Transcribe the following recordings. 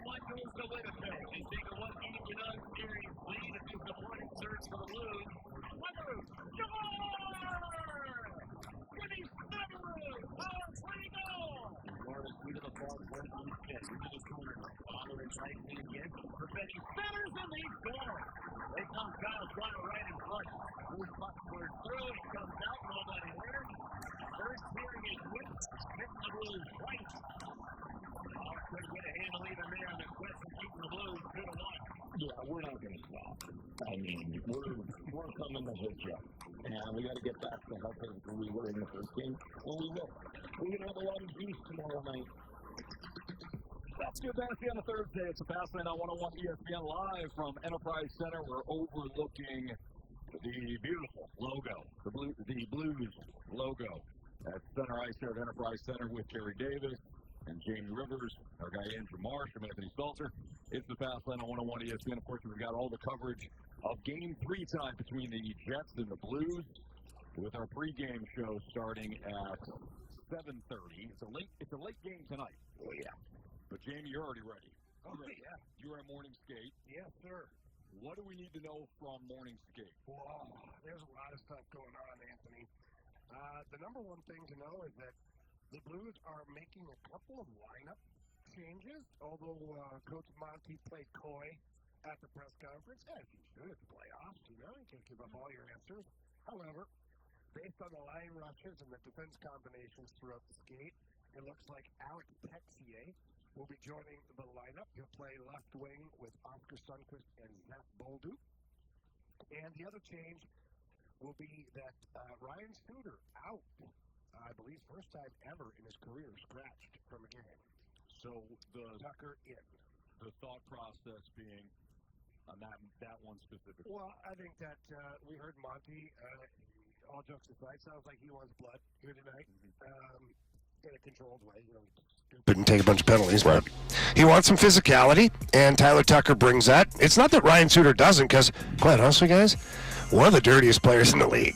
1 goes to Winnipeg. They take a 1-game series lead. It is the morning surge for the Blues. Weber, score! Jimmy Steveru, power play goal! Morris into the ball, went on the pitch, into the corner. Father and tightly again. Perfetti centers and they score. They come Kyle Schreiber right in front. Blues puck squared through. He comes out, nobody there. First hearing is whipped. Hit the Blues twice. Couldn't get a handle even there on the question keeping the Blues 2-1. Yeah, we're not going to stop. I mean, we're coming to hit you. And we got to get back to how physically we were in the first game. Well, we will. We're going to have a lot of juice tomorrow night. That's good fantasy on a Thursday. It's a Fastman on 101 ESPN live from Enterprise Center. We're overlooking the beautiful logo, the Blues logo at center ice here at Enterprise Center with Kerry Davis and Jamie Rivers, our guy Andrew Marsh from Anthony Stalter. It's the Fastman on 101 ESPN. Of course, we've got all the coverage of Game 3 time between the Jets and the Blues with our pregame show starting at 7:30. It's a late game tonight. Oh, yeah. But, Jamie, you're already ready. Oh, yeah. You're at morning skate. Yes, sir. What do we need to know from morning skate? Whoa, there's a lot of stuff going on, Anthony. The number one thing to know is that the Blues are making a couple of lineup changes, although Coach Monty played coy at the press conference, as you should at the playoffs. You can't give up all your answers. However, based on the line rushes and the defense combinations throughout the skate, it looks like Alex Texier will be joining the lineup. He'll play left wing with Oscar Sundqvist and Zach Bolduc. And the other change will be that Ryan Suter out, I believe first time ever in his career, scratched from a game. So Tucker in. The thought process being on that one specifically. Well, I think that we heard Monty, all jokes aside, sounds like he wants blood here tonight. In a controlled way, Couldn't take a bunch of penalties, but he wants some physicality, and Tyler Tucker brings that. It's not that Ryan Suter doesn't, because, quite honestly, guys, one of the dirtiest players in the league.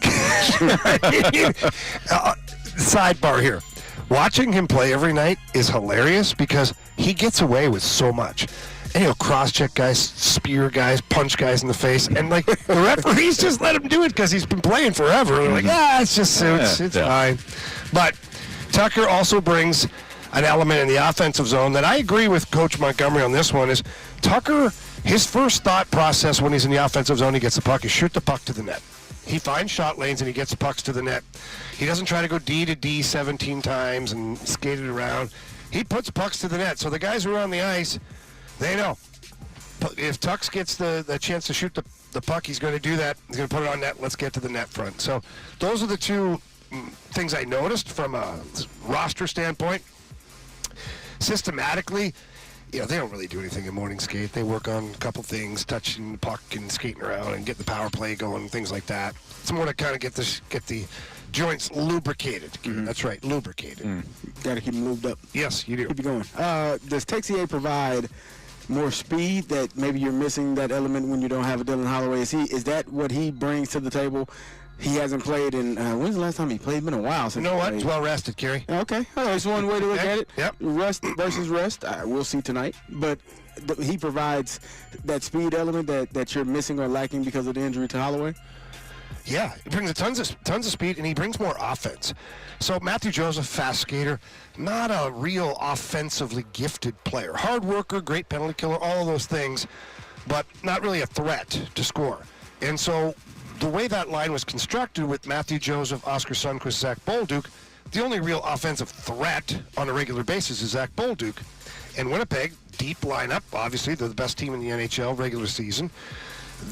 Sidebar here. Watching him play every night is hilarious because he gets away with so much. And he'll cross-check guys, spear guys, punch guys in the face, and like the referees just let him do it because he's been playing forever. They're like, it's just suits, it's fine. But Tucker also brings an element in the offensive zone that I agree with Coach Montgomery on this one is Tucker, his first thought process when he's in the offensive zone, he gets the puck, is shoot the puck to the net. He finds shot lanes and he gets the pucks to the net. He doesn't try to go D to D 17 times and skate it around. He puts pucks to the net. So the guys who are on the ice, they know. If Tux gets the chance to shoot the puck, he's going to do that. He's going to put it on net. Let's get to the net front. So those are the two things I noticed from a roster standpoint. Systematically, they don't really do anything in morning skate. They work on a couple things, touching the puck and skating around and getting the power play going, things like that. It's more to kind of get the joints lubricated. Mm-hmm. That's right, lubricated. Got to keep them lubed up. Yes, you do. Keep it going. Does Texier provide more speed that maybe you're missing that element when you don't have a Dylan Holloway? Is that what he brings to the table? He hasn't played in, when's the last time he played? It's been a while since. You know what? He's well rested, Carey. Okay. It's one way to look at it. Yep. Rest versus rest. We'll see tonight. But he provides that speed element that you're missing or lacking because of the injury to Holloway? Yeah, he brings tons of speed, and he brings more offense. So Matthew Joseph, fast skater, not a real offensively gifted player. Hard worker, great penalty killer, all of those things, but not really a threat to score. And so the way that line was constructed with Matthew Joseph, Oscar Sundqvist, Zach Bolduc, the only real offensive threat on a regular basis is Zach Bolduc. And Winnipeg, deep lineup, obviously, they're the best team in the NHL regular season.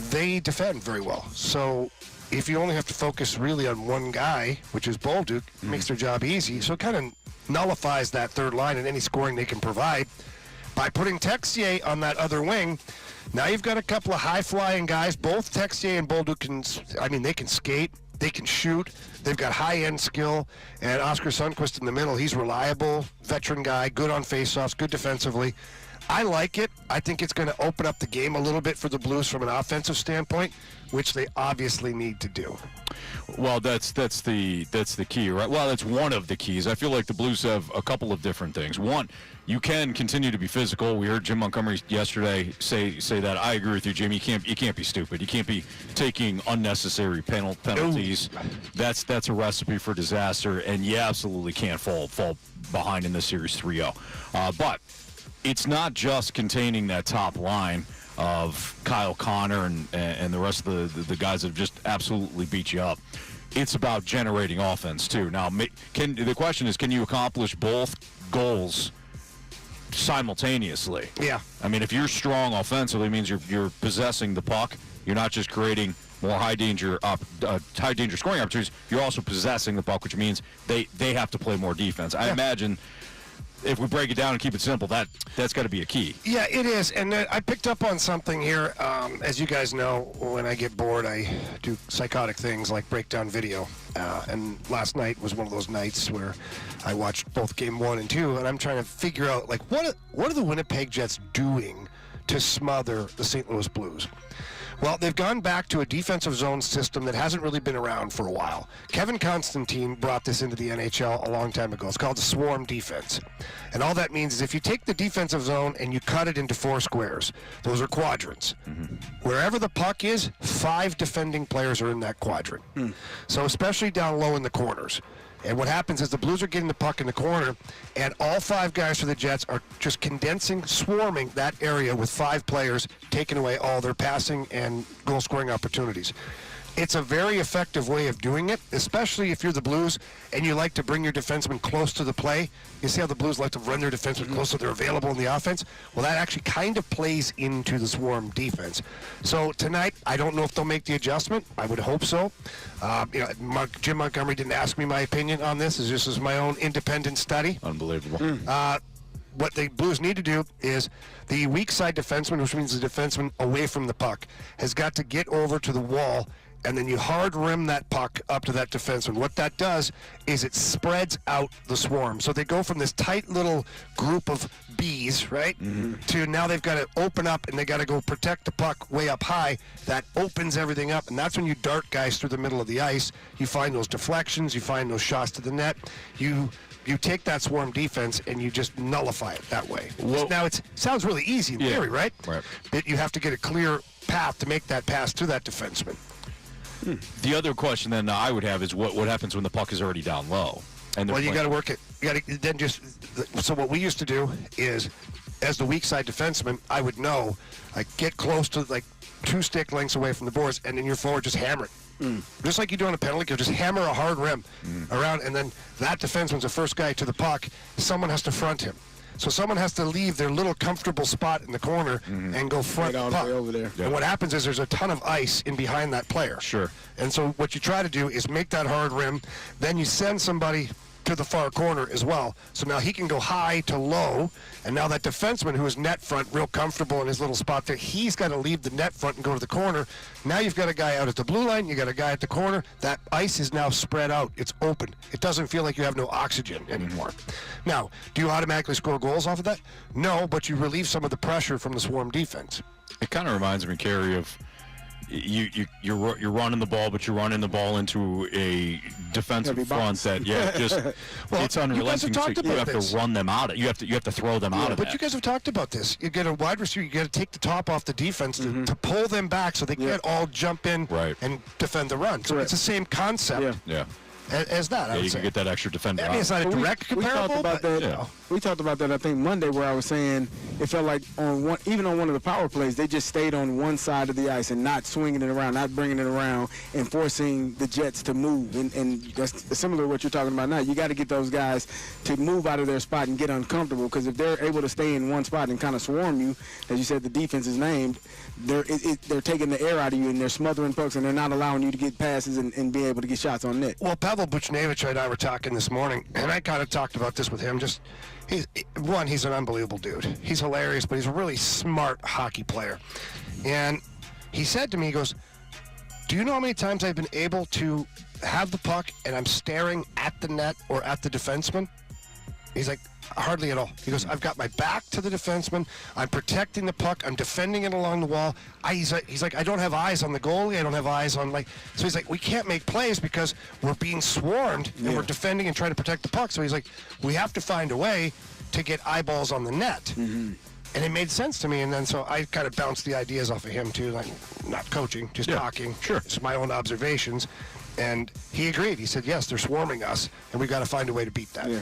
They defend very well. So if you only have to focus really on one guy, which is Bolduc, it makes their job easy. So it kind of nullifies that third line and any scoring they can provide. By putting Texier on that other wing, now you've got a couple of high-flying guys. Both Texier and Bolduc they can skate, they can shoot, they've got high-end skill. And Oscar Sundqvist in the middle, he's reliable, veteran guy, good on faceoffs, good defensively. I like it. I think it's going to open up the game a little bit for the Blues from an offensive standpoint, which they obviously need to do. Well, that's the key, right? Well, that's one of the keys. I feel like the Blues have a couple of different things. One, you can continue to be physical. We heard Jim Montgomery yesterday say that. I agree with you, Jim. You can't be stupid. You can't be taking unnecessary penalties. That's a recipe for disaster, and you absolutely can't fall behind in this series 3-0. But it's not just containing that top line of Kyle Connor and the rest of the guys that have just absolutely beat you up. It's about generating offense too. Now, the question is, can you accomplish both goals simultaneously? Yeah. I mean, if you're strong offensively, it means you're possessing the puck. You're not just creating more high danger scoring opportunities. You're also possessing the puck, which means they have to play more defense. I imagine, if we break it down and keep it simple, that's got to be a key. Yeah, it is. And I picked up on something here. As you guys know, when I get bored, I do psychotic things like break down video. And last night was one of those nights where I watched both game 1 and 2, and I'm trying to figure out, like, what are the Winnipeg Jets doing to smother the St. Louis Blues? Well, they've gone back to a defensive zone system that hasn't really been around for a while. Kevin Constantine brought this into the NHL a long time ago. It's called the swarm defense. And all that means is if you take the defensive zone and you cut it into 4 squares, those are quadrants. Mm-hmm. Wherever the puck is, 5 defending players are in that quadrant. So especially down low in the corners. And what happens is the Blues are getting the puck in the corner, and all 5 guys for the Jets are just swarming that area with 5 players, taking away all their passing and goal-scoring opportunities. It's a very effective way of doing it, especially if you're the Blues and you like to bring your defenseman close to the play. You see how the Blues like to run their defenseman close so they're available in the offense? Well, that actually kind of plays into the swarm defense. So tonight, I don't know if they'll make the adjustment. I would hope so. Jim Montgomery didn't ask me my opinion on this. This is my own independent study. Unbelievable. What the Blues need to do is the weak side defenseman, which means the defenseman away from the puck, has got to get over to the wall, and then you hard rim that puck up to that defenseman. What that does is it spreads out the swarm. So they go from this tight little group of bees, right, to now they've got to open up and they got to go protect the puck way up high. That opens everything up, and that's when you dart guys through the middle of the ice. You find those deflections, you find those shots to the net. You take that swarm defense and you just nullify it that way. Well, now it sounds really easy in theory, right? Right. But you have to get a clear path to make that pass to that defenseman. The other question then I would have is what happens when the puck is already down low? And well, you got to work it. You got to then so what we used to do is, as the weak side defenseman, I would know, like, get close to like 2 stick lengths away from the boards, and then your forward just hammer it. Just like you do on a penalty kill, just hammer a hard rim around, and then that defenseman's the first guy to the puck. Someone has to front him. So someone has to leave their little comfortable spot in the corner and go front the puck. Over there. And what happens is there's a ton of ice in behind that player. Sure. And so what you try to do is make that hard rim. Then you send somebody to the far corner as well. So now he can go high to low. And now that defenseman who is net front, real comfortable in his little spot there, he's got to leave the net front and go to the corner. Now you've got a guy out at the blue line. You got a guy at the corner. That ice is now spread out. It's open. It doesn't feel like you have no oxygen anymore. Now, do you automatically score goals off of that? No, but you relieve some of the pressure from the swarm defense. It kind of reminds me, Carey, of you're running the ball, but you're running the ball into a defensive front that it's unrelenting. You have to run them out. You have to throw them out of But that. you guys have talked about this. You get a wide receiver. You got to take the top off the defense to pull them back so they can't all jump in and defend the run. So it's the same concept. Yeah. As that, I would you say. can get that extra defender I mean, it's not a direct comparable, We talked about that, I think, Monday, where I was saying it felt like even on one of the power plays, they just stayed on one side of the ice and not swinging it around, not bringing it around, and forcing the Jets to move. And that's similar to what you're talking about now. You got to get those guys to move out of their spot and get uncomfortable, because if they're able to stay in one spot and kind of swarm you, as you said, the defense is named, they're taking the air out of you, and they're smothering pucks, and they're not allowing you to get passes and be able to get shots on net. Well, Pavel Buchnevich and I were talking this morning, and I kind of talked about this with him. He's an unbelievable dude. He's hilarious, but he's a really smart hockey player. And he said to me, he goes, do you know how many times I've been able to have the puck and I'm staring at the net or at the defenseman? He's like, Hardly at all. He goes, I've got my back to the defenseman. I'm protecting the puck. I'm defending it along the wall. He's like, I don't have eyes on the goalie. I don't have eyes on, like, so he's like, we can't make plays because we're being swarmed and we're defending and trying to protect the puck. So he's like, we have to find a way to get eyeballs on the net. Mm-hmm. And it made sense to me. And then so I kind of bounced the ideas off of him too, like not coaching, just talking. Sure. It's my own observations. And he agreed. He said, yes, they're swarming us, and we've got to find a way to beat that. Yeah.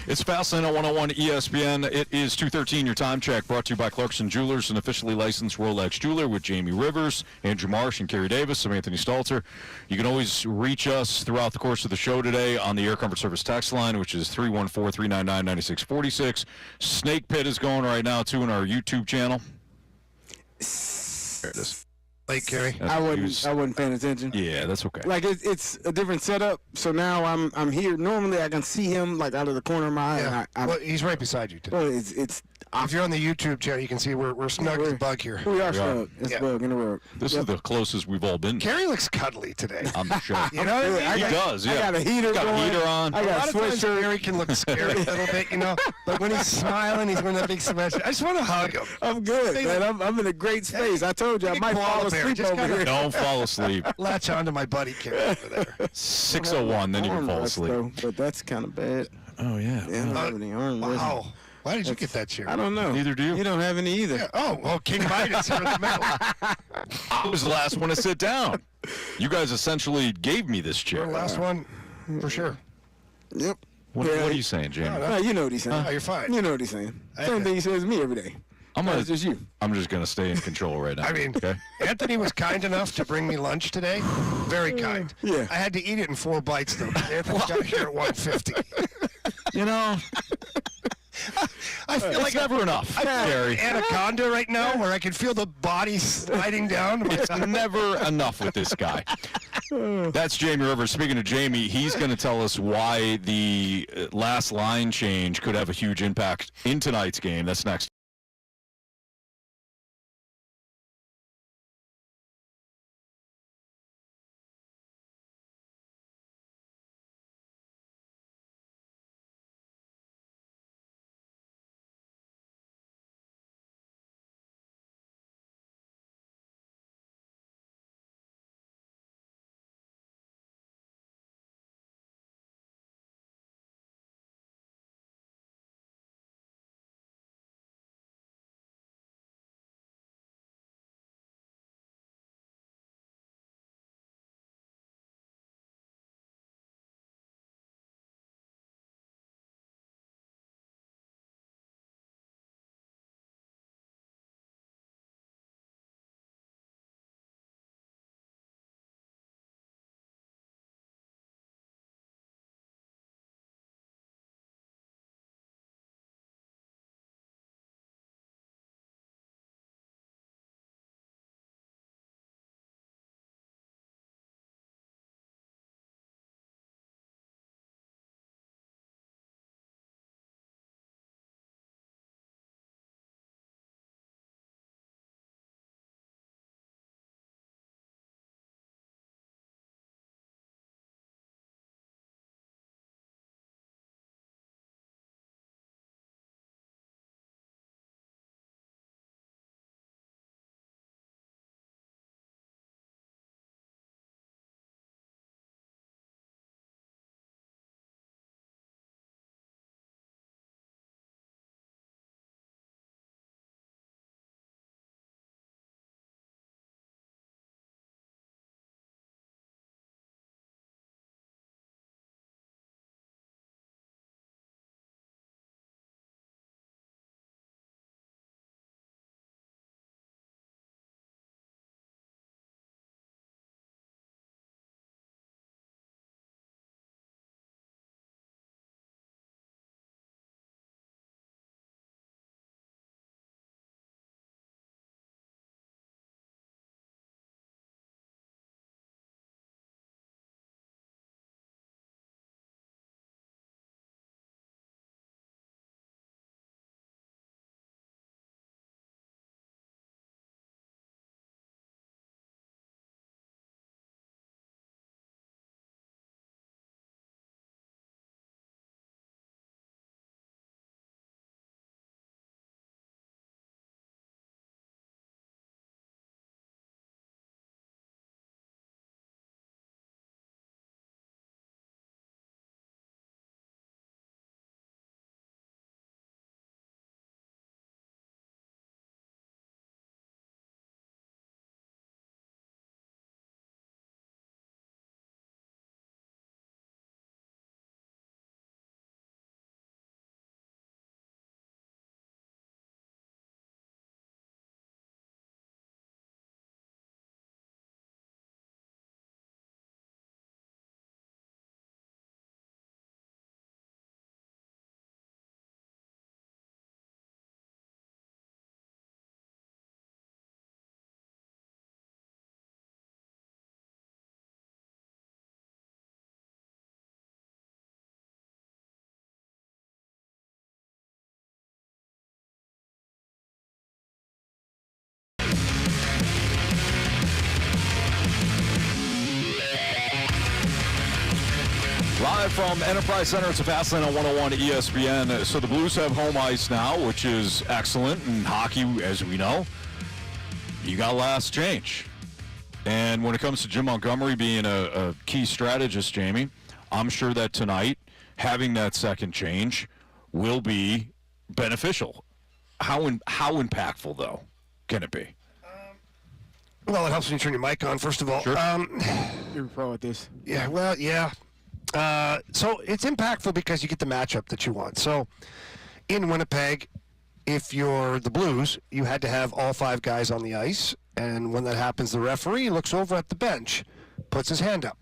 It's Fastlane on 101 ESPN. It is 2:13. Your time check brought to you by Clarkson Jewelers, an officially licensed Rolex jeweler, with Jamie Rivers, Andrew Marsh, and Kerry Davis. I'm Anthony Stalter. You can always reach us throughout the course of the show today on the Air Comfort Service text line, which is 314-399-9646. Snake Pit is going right now, too, on our YouTube channel. There it is. Like Kerry, I wasn't paying attention. Yeah, that's okay. Like it's a different setup. So now I'm here. Normally I can see him like out of the corner of my eye. yeah. And Well, he's right beside you today. well, it's If you're on the YouTube channel, you can see we're snug as a bug here. we are snug. It's Yeah. bug in the world. This is the closest we've all been. Kerry looks cuddly today. I'm sure. You know what I mean? He does, yeah. I got a heater Got a going. heater on. I A got lot a of times sweatshirt. Kerry can look scary a little bit, you know. But when he's smiling, he's wearing that big sweatshirt. I just want to hug him. I'm good, Stay man. I'm in a great space. I told you I Big might fall koala bear. asleep Just over kinda- here. Don't fall asleep. Latch on to my buddy Kerry over there. 6:01, then you can fall Armrest, asleep. though, but that's kind of bad. Oh, yeah. Yeah, I don't have any armrest. Wow. Why did you get that chair? I don't know. Neither do you. You don't have any either. Yeah. Oh, well, King Midas here in the middle. I was the last one to sit down. You guys essentially gave me this chair. You're the last one, for sure. Yep. What Yeah. are you saying, Jamie? No, you know what he's saying. Oh, you're fine. You know what he's saying. Same thing he says to me every day. It's just you. I'm just gonna stay in control right now. I mean, okay. Anthony was kind enough to bring me lunch today. Very kind. Yeah. I had to eat it in 4 bites, though. Anthony got here at 1:50. You know, I feel it's like never enough, I feel Gary. like Anaconda right now, where I can feel the body sliding down. It's never enough with this guy. That's Jamie Rivers. Speaking of Jamie, he's going to tell us why the last line change could have a huge impact in tonight's game. That's next. live from Enterprise Center. It's a Fast Lane on 101 ESPN. So the Blues have home ice now, which is excellent. In hockey, as we know, you got last change. And when it comes to Jim Montgomery being a key strategist, Jamie, I'm sure that tonight having that second change will be beneficial. How impactful, though, can it be? Well, it helps when you turn your mic on, first of all. Sure. You're a pro at this. Yeah, well, yeah. So it's impactful because you get the matchup that you want. So in Winnipeg, if you're the Blues, you had to have all 5 guys on the ice. And when that happens, the referee looks over at the bench, puts his hand up.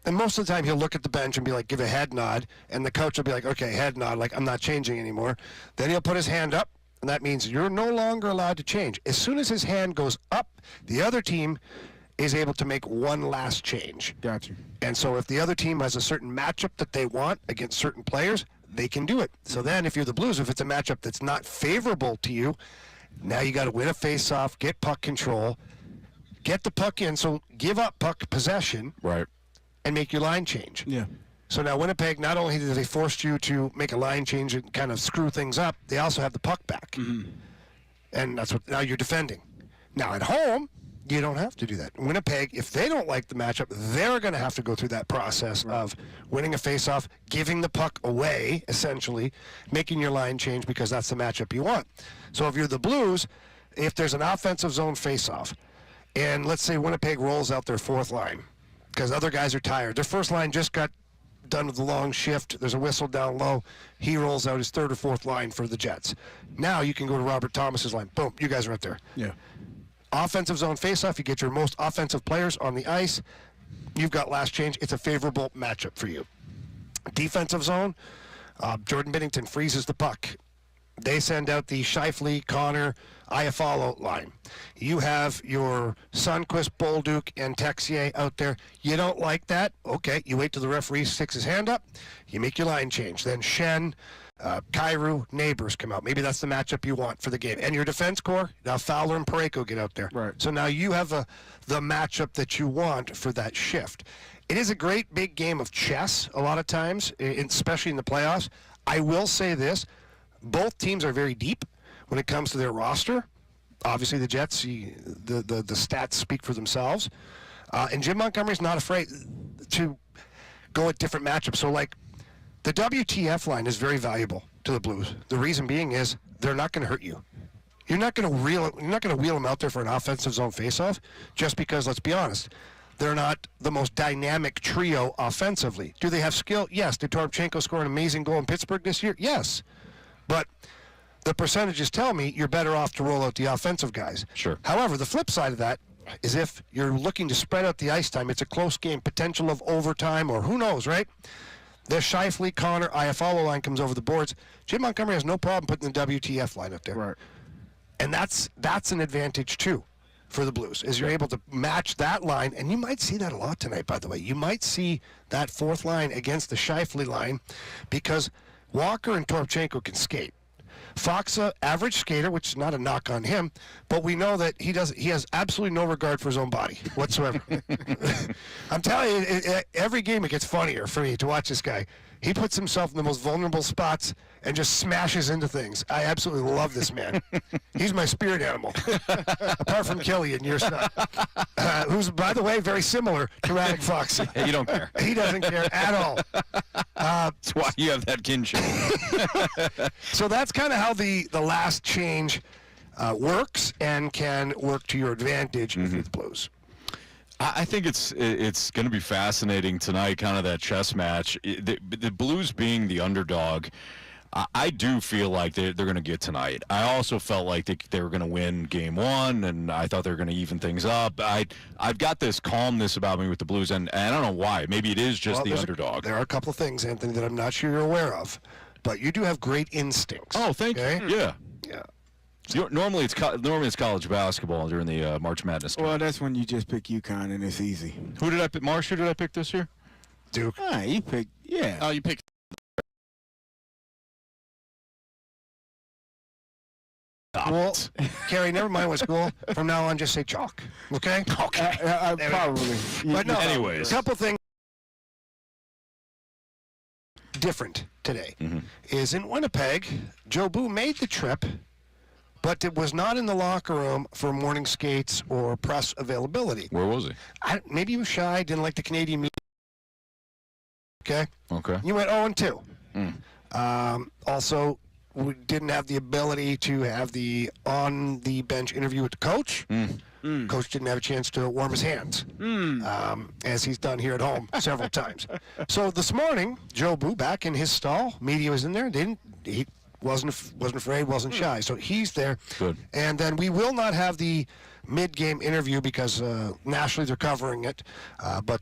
And most of the time, he'll look at the bench and be like, give a head nod. And the coach will be like, okay, head nod, like I'm not changing anymore. Then he'll put his hand up, and that means you're no longer allowed to change. As soon as his hand goes up, the other team is able to make one last change. Gotcha. And so if the other team has a certain matchup that they want against certain players, they can do it. So then if you're the Blues, if it's a matchup that's not favorable to you, now you got to win a face-off, get puck control, get the puck in, so give up puck possession. Right. And make your line change. Yeah. So now Winnipeg, not only did they force you to make a line change and kind of screw things up, they also have the puck back. Mm-hmm. And that's what now you're defending. Now at home, you don't have to do that. Winnipeg, if they don't like the matchup, they're going to have to go through that process of winning a faceoff, giving the puck away, essentially, making your line change because that's the matchup you want. So if you're the Blues, if there's an offensive zone faceoff, and let's say Winnipeg rolls out their 4th line, because other guys are tired. Their first line just got done with the long shift. There's a whistle down low. He rolls out his 3rd or 4th line for the Jets. Now you can go to Robert Thomas's line. Boom, you guys are right there. Yeah. Offensive zone faceoff, you get your most offensive players on the ice. You've got last change. It's a favorable matchup for you. Defensive zone, Jordan Binnington freezes the puck. They send out the Scheifele, Connor, Iafallo line. You have your Sundqvist, Bolduc, and Texier out there. You don't like that? Okay, you wait till the referee sticks his hand up. You make your line change. Then Shen, Kyrou, Neighbors come out. Maybe that's the matchup you want for the game. And your defense core, now Fowler and Parayko get out there. Right. So now you have the matchup that you want for that shift. It is a great big game of chess a lot of times, especially in the playoffs. I will say this. Both teams are very deep when it comes to their roster. Obviously, the Jets, the stats speak for themselves. And Jim Montgomery's not afraid to go at different matchups. So, like, the WTF line is very valuable to the Blues. The reason being is they're not going to hurt you. You're not going to wheel them out there for an offensive zone faceoff just because, let's be honest, they're not the most dynamic trio offensively. Do they have skill? Yes. Did Toropchenko score an amazing goal in Pittsburgh this year? Yes. But the percentages tell me you're better off to roll out the offensive guys. Sure. However, the flip side of that is if you're looking to spread out the ice time, it's a close game, potential of overtime, or who knows, right? The Scheifele, Connor, Iafallo line comes over the boards. Jim Montgomery has no problem putting the WTF line up there. Right. And that's an advantage, too, for the Blues, is you're able to match that line. And you might see that a lot tonight, by the way. You might see that 4th line against the Scheifele line because Walker and Toropchenko can skate. Faksa, average skater, which is not a knock on him, but we know that he has absolutely no regard for his own body whatsoever. I'm telling you, every game it gets funnier for me to watch this guy. He puts himself in the most vulnerable spots and just smashes into things. I absolutely love this man. He's my spirit animal, apart from Killian, your son, who's, by the way, very similar to Radek Faksa. Hey, you don't care. He doesn't care at all. That's why you have that kinship. So that's kind of how the last change works and can work to your advantage if you're the Blues. I think it's going to be fascinating tonight, kind of that chess match. The Blues being the underdog, I do feel like they're going to get tonight. I also felt like they were going to win game 1, and I thought they were going to even things up. I've got this calmness about me with the Blues, and I don't know why. Maybe it is just the underdog. There are a couple of things, Anthony, that I'm not sure you're aware of, but you do have great instincts. Oh, thank you. Yeah. Yeah. Normally it's college basketball during the March Madness. Well, that's when you just pick UConn and it's easy. Who did I pick? Marsh, who did I pick this year? Duke. Ah, you picked, yeah. Oh, you picked. Well, Carey, never mind what school. From now on, just say chalk. Okay? Okay. Probably. But no, Anyways. a couple things. different today is in Winnipeg, Joe Boo made the trip, but it was not in the locker room for morning skates or press availability. Where was he? Maybe he was shy, didn't like the Canadian media. Okay. You went 0-2. Also, we didn't have the ability to have the on-the-bench interview with the coach. Coach didn't have a chance to warm his hands, as he's done here at home several times. So this morning, Joe Boo back in his stall. Media was in there. He wasn't afraid, wasn't shy. So he's there. Good. And then we will not have the mid-game interview because nationally they're covering it. But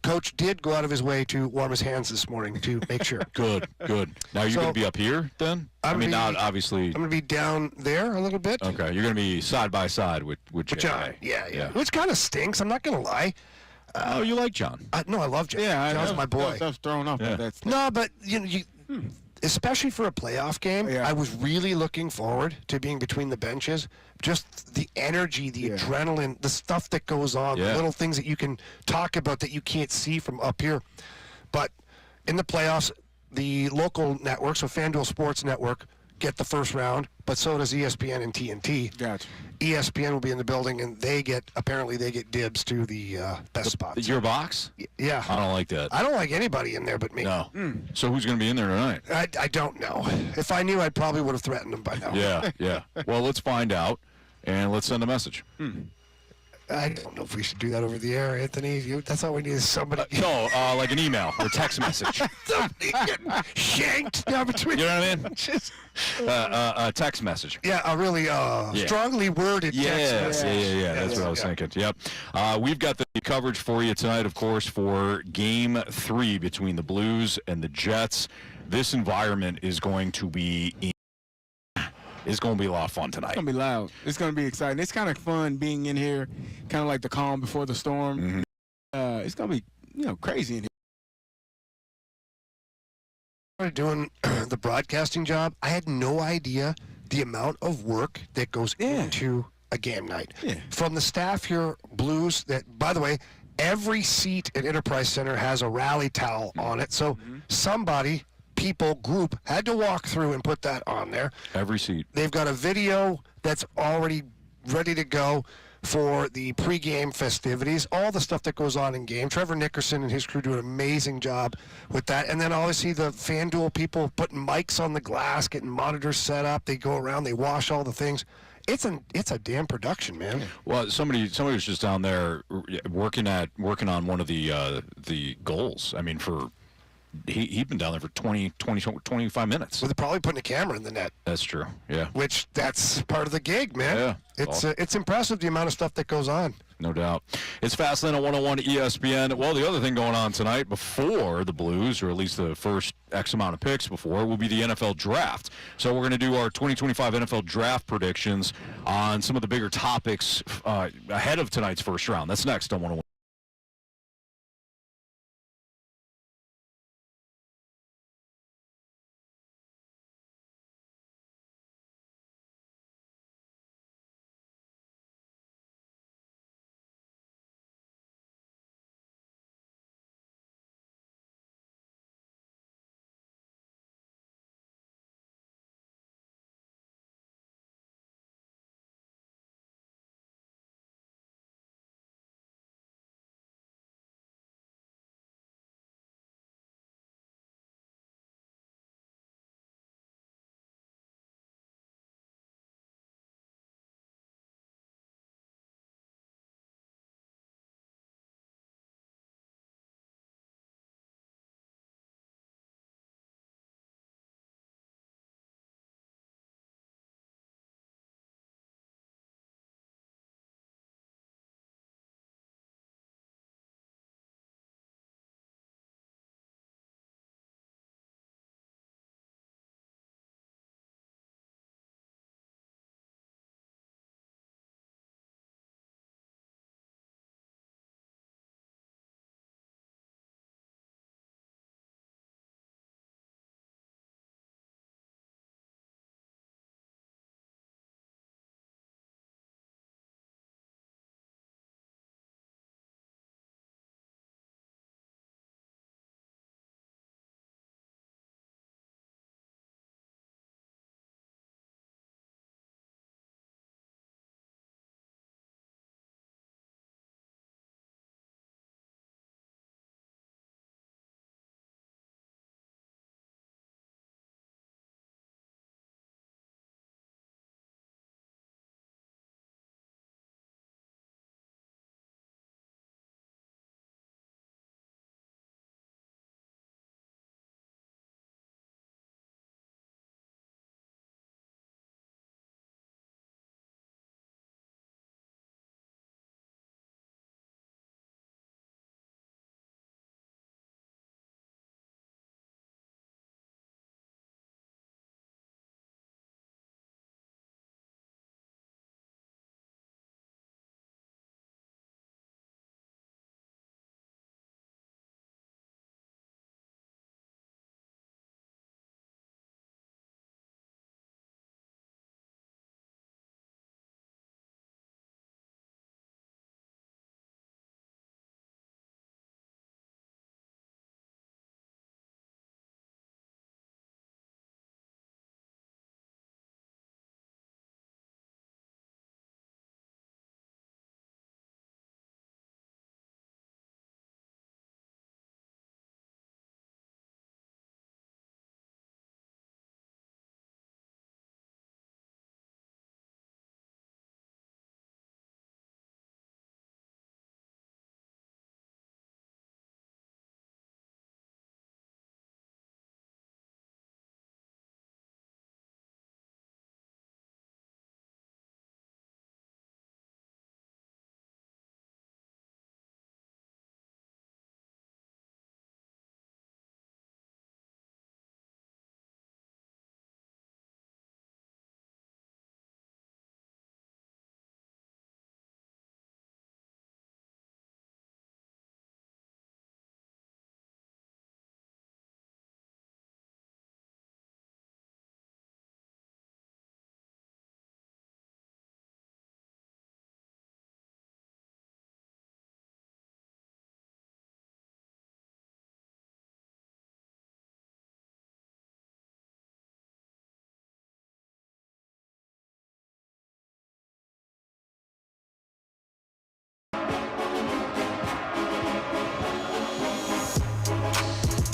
Coach did go out of his way to warm his hands this morning to make sure. Good. Now, are you going to be up here then? Not obviously. I'm going to be down there a little bit. Okay, you're going to be side by side with John. Yeah. Which kind of stinks. I'm not going to lie. Oh, you like John? No, I love John. Yeah, John's my boy. Stuff's thrown off. Yeah. No, but especially for a playoff game, I was really looking forward to being between the benches. Just the energy, the adrenaline, the stuff that goes on, the little things that you can talk about that you can't see from up here. But in the playoffs, the local network, so FanDuel Sports Network, get the first round, but so does ESPN and TNT. Gotcha. ESPN will be in the building, and apparently they get dibs to the best spots. Your box? Yeah. I don't like that. I don't like anybody in there but me. No. So who's going to be in there tonight? I don't know. If I knew, I probably would have threatened them by now. Yeah. Well, let's find out, and let's send a message. I don't know if we should do that over the air, Anthony. That's all we need is somebody. No, like an email or text message. Somebody getting shanked down between. You know what I mean? A text message. Yeah, a really strongly worded text message. Yeah. That's what I was thinking. Yep. We've got the coverage for you tonight, of course, for Game 3 between the Blues and the Jets. This environment is going to be It's going to be a lot of fun tonight. It's going to be loud. It's going to be exciting. It's kind of fun being in here, kind of like the calm before the storm. It's going to be, crazy in here. Doing the broadcasting job, I had no idea the amount of work that goes into a game night. From the staff here, Blues, that, by the way, every seat at Enterprise Center has a rally towel on it. So group had to walk through and put that on there. Every seat. They've got a video that's already ready to go for the pregame festivities, all the stuff that goes on in game. Trevor Nickerson and his crew do an amazing job with that. And then obviously the FanDuel people putting mics on the glass, getting monitors set up. They go around, they wash all the things. It's a damn production, man. Well, somebody was just down there working on one of the goals. I mean, he'd been down there for 25 minutes. Well, they're probably putting a camera in the net. That's true, yeah. Which, that's part of the gig, man. Yeah. It's impressive the amount of stuff that goes on. No doubt. It's Fastlane on 101 ESPN. Well, the other thing going on tonight before the Blues, or at least the first X amount of picks before, will be the NFL Draft. So we're going to do our 2025 NFL Draft predictions on some of the bigger topics ahead of tonight's first round. That's next on 101.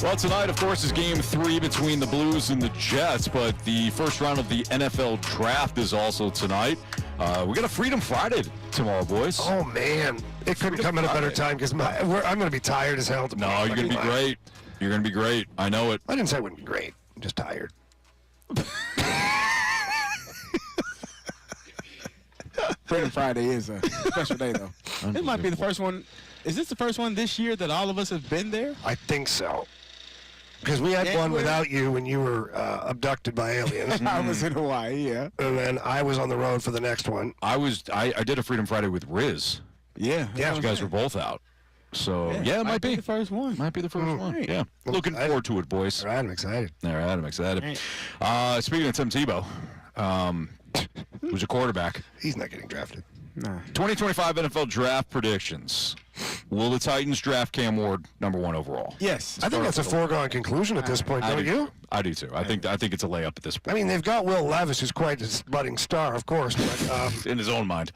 Well, tonight, of course, is Game 3 between the Blues and the Jets, but the first round of the NFL Draft is also tonight. We got a Freedom Friday tomorrow, boys. Oh, man. It couldn't come at a better time because I'm going to be tired as hell tomorrow. No, you're going to be great. You're going to be great. I know it. I didn't say it wouldn't be great. I'm just tired. Freedom Friday is a special day, though. It might be the first one. Is this the first one this year that all of us have been there? I think so. Because we had one without you when you were abducted by aliens. I was in Hawaii, yeah. And then I was on the road for the next one. I did a Freedom Friday with Riz. Yeah. You guys were both out. So, yeah, it might be the first one. Might be the first one. Right. Yeah. Looking forward to it, boys. All right, I'm excited. All right, I'm excited. Speaking of Tim Tebow, who's a quarterback. He's not getting drafted. Nah. 2025 NFL Draft predictions. Will the Titans draft Cam Ward #1 overall? Yes. I think that's a foregone conclusion at this point, don't you? I do, too. I think it's a layup at this point. I mean, they've got Will Levis, who's quite a budding star, of course, but in his own mind.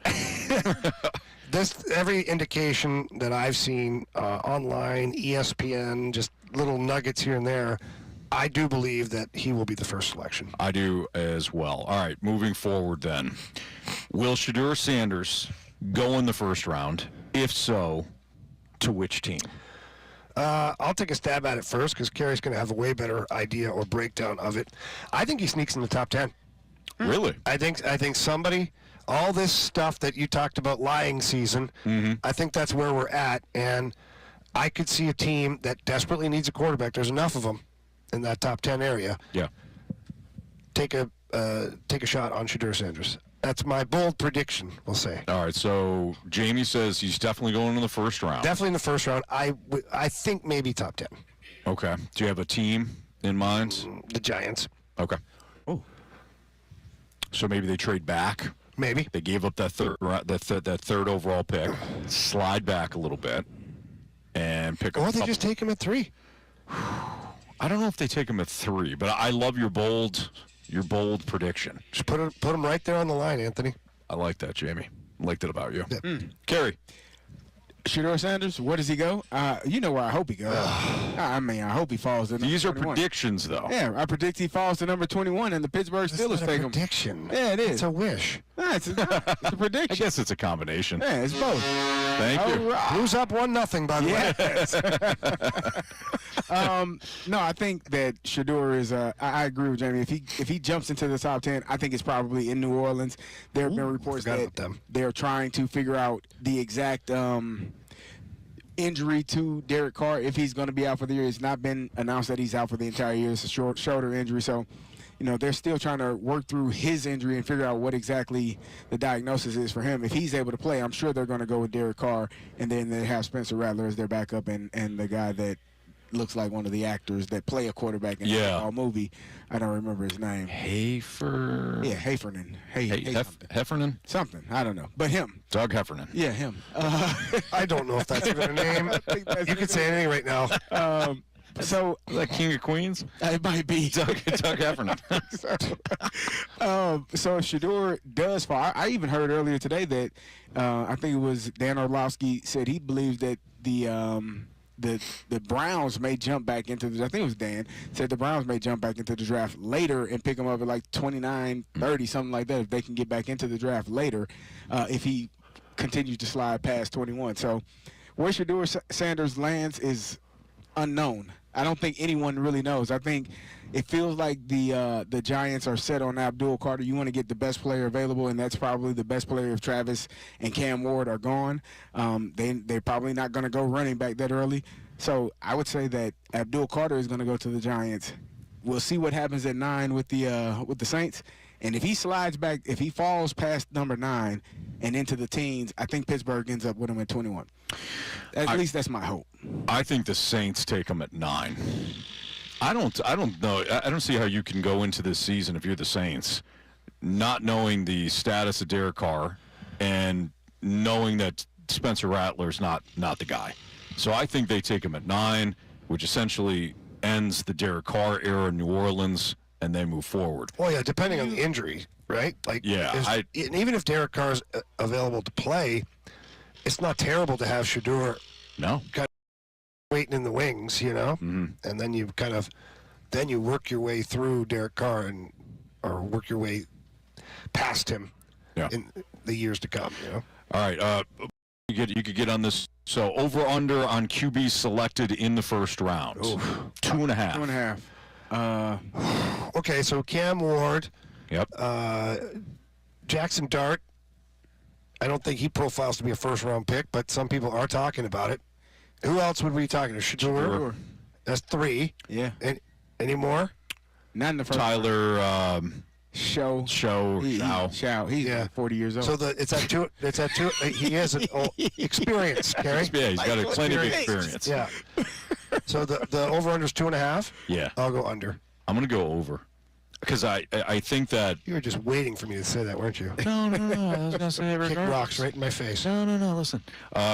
Every indication that I've seen online, ESPN, just little nuggets here and there, I do believe that he will be the first selection. I do as well. All right, moving forward then. Will Shedeur Sanders go in the first round? If so, to which team? I'll take a stab at it first because Carey's going to have a way better idea or breakdown of it. I think he sneaks in the top 10. Really? I think somebody, all this stuff that you talked about lying season, I think that's where we're at. And I could see a team that desperately needs a quarterback. There's enough of them in that top 10 area. Yeah. Take a shot on Shedeur Sanders. That's my bold prediction, we'll say. All right, so Jamie says he's definitely going in the first round. Definitely in the first round. I think maybe top 10. Okay. Do you have a team in mind? The Giants. Okay. Oh. So maybe they trade back. Maybe. They gave up that third overall pick, slide back a little bit, and pick up. Or they just take him at 3. I don't know if they take him at 3, but I love your bold prediction. Just put him right there on the line, Anthony. I like that, Jamie. I liked it about you. Yeah. Carey. Shedeur Sanders, where does he go? You know where I hope he goes. I hope he falls to number 21. These are predictions, though. Yeah, I predict he falls to number 21, and the Pittsburgh Steelers take him. Prediction. Yeah, it is. It's a wish. Nah, it's a prediction. I guess it's a combination. Yeah, it's both. Thank you. Right. Blues up 1-0, by the way. No, I think that Shedeur is. I agree with Jamie. If he jumps into the top 10, I think it's probably in New Orleans. There have been reports that they're trying to figure out the exact injury to Derek Carr, if he's going to be out for the year. It's not been announced that he's out for the entire year. It's a shoulder injury, so they're still trying to work through his injury and figure out what exactly the diagnosis is for him. If he's able to play, I'm sure they're going to go with Derek Carr, and then they have Spencer Rattler as their backup, and the guy that looks like one of the actors that play a quarterback in a movie. I don't remember his name. Heffernan. Yeah, Heffernan. Heffernan? Something. I don't know. But him. Doug Heffernan. Yeah, him. I don't know if that's even a name. You could say anything right now. So is that King of Queens? It might be Doug Heffernan. So Shedeur does fall. I even heard earlier today that I think it was Dan Orlovsky said he believes that the Browns may jump back into the. I think it was Dan said the Browns may jump back into the draft later and pick him up at like 29, 30, something like that, if they can get back into the draft later, if he continues to slide past 21. So where Shedeur Sanders lands is unknown. I don't think anyone really knows. I think it feels like the Giants are set on Abdul Carter. You want to get the best player available, and that's probably the best player if Travis and Cam Ward are gone. They're probably not going to go running back that early. So I would say that Abdul Carter is going to go to the Giants. We'll see what happens at 9 with the Saints. And if he slides back, if he falls past number 9 and into the teens, I think Pittsburgh ends up with him at 21. At least that's my hope. I think the Saints take him at 9. I don't know. I don't see how you can go into this season if you're the Saints, not knowing the status of Derek Carr and knowing that Spencer Rattler's not the guy. So I think they take him at 9, which essentially ends the Derek Carr era in New Orleans, and they move forward. Well, yeah, depending on the injury, right? Like, yeah, and even if Derek Carr's available to play, it's not terrible to have Shedeur. No. waiting in the wings, you know, and then you you work your way through Derek Carr or work your way past him in the years to come, you know. All right, you could get on this. So over under on QB selected in the first round. Oof. 2.5. 2.5. Okay, so Cam Ward. Yep. Jackson Dart. I don't think he profiles to be a first-round pick, but some people are talking about it. Who else would we be talking to? Shedeur? That's 3. Yeah. Any more? Not in the first. Tyler. Show. He's like 40 years old. So it's at 2. It's at 2. He has an experience, Carey. Yeah, he's got plenty of experience. Yeah. So the over/under is 2.5. Yeah. I'll go under. I'm gonna go over. Because I think that... You were just waiting for me to say that, weren't you? No. I was going to say it Kick rocks right in my face. No. Listen.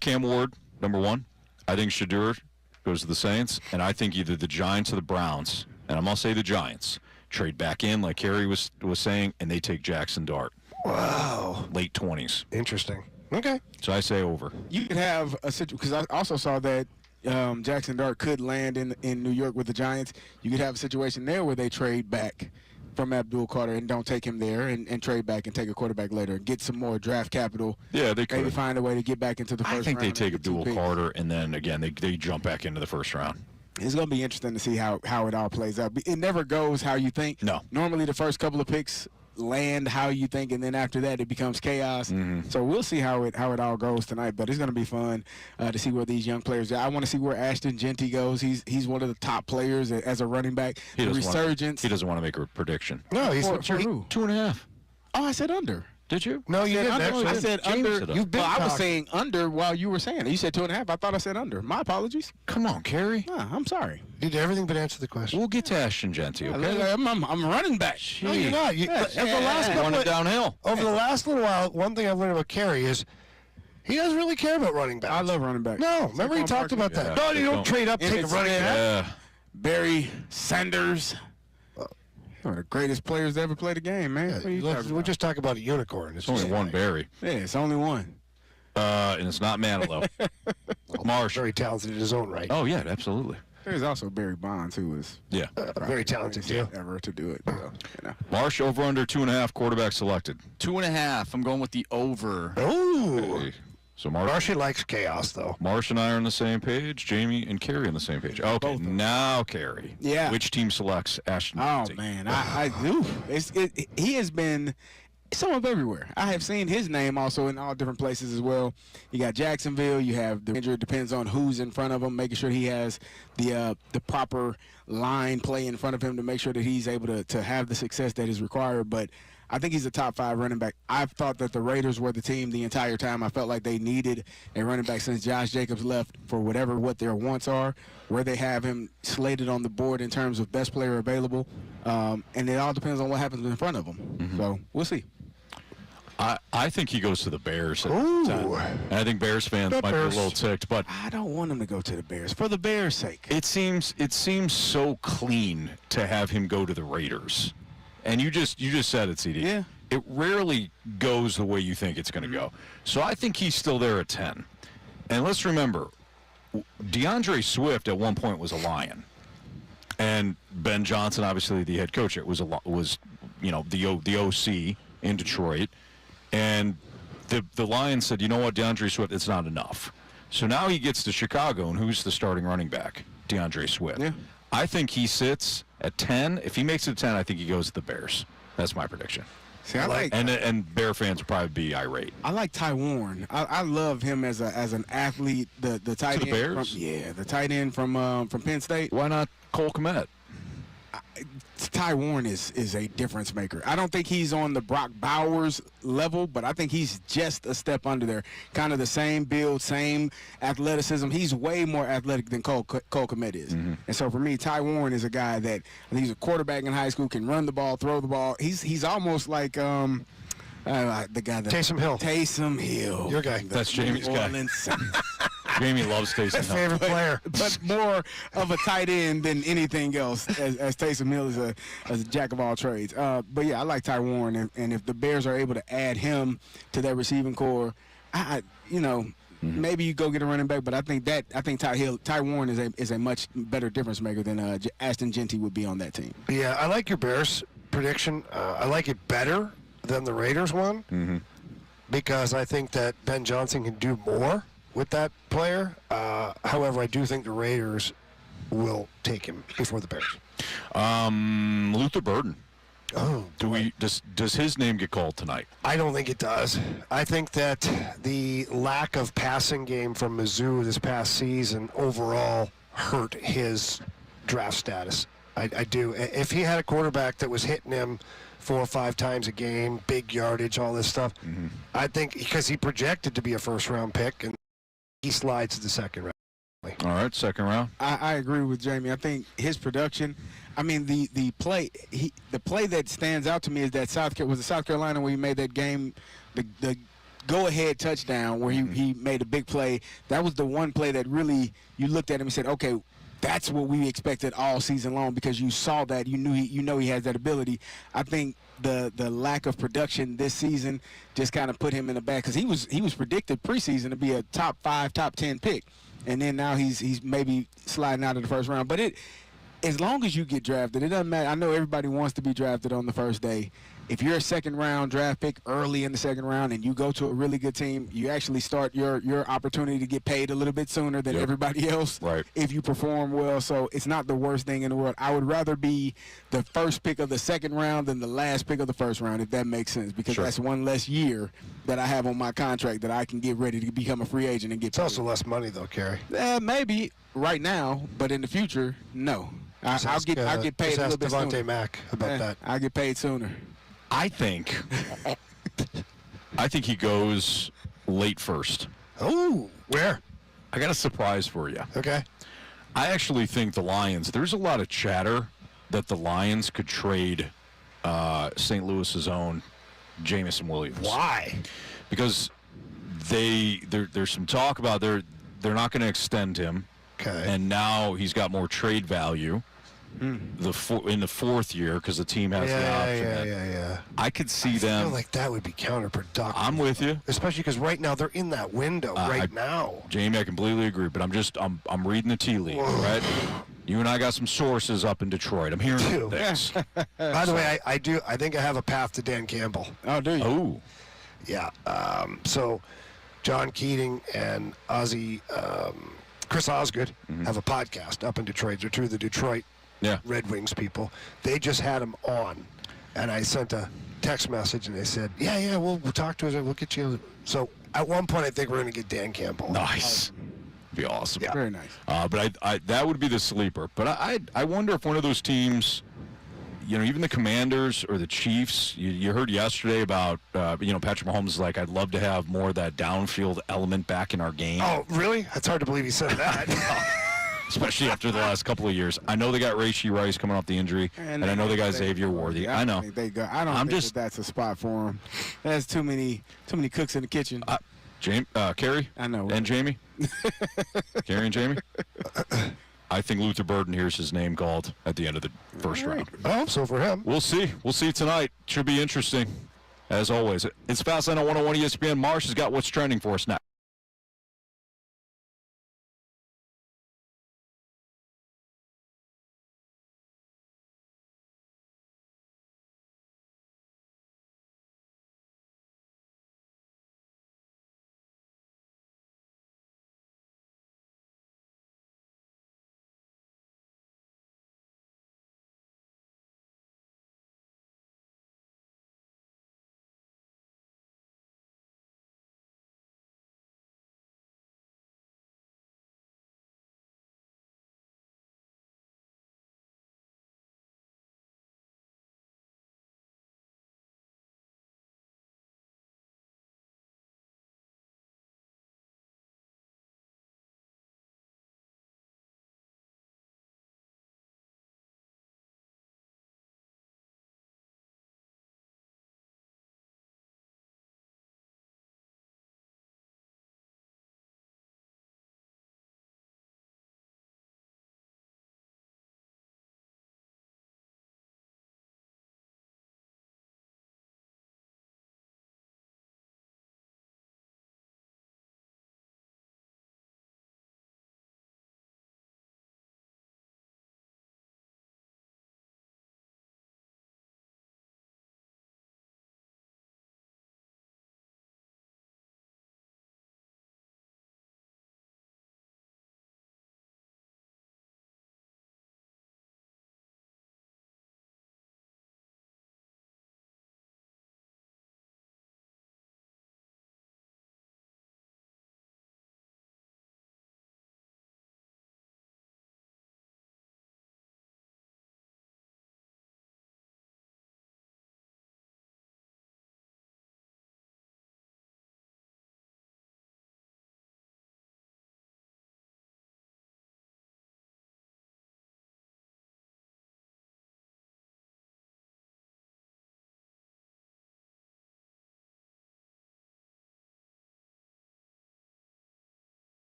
Cam Ward, number 1. I think Shedeur goes to the Saints. And I think either the Giants or the Browns, and I'm going to say the Giants, trade back in, like Carey was saying, and they take Jackson Dart. Wow. Late 20s. Interesting. Okay. So I say over. You could have a situation, because I also saw that Jackson Dart could land in New York with the Giants. You could have a situation there where they trade back from Abdul Carter and don't take him there and trade back and take a quarterback later and get some more draft capital. Yeah, they could. Maybe find a way to get back into the first round. I think they take Abdul Carter, and then, again, they jump back into the first round. It's going to be interesting to see how it all plays out. It never goes how you think. No. Normally the first couple of picks land how you think, and then after that it becomes chaos. So we'll see how it all goes tonight, but it's going to be fun to see where these young players are. I want to see where Ashton Genty goes. He's one of the top players as a running back. The resurgence. He doesn't want to make a prediction. No, he's For who? 2.5. Oh, I said under. Did you? No, you didn't. I said under. You've been I was talking. saying under while you were saying it. You said 2.5. I thought I said under. My apologies. Come on, Carey. I'm sorry. You did everything but answer the question. We'll get to Ashton Genty, okay? I'm running back. No, you're not. Running downhill. Over the last little while, one thing I've learned about Carey is he doesn't really care about running backs. I love running back. No, remember he talked about that. No, you don't trade up, take a running back. Yeah. Barry Sanders. One of the greatest players to ever play the game, man. What are you talking We're about? just talking about a unicorn. It's only one Barry. Yeah, it's only one. And it's not Manilow. Marsh. Very talented in his own right. Oh, yeah, absolutely. There's also Barry Bonds, who was Very talented too. ever to do it. So, Marsh over under 2.5 quarterback selected. 2.5. I'm going with the over. Oh, Okay. So Marsh Marshy likes chaos though. Marsh and I are on the same page. Jamie and Carey on the same page. Okay, now Carey. Yeah. Which team selects Ashton Oh Genty? man, I do. He has been somewhat everywhere. I have seen his name also in all different places as well. You got Jacksonville. You have the injury. Depends on who's in front of him, making sure he has the proper line play in front of him to make sure that he's able to have the success that is required. But I think he's a top 5 running back. I've thought that the Raiders were the team the entire time. I felt like they needed a running back since Josh Jacobs left for what their wants are, where they have him slated on the board in terms of best player available. And it all depends on what happens in front of him. So we'll see. I think he goes to the Bears. Ooh. And I think Bears fans might be a little ticked, but I don't want him to go to the Bears for the Bears' sake. it seems so clean to have him go to the Raiders. And you just said it, CD. Yeah. It rarely goes the way you think it's going to go. So I think he's still there at 10. And let's remember, DeAndre Swift at one point was a Lion. And Ben Johnson, obviously the head coach, was the OC in Detroit. And the Lions said, you know what, DeAndre Swift, it's not enough. So now he gets to Chicago, and who's the starting running back? DeAndre Swift. Yeah. I think he sits at 10. If he makes it 10, I think he goes to the Bears. That's my prediction. See, I like And Bear fans will probably be irate. I like Ty Warren. I love him as an athlete. The tight To the end. Bears? The tight end from Penn State. Why not Cole Kmet? Ty Warren is a difference maker. I don't think he's on the Brock Bowers level, but I think he's just a step under there. Kind of the same build, same athleticism. He's way more athletic than Cole Kmet is. And so for me, Ty Warren is a guy that he's a quarterback in high school, can run the ball, throw the ball. He's almost like the guy that Taysom Hill. Your guy. That's Jamie's guy. Jamie loves Taysom Hill. Favorite player. But more of a tight end than anything else, as Taysom Hill is a jack of all trades. But yeah, I like Ty Warren, and if the Bears are able to add him to their receiving core, maybe you go get a running back, but I think Ty Warren is a much better difference maker than Ashton Genty would be on that team. Yeah, I like your Bears prediction. I like it better than the Raiders one because I think that Ben Johnson can do more with that player. However, I do think the Raiders will take him before the Bears. Luther Burden. Oh, does his name get called tonight? I don't think it does. I think that the lack of passing game from Mizzou this past season overall hurt his draft status. I do. If he had a quarterback that was hitting him 4 or 5 times a game, big yardage, all this stuff, I think because he projected to be a first-round pick, and he slides to the second round. All right, second round. I agree with Jamie. I think his production. I mean, the play that stands out to me is that South Carolina where he made that game, the go-ahead touchdown where he made a big play. That was the one play that really you looked at him and said, okay, that's what we expected all season long because you saw that you know he has that ability. I think the lack of production this season just kind of put him in the back because he was predicted preseason to be a top 5, top 10 pick. And then now he's maybe sliding out of the first round. But as long as you get drafted, it doesn't matter. I know everybody wants to be drafted on the first day. If you're a second-round draft pick early in the second round and you go to a really good team, you actually start your opportunity to get paid a little bit sooner than everybody else if you perform well. So it's not the worst thing in the world. I would rather be the first pick of the second round than the last pick of the first round, if that makes sense, because that's one less year that I have on my contract that I can get ready to become a free agent and get paid. It's also less money, though, Carey. Maybe right now, but in the future, no. I'll get paid a little bit Devontae sooner. Mack about that. I'll get paid sooner. I think he goes late first. Oh, where? I got a surprise for you. Okay. I actually think the Lions, there's a lot of chatter that the Lions could trade St. Louis's own Jamison Williams. Why? Because there's some talk about they're not going to extend him. Okay. And now he's got more trade value. In the 4th year because the team has the option. Yeah. I could see I them. feel like that would be counterproductive. I'm with you, especially because right now they're in that window now. Jamie, I completely agree, but I'm reading the tea leaves, right? You and I got some sources up in Detroit. I'm hearing things. By the way, I think I have a path to Dan Campbell. Oh, do you? Oh, yeah. So John Keating and Chris Osgood have a podcast up in Detroit. They're two of the Detroit Red Wings people. They just had him on, and I sent a text message, and they said, yeah, we'll talk to us. We'll get you. So at one point, I think we're going to get Dan Campbell. Nice. Be awesome. Yeah. Very nice. But I that would be the sleeper. But I wonder if one of those teams, even the Commanders or the Chiefs, you heard yesterday about, Patrick Mahomes is like, I'd love to have more of that downfield element back in our game. Oh, really? It's hard to believe he said that. Especially after the last couple of years. I know they got Rashee Rice coming off the injury, and I know they got Xavier Worthy. I know. I don't think that's a spot for him. There's too many cooks in the kitchen. Carey? I know. And Jamie? Carey and Jamie? I think Luther Burden hears his name called at the end of the first round. I hope so for him. We'll see. We'll see tonight. Should be interesting, as always. It's Fastline on 101 ESPN. Marsh has got what's trending for us next.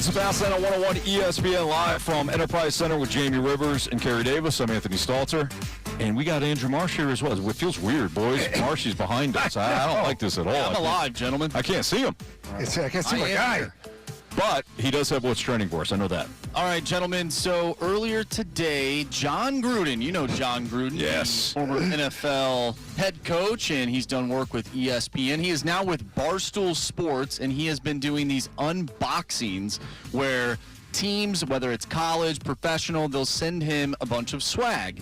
It's the Fastline on 101 ESPN Live from Enterprise Center with Jamie Rivers and Carey Davis. I'm Anthony Stalter. And we got Andrew Marsh here as well. It feels weird, boys. Marshy's behind us. I don't like this at all. I'm alive, gentlemen. I can't see him. I can't see my guy. Here. But he does have what's trending for us. I know that. All right, gentlemen. So earlier today, John Gruden, you know John Gruden. Yes. Former NFL head coach, and he's done work with ESPN. He is now with Barstool Sports, and he has been doing these unboxings where teams, whether it's college, professional, they'll send him a bunch of swag.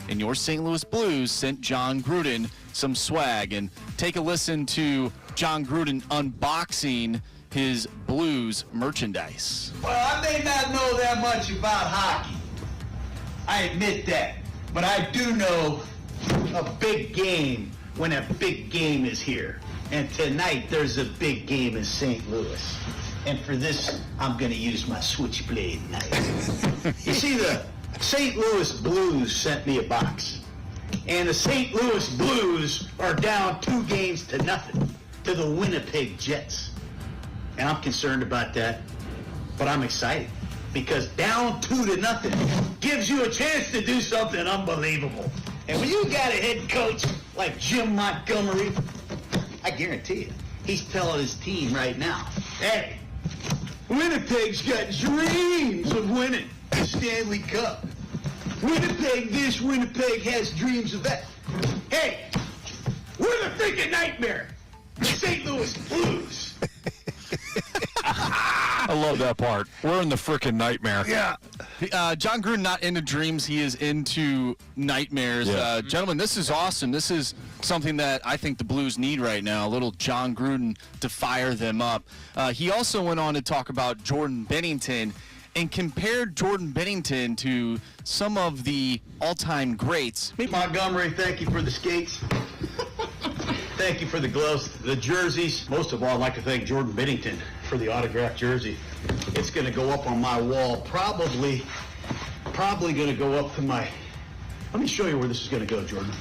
And your St. Louis Blues sent John Gruden some swag. And take a listen to John Gruden unboxing his Blues merchandise. Well, I may not know that much about hockey. I admit that. But I do know a big game when a big game is here. And tonight there's a big game in St. Louis. And for this, I'm going to use my switchblade knife. You see, the St. Louis Blues sent me a box. And the St. Louis Blues are down 2-0 to the Winnipeg Jets. And I'm concerned about that, but I'm excited because down 2-0 gives you a chance to do something unbelievable. And when you got a head coach like Jim Montgomery, I guarantee you, he's telling his team right now, hey, Winnipeg's got dreams of winning the Stanley Cup. Winnipeg this, Winnipeg has dreams of that. Hey, we're the freaking nightmare. The St. Louis Blues. I love that part. We're in the frickin' nightmare. Yeah. John Gruden not into dreams. He is into nightmares. Yeah. Gentlemen, this is awesome. This is something that I think the Blues need right now, a little John Gruden to fire them up. He also went on to talk about Jordan Bennington and compared Jordan Bennington to some of the all-time greats. Montgomery, thank you for the skates. Thank you for the gloves, the jerseys. Most of all, I'd like to thank Jordan Bennington for the autographed jersey. It's going to go up on my wall. Probably going to go up to my... Let me show you where this is going to go, Jordan.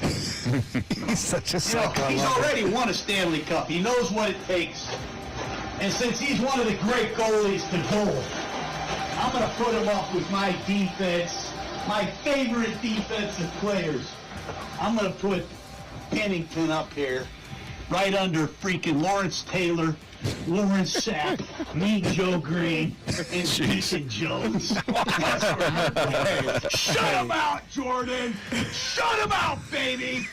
He's such a psycho. He's already won a Stanley Cup. He knows what it takes. And since he's one of the great goalies to goal, I'm going to put him up with my defense, my favorite defensive players. I'm going to put Pennington up here, right under freaking Lawrence Taylor, Lawrence Sapp, me, Joe Green, and Jason Jones. Shut him out, Jordan! Shut him out, baby!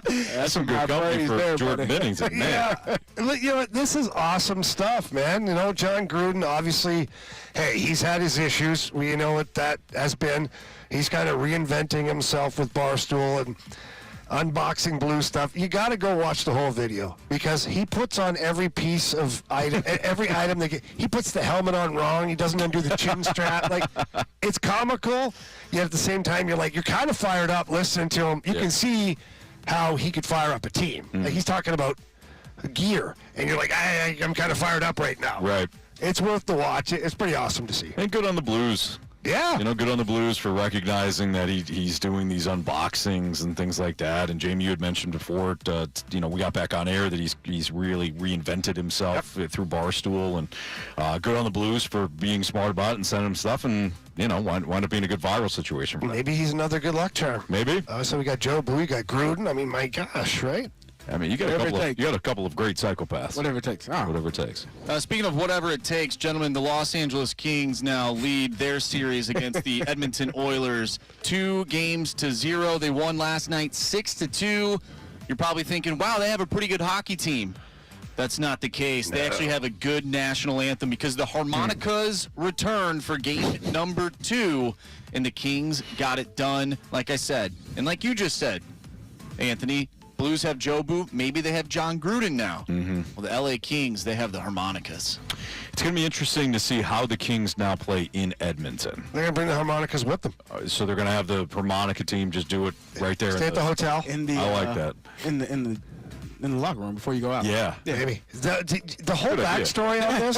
That's some good company for there, Jordan Bennington, man. Yeah. You know, this is awesome stuff, man. You know, John Gruden, obviously, hey, he's had his issues. We know what that has been. He's kind of reinventing himself with Barstool and unboxing Blue stuff. You got to go watch the whole video because he puts on every piece of item, every item he puts the helmet on wrong. He doesn't undo the chin strap. Like, it's comical. Yet at the same time, you're kind of fired up listening to him. You can see how he could fire up a team. Like, he's talking about gear, and you're like, I'm kind of fired up right now. Right. It's worth the watch. It's pretty awesome to see. And good on the Blues. Yeah. You know, good on the Blues for recognizing that he's doing these unboxings and things like that. And Jamie, you had mentioned before, you know, we got back on air that he's really reinvented himself through Barstool. And good on the Blues for being smart about it and sending him stuff. And, you know, wind up being a good viral situation for him. Maybe he's another good luck charm. Maybe. So we got Joe Boo, we got Gruden. I mean, my gosh, right? I mean, you got a couple of great psychopaths. Whatever it takes. Oh. Whatever it takes. Speaking of whatever it takes, gentlemen, the Los Angeles Kings now lead their series against the Edmonton Oilers 2-0. They won last night 6-2. You're probably thinking, wow, they have a pretty good hockey team. That's not the case. They actually have a good national anthem because the harmonicas return for game number 2, and the Kings got it done, like I said. And like you just said, Anthony, Blues have Joe Boo. Maybe they have John Gruden now. Mm-hmm. Well, the L.A. Kings, they have the harmonicas. It's going to be interesting to see how the Kings now play in Edmonton. They're going to bring the harmonicas with them. So they're going to have the harmonica team just do it right there. Stay at the hotel. I like that. In the locker room before you go out. Yeah. Maybe. The whole Good idea. backstory on this,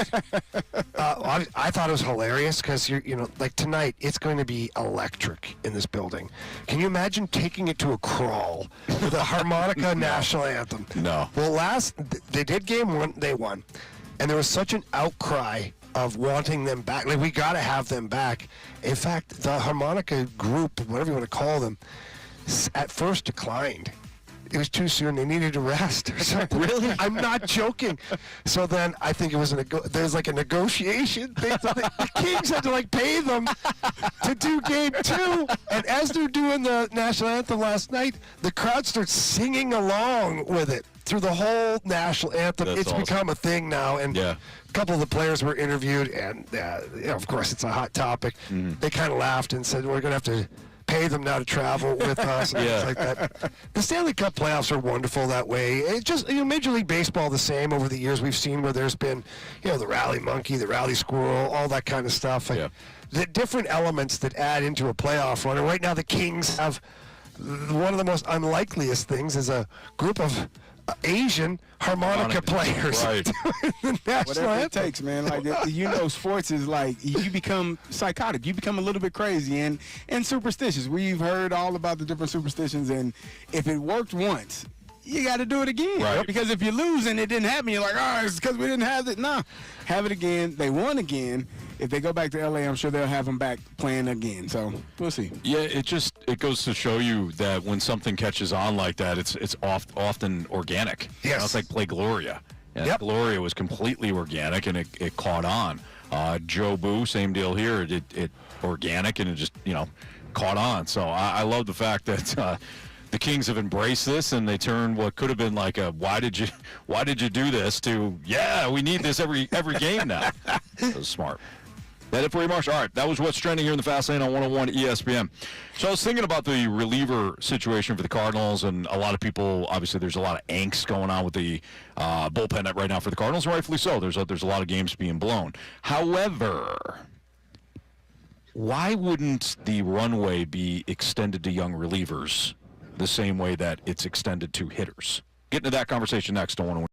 I thought it was hilarious because, you know, like tonight, it's going to be electric in this building. Can you imagine taking it to a crawl with a harmonica national anthem? No. Well, they did game 1, they won. and there was such an outcry of wanting them back. Like, we got to have them back. In fact, the harmonica group, whatever you want to call them, at first declined. It was too soon. They needed a rest or something. Really? I'm not joking. So then I think it was there's like a negotiation thing. So the Kings had to like pay them to do game 2. And as they're doing the national anthem last night, the crowd starts singing along with it through the whole national anthem. That's it's awesome. become a thing now. And a couple of the players were interviewed, and of course it's a hot topic. They kind of laughed and said, we're going to have to pay them now to travel with us and things like that. The Stanley Cup playoffs are wonderful that way. It just, Major League Baseball the same over the years. We've seen where there's been, the rally monkey, the rally squirrel, all that kind of stuff. The different elements that add into a playoff run. And right now the Kings have one of the most unlikeliest things is a group of Asian harmonica players. Right. Whatever it takes, man. Like, sports is like you become psychotic. You become a little bit crazy and superstitious. We've heard all about the different superstitions, and if it worked once, you got to do it again. Right. Because if you lose and it didn't happen, you're like, oh, it's because we didn't have it. Nah, have it again. They won again. If they go back to LA, I'm sure they'll have them back playing again. So we'll see. Yeah, it goes to show you that when something catches on like that, it's often organic. Yes. It's like Play Gloria. And Gloria was completely organic, and it caught on. Joe Boo, same deal here. It organic, and it just caught on. So I love the fact that the Kings have embraced this, and they turned what could have been like a why did you do this to we need this every game now. That was smart. That it for you, Marsh? All right, that was what's trending here in the Fast Lane on 101 ESPN. So I was thinking about the reliever situation for the Cardinals, and a lot of people, obviously there's a lot of angst going on with the bullpen right now for the Cardinals, rightfully so. There's a lot of games being blown. However, why wouldn't the runway be extended to young relievers the same way that it's extended to hitters? Get into that conversation next on 101.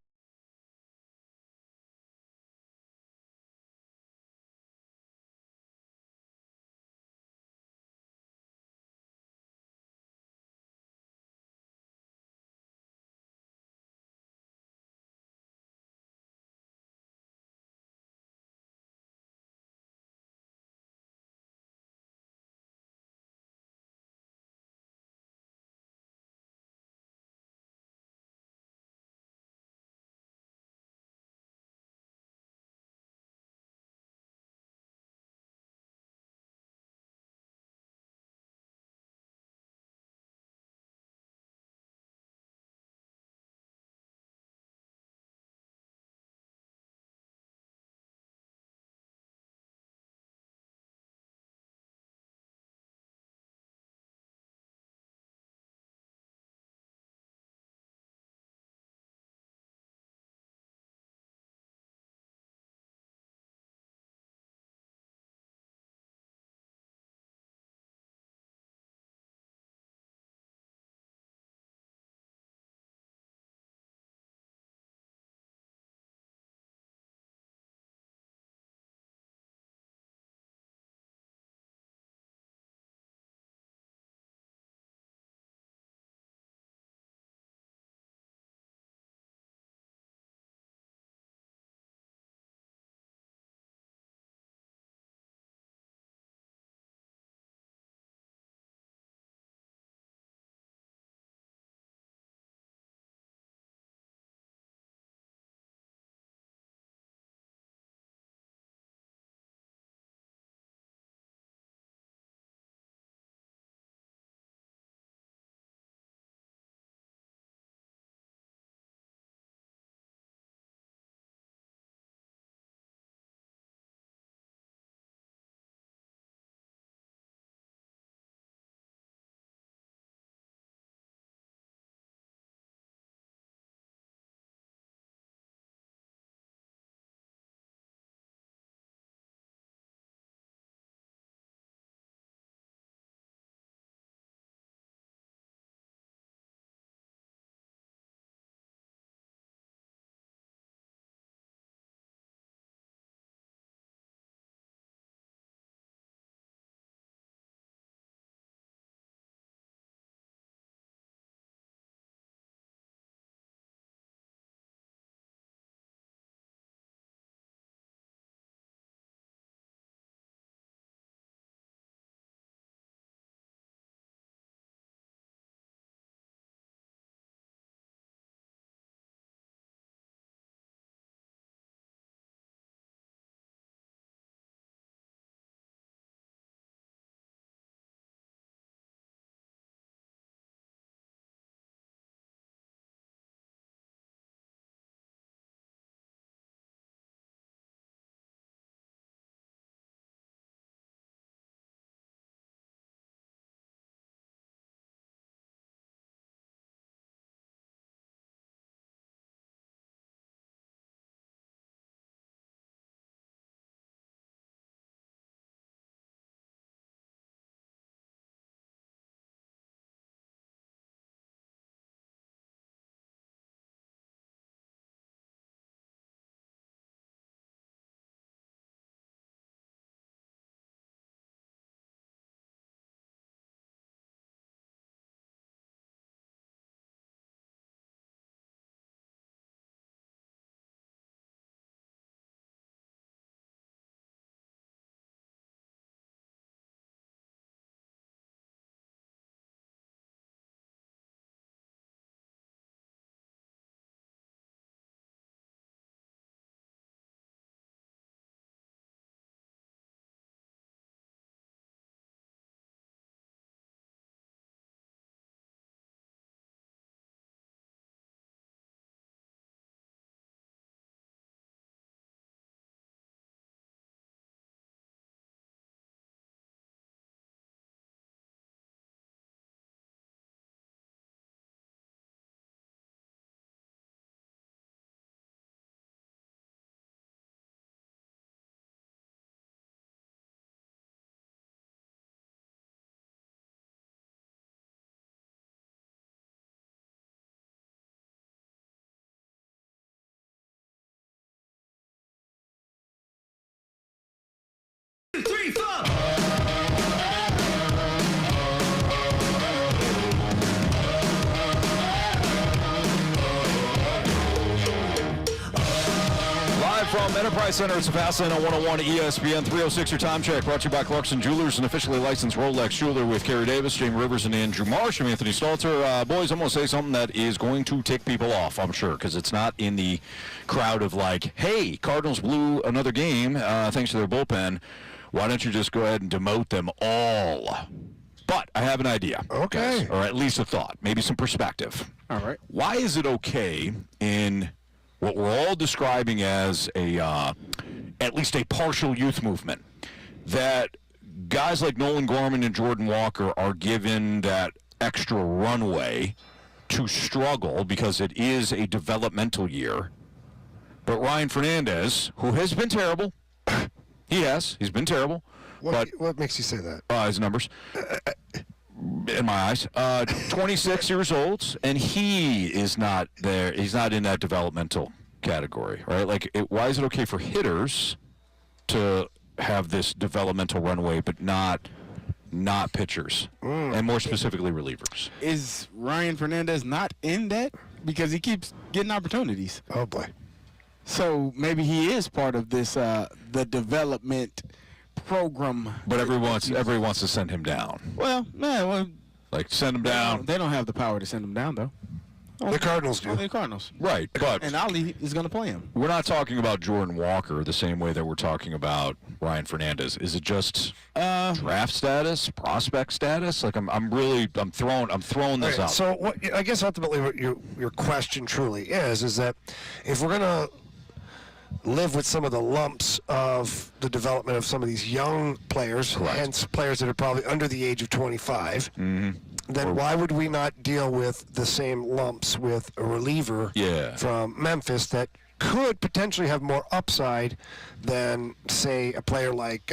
live from Enterprise Center. It's the Fast Lane on 101 ESPN 306. Your time check brought to you by Clarkson Jewelers, an officially licensed Rolex jeweler with Kerry Davis, Jamie Rivers, and Andrew Marsh. I'm Anthony Stalter. Boys, I'm going to say something that is going to tick people off, I'm sure, because it's not in the crowd of like, hey, Cardinals blew another game thanks to their bullpen. Why don't you just go ahead and demote them all? But I have an idea. Okay. Guys, or at least a thought, maybe some perspective. All right. Why is it okay in what we're all describing as at least a partial youth movement, that guys like Nolan Gorman and Jordan Walker are given that extra runway to struggle because it is a developmental year, but Ryan Fernandez, who has been terrible, he's been terrible. What makes you say that? His numbers. In my eyes, 26 years old, and he is not there. He's not in that developmental category, right? Like, why is it okay for hitters to have this developmental runway, but not pitchers, and more specifically relievers? Is Ryan Fernandez not in that because he keeps getting opportunities? Oh boy. So maybe he is part of this the development program. But everybody wants to send him down. Well, Like, send him down. They don't have the power to send him down, though. The Cardinals do. The Cardinals. Right, but And Ali is going to play him. we're not talking about Jordan Walker the same way that we're talking about Ryan Fernandez. Is it just draft status, prospect status? Like, I'm throwing this out. So what I guess ultimately what your question truly is that if we're gonna live with some of the lumps of the development of some of these young players, hence players that are probably under the age of 25, then why would we not deal with the same lumps with a reliever from Memphis that could potentially have more upside than, say, a player like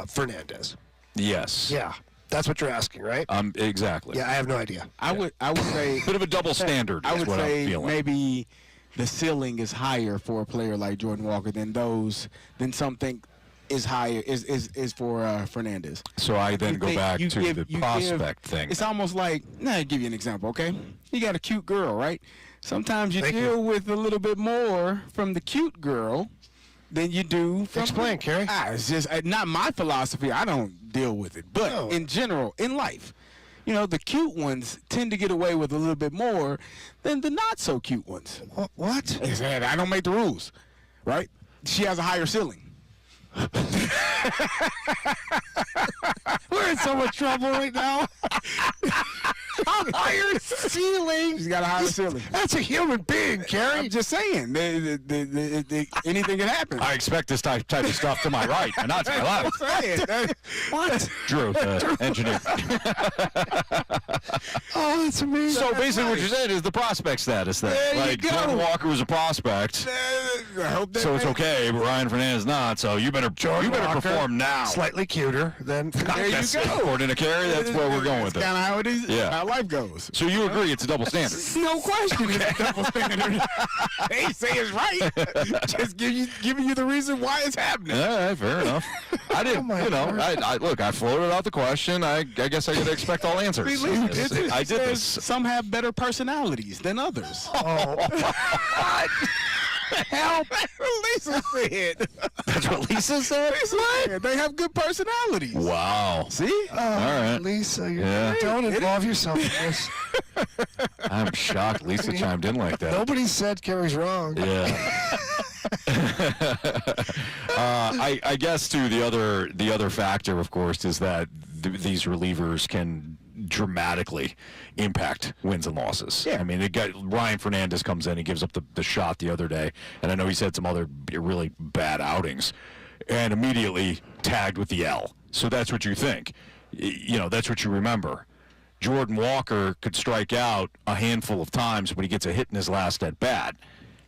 Fernandez? Yes. Yeah. That's what you're asking, right? Exactly. Yeah, I have no idea. I would say Bit of a double standard. I is would what I'm say feeling. maybe the ceiling is higher for a player like Jordan Walker than something is higher is for Fernandez. So I then go back to the prospect thing. It's almost like, I'll give you an example, okay? You got a cute girl, right? Sometimes you deal with a little bit more from the cute girl than you do from... Explain, Carey. It's just not my philosophy. I don't deal with it. But in general, in life, the cute ones tend to get away with a little bit more than the not-so-cute ones. What? I don't make the rules, right? She has a higher ceiling. We're in so much trouble right now. A higher ceiling. She's got a higher ceiling. That's a human being, Carey. I'm just saying. Anything can happen. I expect this type of stuff to my right and not to my left. What? Drew, the engineer. Oh, that's amazing. So basically what you're saying is the prospect status then. There you go. Jordan Walker was a prospect, so it's okay, but Ryan Fernandez not, so you better Walker, perform now. Slightly cuter than... There you go. According to Carey, that's where we're going with it. That's kind of how it is. Yeah. How life goes. So you agree it's a double standard? No question it's a double standard. They say it's right. Just giving you the reason why it's happening. All right, fair enough. I didn't, I floated out the question. I guess I could expect all answers. I did this. Some have better personalities than others. Help! Lisa said. That's what Lisa said? They have good personalities. Wow. See? All right. Lisa, Yeah. don't involve yourself in this. I'm shocked Lisa chimed in like that. Nobody said Carey's wrong. Yeah. I guess too the other factor, of course, is that these relievers can dramatically impact wins and losses. Yeah. I mean, Ryan Fernandez comes in, he gives up the shot the other day, and I know he's had some other really bad outings, and immediately tagged with the L. So that's what you think. That's what you remember. Jordan Walker could strike out a handful of times when he gets a hit in his last at bat.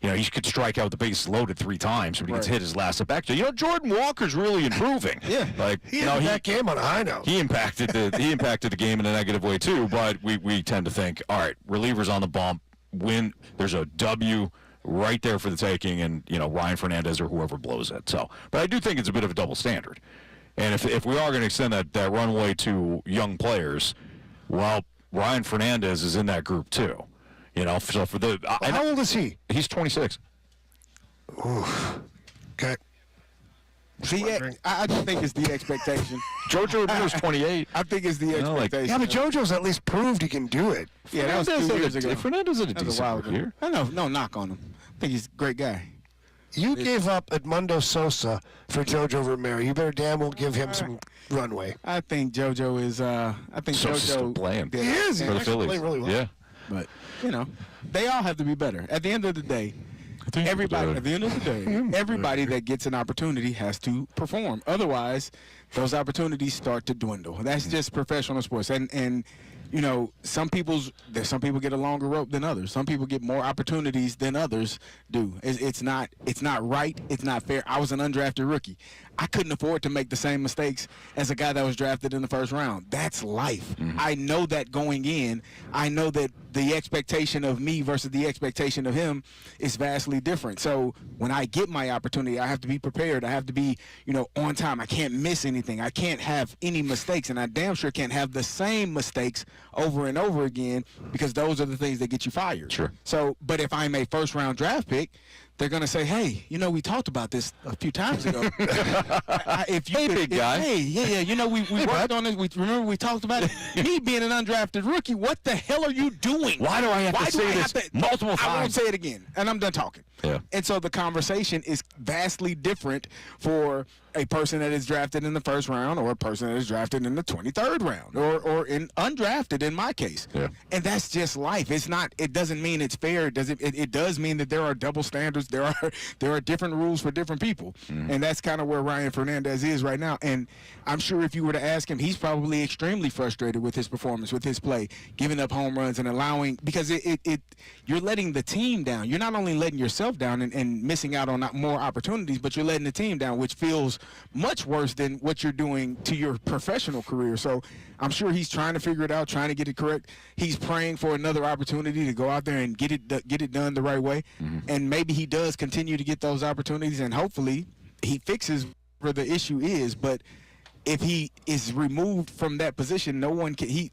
He could strike out the bases loaded 3 times when he gets hit his last at bat. Jordan Walker's really improving. Yeah. He that game on a high note. He impacted the game in a negative way too, but we tend to think, all right, relievers on the bump, win. There's a W right there for the taking, and Ryan Fernandez or whoever blows it. So, but I do think it's a bit of a double standard. And if we are going to extend that runway to young players, well, Ryan Fernandez is in that group too. So for how old is he? He's 26. Oof. Okay. See, I just think it's the expectation. JoJo Ramirez 28. I think it's the expectation. Yeah, but JoJo's at least proved he can do it. Yeah, that was 2 years ago. Fernandez had a That was a decent while ago. year. I know, no knock on him. I think he's a great guy. You gave up Edmundo Sosa for JoJo Romero. You better damn well give him some runway. I think JoJo is. I think Sosa's still JoJo. playing. He is. He For the actually Phillies. played really well. Yeah. But they all have to be better. At the end of the day, everybody. At the end of the day, everybody that gets an opportunity has to perform. Otherwise, those opportunities start to dwindle. That's just professional sports. And some people get a longer rope than others. Some people get more opportunities than others do. It's not right. It's not fair. I was an undrafted rookie. I couldn't afford to make the same mistakes as a guy that was drafted in the first round. That's life. I know that going in. I know that the expectation of me versus the expectation of him is vastly different. So when I get my opportunity, I have to be prepared. I have to be, on time. I can't miss anything. I can't have any mistakes, and I damn sure can't have the same mistakes over and over again, because those are the things that get you fired. Sure. So, but if I'm a first-round draft pick, they're going to say, hey, we talked about this a few times ago. Big guy. We worked on it. Remember we talked about it? Me being an undrafted rookie, what the hell are you doing? Why do I have to say this multiple times? I won't say it again, and I'm done talking. Yeah. And so the conversation is vastly different for a person that is drafted in the first round, or a person that is drafted in the 23rd round, or in undrafted in my case. Yeah. And that's just life. It doesn't mean it's fair. It does mean that there are double standards. There are different rules for different people. And that's kind of where Ryan Fernandez is right now. And I'm sure if you were to ask him, he's probably extremely frustrated with his performance, with his play, giving up home runs and allowing, because you're letting the team down. You're not only letting yourself down and missing out on more opportunities, but you're letting the team down, which feels much worse than what you're doing to your professional career. So I'm sure he's trying to figure it out, trying to get it correct. He's praying for another opportunity to go out there and get it done the right way. And maybe he does continue to get those opportunities, and hopefully he fixes where the issue is. But if he is removed from that position,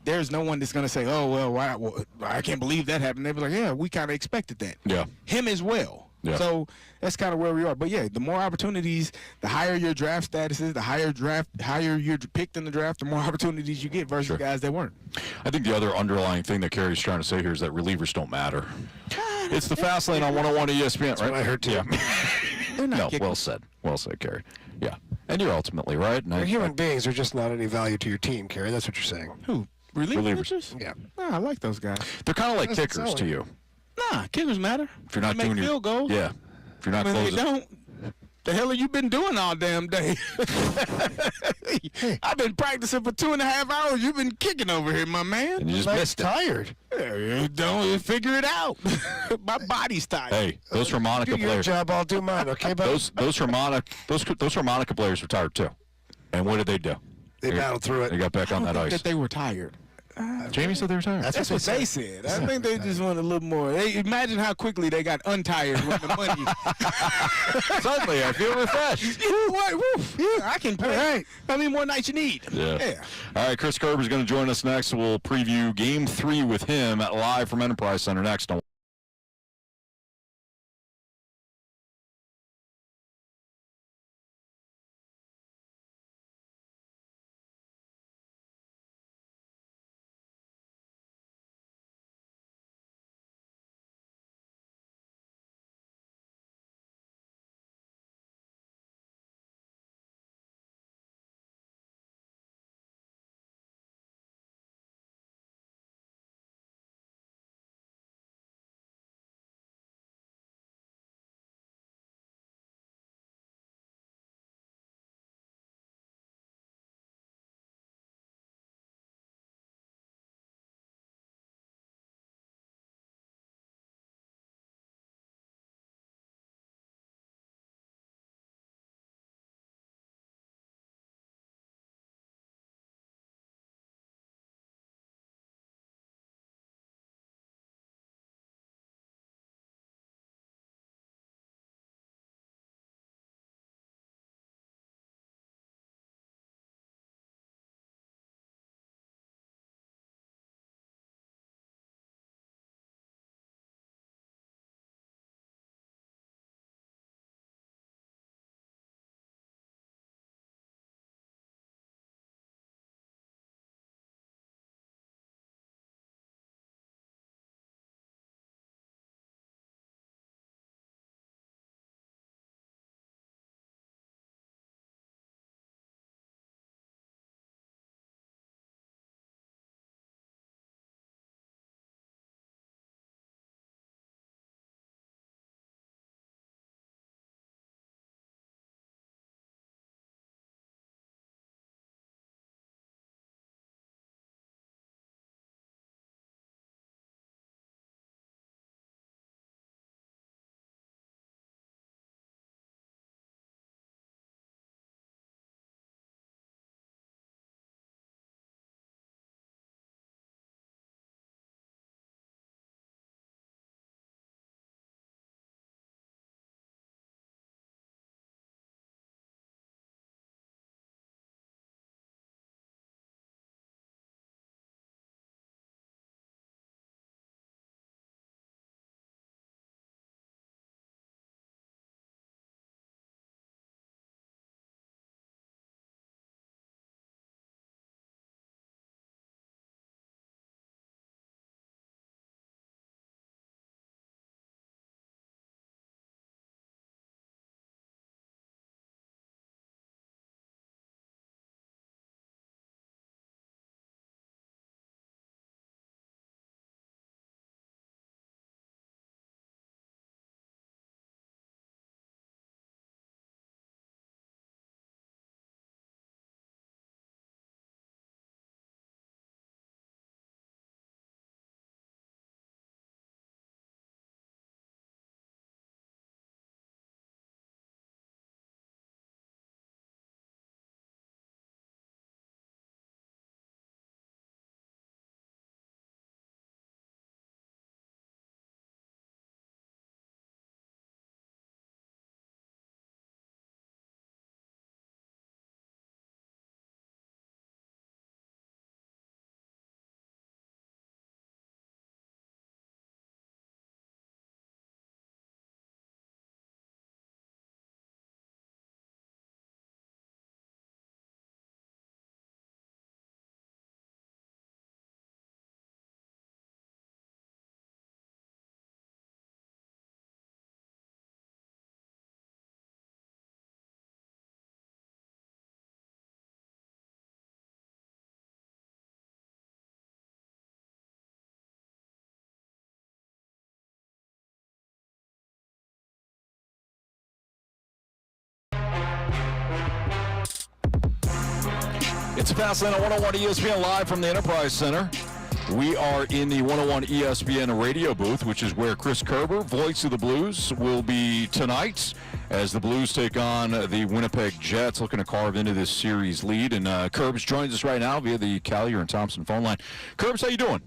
there's no one that's going to say, oh, well, I can't believe that happened. They'll be like, yeah, we kind of expected that. Yeah. Him as well. Yeah. So that's kind of where we are. But yeah, the more opportunities, the higher your draft status is, the higher you're picked in the draft, the more opportunities you get versus guys that weren't. I think the other underlying thing that Carey's trying to say here is that relievers don't matter. It's the fast lane on 101 ESPN, right? That's what I heard too. Yeah. They're not No, kicking. well said, Carey. Yeah. And you're ultimately right. And They're human beings. They're just not any value to your team, Carey. That's what you're saying. Who? Relievers? Relievers. Yeah. Nah, I like those guys. They're kind of like That's kickers solid. to you. Nah, kickers matter. If you're not They doing make your field goals. Yeah. If you're not I mean, they closing. don't. The hell have you been doing all damn day? I've been practicing for 2.5 hours. You've been kicking over here, my man. And you just Like, missed it. tired. Yeah, don't figure it out. My body's tired. Hey, those harmonica Do your players. job, I'll do mine. Okay, bud? Those harmonica players retired too. And what did they do? They battled through They it. got back on that I think ice. that they were tired. Jamie said they retired. That's That's what they said. I think they just wanted a little more. Hey, imagine how quickly they got untired when the money. Suddenly, I feel refreshed. You know what? Woo, yeah, I can play. All right. How many more nights you need? Yeah. All right, Chris Kerber is going to join us next. We'll preview Game 3 with him live from Enterprise Center next on It's a Fast Lane on 101 ESPN live from the Enterprise Center. We are in the 101 ESPN radio booth, which is where Chris Kerber, voice of the Blues, will be tonight as the Blues take on the Winnipeg Jets, looking to carve into this series lead. And Kerbs joins us right now via the Collier and Thompson phone line. Kerbs, how you doing?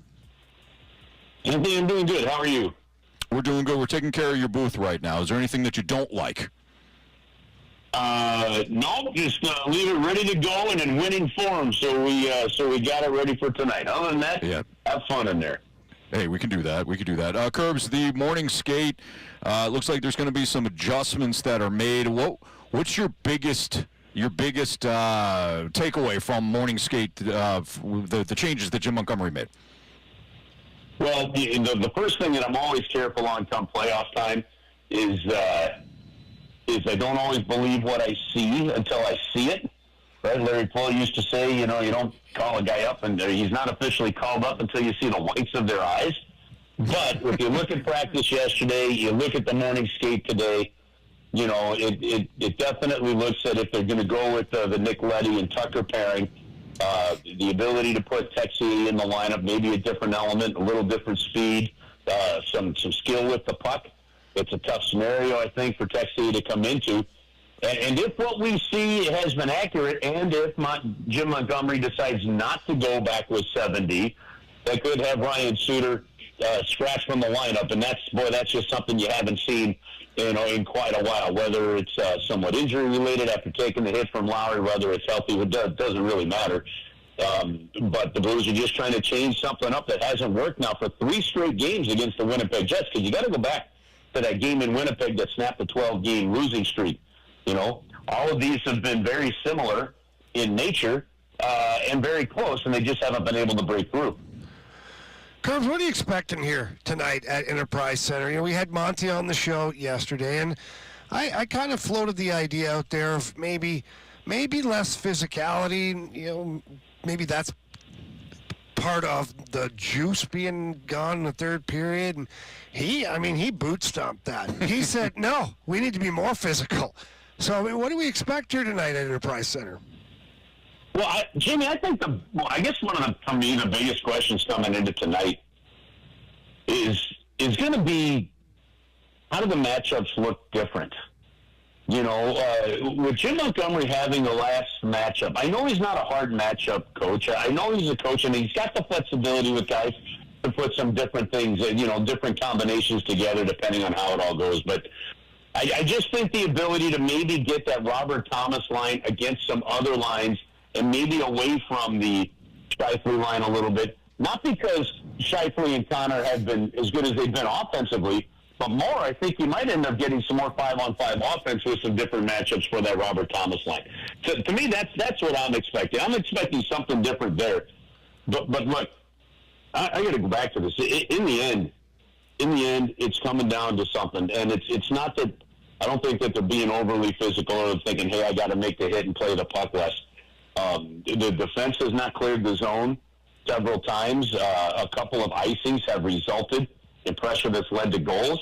Anthony, I'm doing good. How are you? We're doing good. We're taking care of your booth right now. Is there anything that you don't like? No, just leave it ready to go and in winning form. So we got it ready for tonight. Other than that, have fun in there. Hey, we can do that. Kerbs, the morning skate, looks like there's going to be some adjustments that are made. What's your biggest takeaway from morning skate, the changes that Jim Montgomery made? Well, the first thing that I'm always careful on come playoff time is I don't always believe what I see until I see it. Right? Larry Poole used to say, you don't call a guy up and he's not officially called up until you see the whites of their eyes. But if you look at practice yesterday, you look at the morning skate today, it definitely looks that if they're going to go with the Nick Leddy and Tucker pairing, the ability to put Texier in the lineup, maybe a different element, a little different speed, some skill with the puck. It's a tough scenario, I think, for Texier to come into. And if what we see has been accurate, and if Jim Montgomery decides not to go back with 7D, they could have Ryan Suter scratched from the lineup. And that's just something you haven't seen, in quite a while. Whether it's somewhat injury-related after taking the hit from Lowry, whether it's healthy, it doesn't really matter. But the Blues are just trying to change something up that hasn't worked now for 3 straight games against the Winnipeg Jets, because you got to go back to that game in Winnipeg that snapped the 12-game losing streak. All of these have been very similar in nature and very close, and they just haven't been able to break through. Kerbs, what are you expecting here tonight at Enterprise Center? We had Monty on the show yesterday, and I kind of floated the idea out there of maybe less physicality. Maybe that's part of the juice being gone in the third period. And he boot stomped that. He said, no, we need to be more physical. So, what do we expect here tonight at Enterprise Center? Well, Jimmy, I think I guess one of the biggest questions coming into tonight is going to be, how do the matchups look different? With Jim Montgomery having the last matchup, I know he's not a hard matchup coach. I know he's a coach, and he's got the flexibility with guys to put some different things, different combinations together depending on how it all goes. But I just think the ability to maybe get that Robert Thomas line against some other lines and maybe away from the Scheifele line a little bit, not because Scheifele and Connor have been as good as they've been offensively, but more, I think you might end up getting some more 5-on-5 offense with some different matchups for that Robert Thomas line. To me, that's what I'm expecting. I'm expecting something different there. But look, I got to go back to this. In the end, it's coming down to something, and it's not that I don't think that they're being overly physical or thinking, hey, I got to make the hit and play the puck less. The defense has not cleared the zone several times. A couple of icings have resulted in pressure that's led to goals.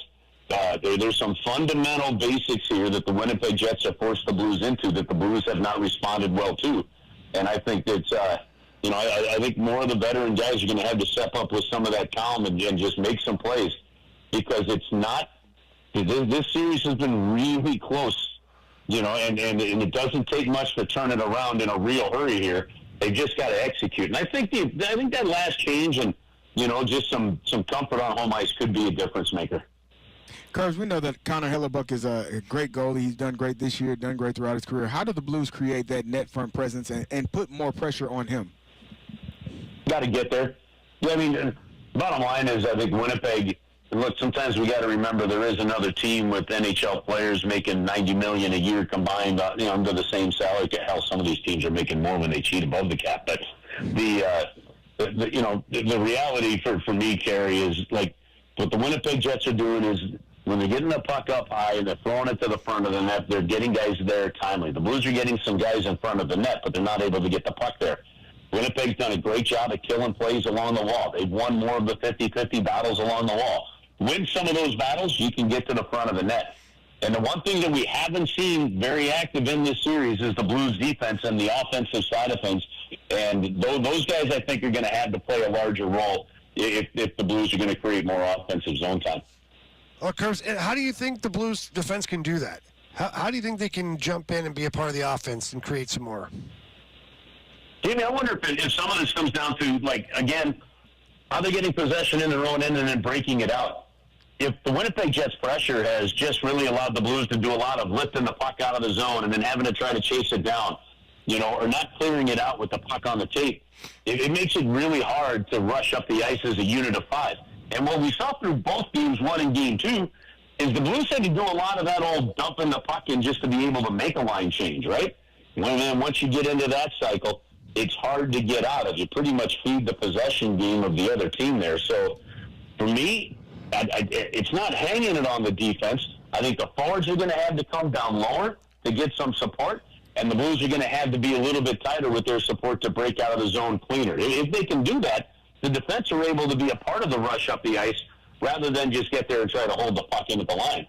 There's some fundamental basics here that the Winnipeg Jets have forced the Blues into that the Blues have not responded well to. And I think that's, I think more of the veteran guys are going to have to step up with some of that calm and just make some plays, because it's not, this series has been really close, and it doesn't take much to turn it around in a real hurry here. They just got to execute. And I think that last change and, just some comfort on home ice could be a difference maker. Kerbs, we know that Connor Hellebuck is a great goalie. He's done great this year, done great throughout his career. How do the Blues create that net front presence and put more pressure on him? Got to get there. Yeah, bottom line is I think Winnipeg, look, sometimes we got to remember there is another team with NHL players making $90 million a year combined, under the same salary. Hell, some of these teams are making more when they cheat above the cap. But the reality for me, Carey, is like what the Winnipeg Jets are doing is when they're getting the puck up high and they're throwing it to the front of the net, they're getting guys there timely. The Blues are getting some guys in front of the net, but they're not able to get the puck there. Winnipeg's done a great job of killing plays along the wall. They've won more of the 50-50 battles along the wall. Win some of those battles, you can get to the front of the net. And the one thing that we haven't seen very active in this series is the Blues defense and the offensive side of things. And those guys, I think, are going to have to play a larger role if the Blues are going to create more offensive zone time. Well, Kerbs, how do you think the Blues defense can do that? How do you think they can jump in and be a part of the offense and create some more? Jamie, I wonder if some of this comes down to, like, again, how they're getting possession in their own end and then breaking it out. If the Winnipeg Jets pressure has just really allowed the Blues to do a lot of lifting the puck out of the zone and then having to try to chase it down, or not clearing it out with the puck on the tape, it makes it really hard to rush up the ice as a unit of 5. And what we saw through both games 1 and game 2 is the Blues had to do a lot of that old dumping the puck in just to be able to make a line change, right? And then once you get into that cycle, it's hard to get out of. You pretty much feed the possession game of the other team there. So for me, it's not hanging it on the defense. I think the forwards are going to have to come down lower to get some support, and the Blues are going to have to be a little bit tighter with their support to break out of the zone cleaner. If they can do that, the defense are able to be a part of the rush up the ice rather than just get there and try to hold the puck into the line.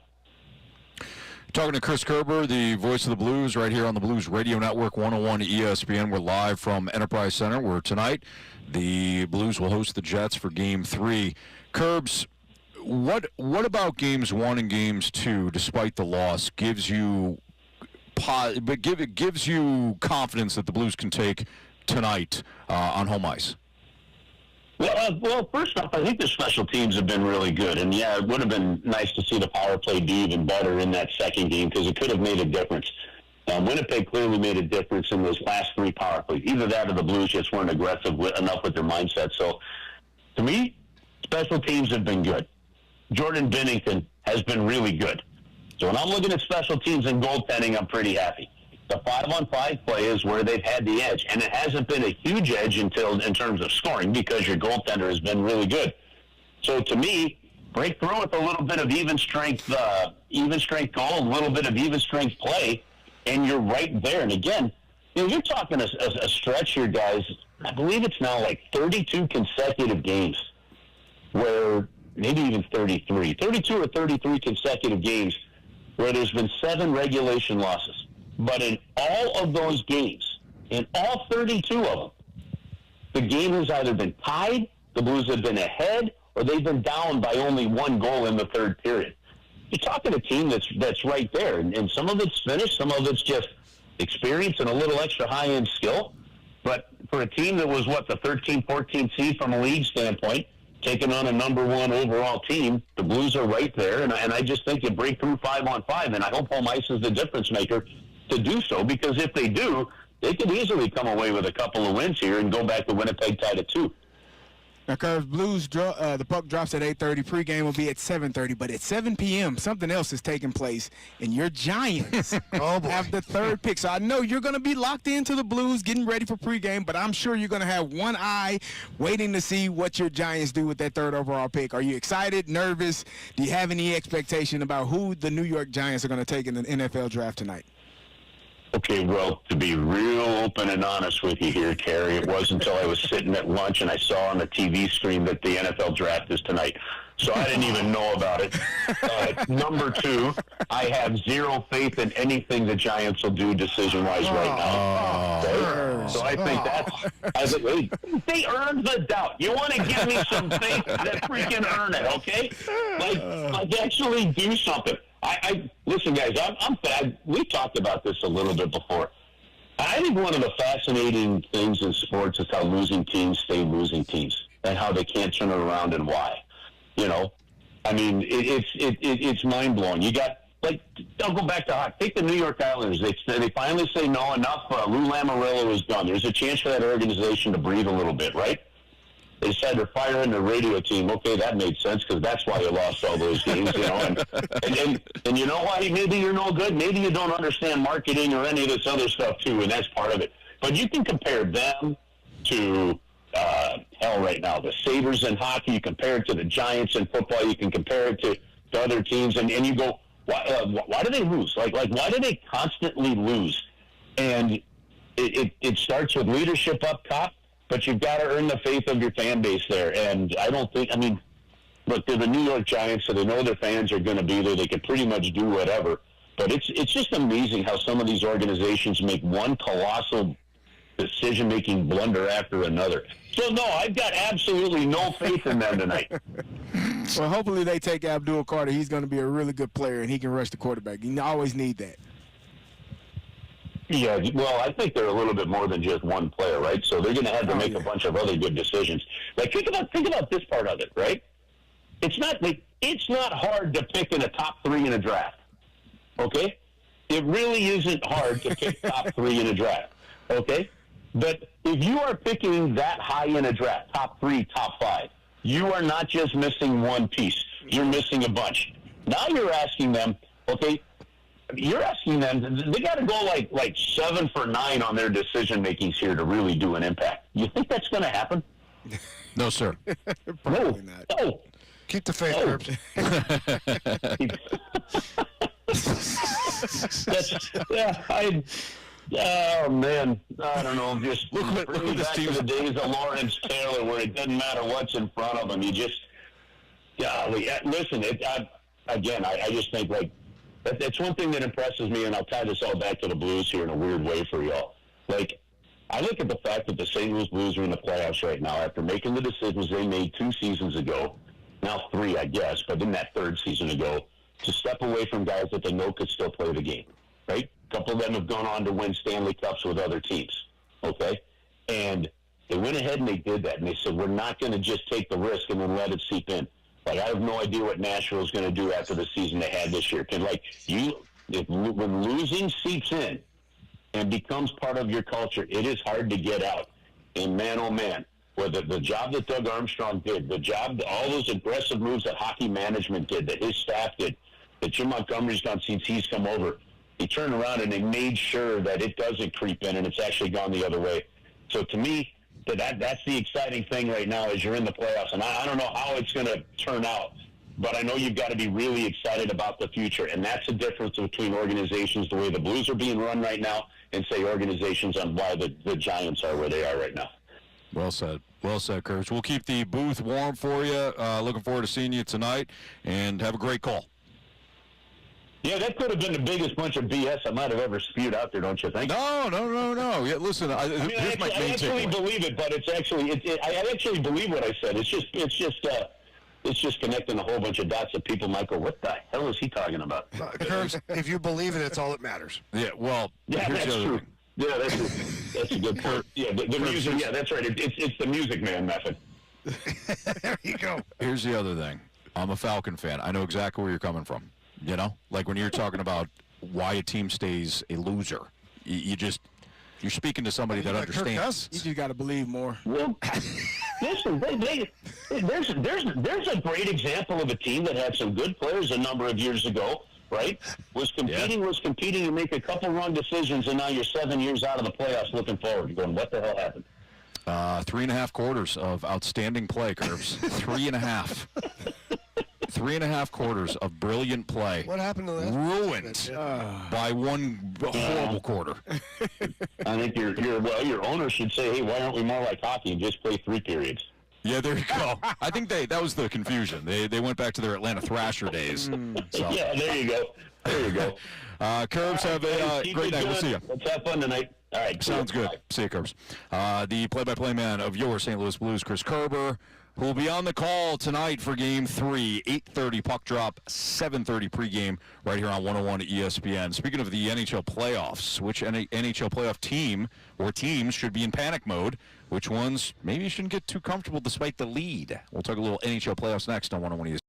Talking to Chris Kerber, the voice of the Blues, right here on the Blues Radio Network 101 ESPN. We're live from Enterprise Center, where tonight the Blues will host the Jets for Game 3. Kerbs, what about Games 1 and Games 2, despite the loss, gives you gives you confidence that the Blues can take tonight on home ice? Well, first off, I think the special teams have been really good. And, yeah, it would have been nice to see the power play be even better in that second game because it could have made a difference. Winnipeg clearly made a difference in those last 3 power plays. Either that or the Blues just weren't aggressive enough with their mindset. So, to me, special teams have been good. Jordan Binnington has been really good. So when I'm looking at special teams and goaltending, I'm pretty happy. The 5-on-5 play is where they've had the edge, and it hasn't been a huge edge in terms of scoring because your goaltender has been really good. So to me, break through with a little bit of even strength goal, a little bit of even strength play, and you're right there. And again, you're talking a stretch here, guys. I believe it's now like 32 consecutive games where maybe even 32 or 33 consecutive games where there's been 7 regulation losses. But in all of those games, in all 32 of them, the game has either been tied, the Blues have been ahead, or they've been down by only 1 goal in the third period. You're talking a team that's right there, and some of it's finished, some of it's just experience and a little extra high-end skill. But for a team that was, the 13-14 seed from a league standpoint, taking on a number 1 overall team, the Blues are right there, and I just think you break through 5-on-5, and I hope home ice is the difference maker to do so, because if they do, they could easily come away with a couple of wins here and go back to Winnipeg tied at 2. Now, Curve, Blues, the puck drops at 8:30. Pregame will be at 7:30. But at 7 p.m., something else is taking place, and your Giants have the 3rd pick. So I know you're going to be locked into the Blues, getting ready for pregame, but I'm sure you're going to have one eye waiting to see what your Giants do with that 3rd overall pick. Are you excited, nervous? Do you have any expectation about who the New York Giants are going to take in the NFL draft tonight? Okay, well, to be real open and honest with you here, Carey, it wasn't until I was sitting at lunch and I saw on the TV screen that the NFL draft is tonight. So I didn't even know about it. Number 2, I have 0 faith in anything the Giants will do decision-wise right now. Okay? So I think they earned the doubt. You want to give me some faith? That freaking earn it, okay? Like actually do something. Listen, guys, we've talked about this a little bit before. I think one of the fascinating things in sports is how losing teams stay losing teams and how they can't turn it around and why. It's mind-blowing. You got, I'll go back to hockey. Take the New York Islanders. They finally say, no, enough. Lou Lamoriello is done. There's a chance for that organization to breathe a little bit, right? They decided to fire in the radio team. Okay, that made sense because that's why you lost all those games, And you know why? Maybe you're no good. Maybe you don't understand marketing or any of this other stuff too, and that's part of it. But you can compare them to right now, the Sabres in hockey. You compare it to the Giants in football. You can compare it to other teams, and you go, why do they lose? Like why do they constantly lose? And it starts with leadership up top. But you've got to earn the faith of your fan base there. And I don't think, look, they're the New York Giants, so they know their fans are going to be there. They can pretty much do whatever. But it's just amazing how some of these organizations make one colossal decision-making blunder after another. So, no, I've got absolutely no faith in them tonight. Well, hopefully they take Abdul Carter. He's going to be a really good player, and he can rush the quarterback. You always need that. Yeah, well, I think they're a little bit more than just one player, right? So they're going to have to make a bunch of other good decisions. Like, think about this part of it, right? It's not hard to pick in a top 3 in a draft. Okay? It really isn't hard to pick top 3 in a draft. Okay? But if you are picking that high in a draft, top 3, top 5, you are not just missing one piece. You're missing a bunch. Now you're asking them, okay, they got to go like 7 for 9 on their decision makings here to really do an impact. You think that's going to happen? No, sir. Probably not. No. Keep the faith, Curbs. Oh man, I don't know. Just look at this back team. to the days of Lawrence Taylor, where it doesn't matter what's in front of him. You just, golly, listen. I just think like that's one thing that impresses me, and I'll tie this all back to the Blues here in a weird way for y'all. Like, I look at the fact that the St. Louis Blues are in the playoffs right now after making the decisions they made 2 seasons ago, now 3, I guess, but in that 3rd season ago, to step away from guys that they know could still play the game, right? A couple of them have gone on to win Stanley Cups with other teams, okay? And they went ahead and they did that, and they said, we're not going to just take the risk and then let it seep in. Like, I have no idea what Nashville's going to do after the season they had this year. When losing seeps in and becomes part of your culture, it is hard to get out. And man, oh man, whether the job that Doug Armstrong did, all those aggressive moves that hockey management did, that his staff did, that Jim Montgomery's done since he's come over, he turned around and they made sure that it doesn't creep in and it's actually gone the other way. So to me, that's the exciting thing right now is you're in the playoffs. And I don't know how it's going to turn out, but I know you've got to be really excited about the future. And that's the difference between organizations, the way the Blues are being run right now, and say organizations on why the Giants are where they are right now. Well said. Well said, Curtis. We'll keep the booth warm for you. Looking forward to seeing you tonight, and have a great call. Yeah, that could have been the biggest bunch of BS I might have ever spewed out there, don't you think? No. Yeah, listen, I actually believe it, but it's actually, I actually believe what I said. It's just connecting a whole bunch of dots that people might go, what the hell is he talking about? Curbs, if you believe it, it's all that matters. Yeah, well, yeah, here's that's the other true. thing. Yeah, that's a good point. Yeah, the music, yeah, that's right. It's the Music Man method. There you go. Here's the other thing. I'm a Falcon fan. I know exactly where you're coming from. You know, like when you're talking about why a team stays a loser, you're speaking to somebody that understands. You just got to believe more. Well, listen, there's a great example of a team that had some good players a number of years ago, right? Was competing to make a couple wrong decisions, and now you're 7 years out of the playoffs looking forward. You're going, what the hell happened? 3.5 quarters of outstanding play, Curbs. 3.5. 3.5 quarters of brilliant play. What happened to that? Ruined by one horrible quarter. I think your owner should say, hey, why aren't we more like hockey and just play 3 periods? Yeah, there you go. I think that was the confusion. They went back to their Atlanta Thrasher days. So. Yeah, there you go. There you go. Curbs, have a great night. We'll see you. Let's have fun tonight. All right. Sounds good. Bye. See you, Curbs. The play-by-play man of your St. Louis Blues, Chris Kerber, who will be on the call tonight for Game 3, 8:30 puck drop, 7:30 pregame, right here on 101 ESPN. Speaking of the NHL playoffs, which NHL playoff team or teams should be in panic mode? Which ones maybe shouldn't get too comfortable despite the lead? We'll talk a little NHL playoffs next on 101 ESPN.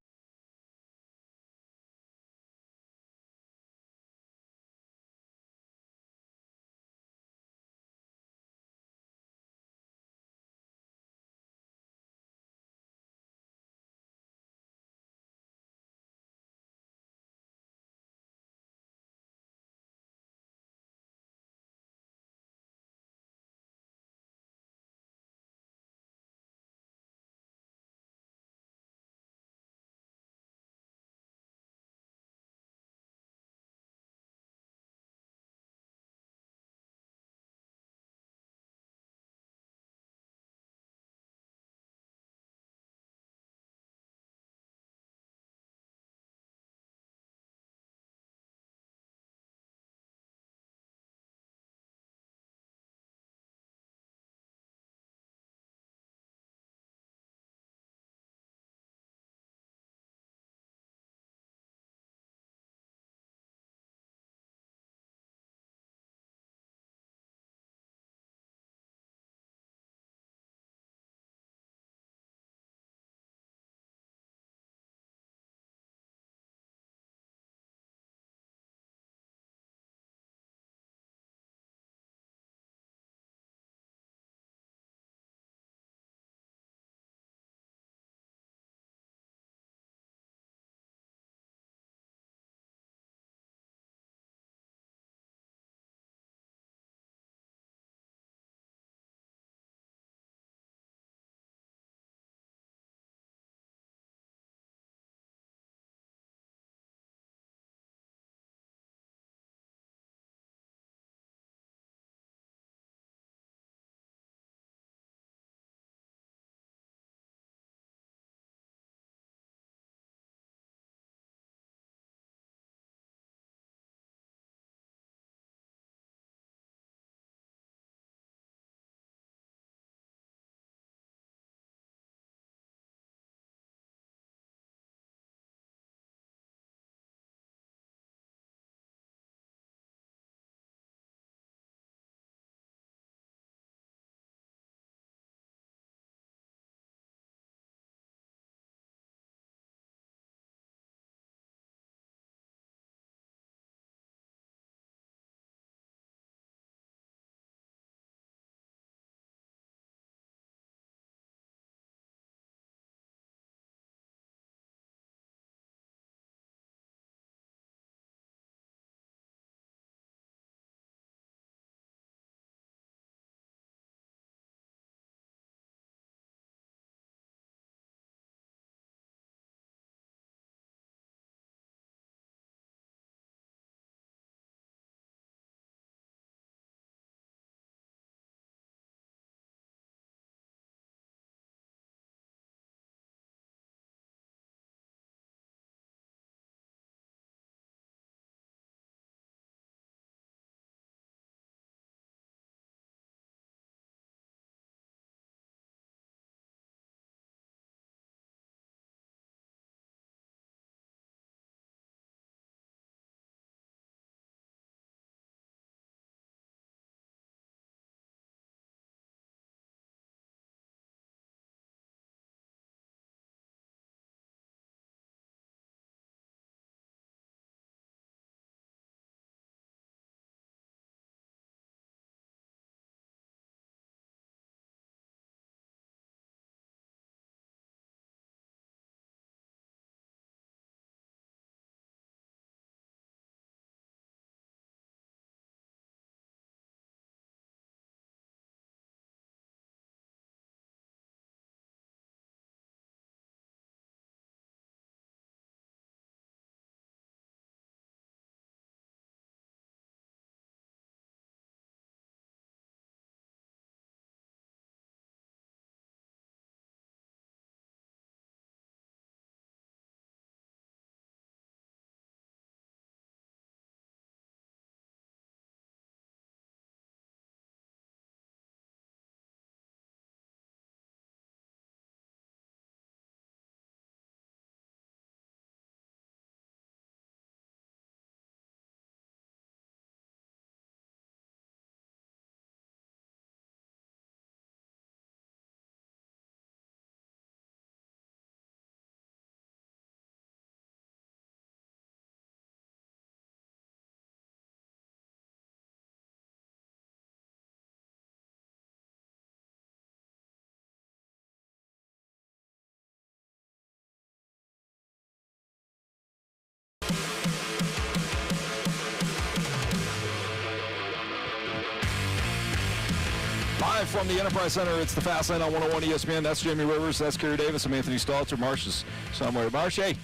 Live from the Enterprise Center, it's the Fast Lane on 101 ESPN. That's Jamie Rivers, that's Kerry Davis, I'm Anthony Stalter. Marsh is somewhere. Marsh, hey,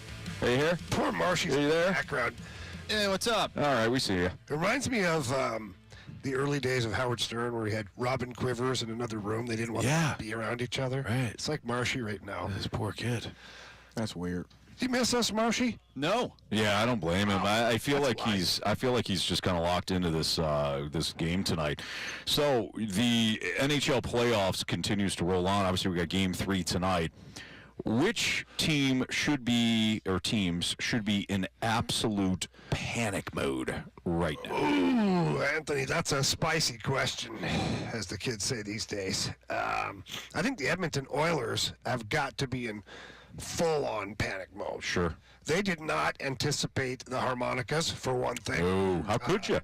are you here? Poor Marshy's Are you there? background. Hey, what's up? All right, we see you. It reminds me of the early days of Howard Stern, where he had Robin Quivers in another room. They didn't want to be around each other. Right. It's like Marshy right now. This poor kid. That's weird. Do you miss us, Marshy? No. Yeah, I don't blame him. I feel That's like wise. I feel like he's just kind of locked into this this game tonight. So the NHL playoffs continues to roll on. Obviously, we got Game 3 tonight. Which team should be, or teams should be in absolute panic mode right now? Ooh, Anthony, that's a spicy question, as the kids say these days. I think the Edmonton Oilers have got to be in full-on panic mode. Sure. They did not anticipate the harmonicas, for one thing. Oh, how could you?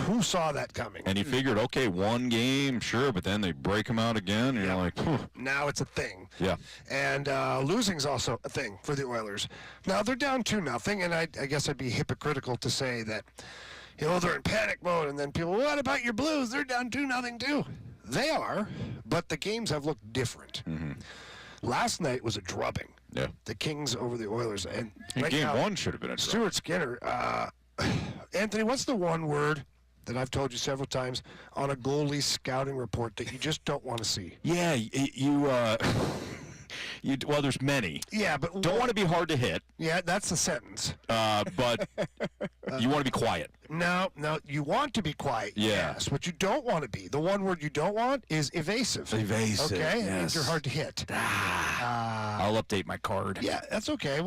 Who saw that coming? And you figured, okay, one game, sure, but then they break them out again, and you're like, phew. Now it's a thing. Yeah. And losing's also a thing for the Oilers. Now they're down 2-0, and I guess I'd be hypocritical to say that, they're in panic mode, and then people, what about your Blues? They're down 2-0 too. They are, but the games have looked different. Mm-hmm. Last night was a drubbing. Yeah. The Kings over the Oilers. And right Game now, 1 should have been a draw. Stuart Skinner, Anthony, what's the one word that I've told you several times on a goalie scouting report that you just don't want to see? Yeah, well, there's many. Yeah, but Don't want to be hard to hit, Yeah, that's the sentence. but you want to be quiet. No, you want to be quiet. Yeah. Yes, what you don't want to be. The one word you don't want is evasive. Evasive, Okay, it yes. means you're hard to hit. I'll update my card. Yeah, that's okay.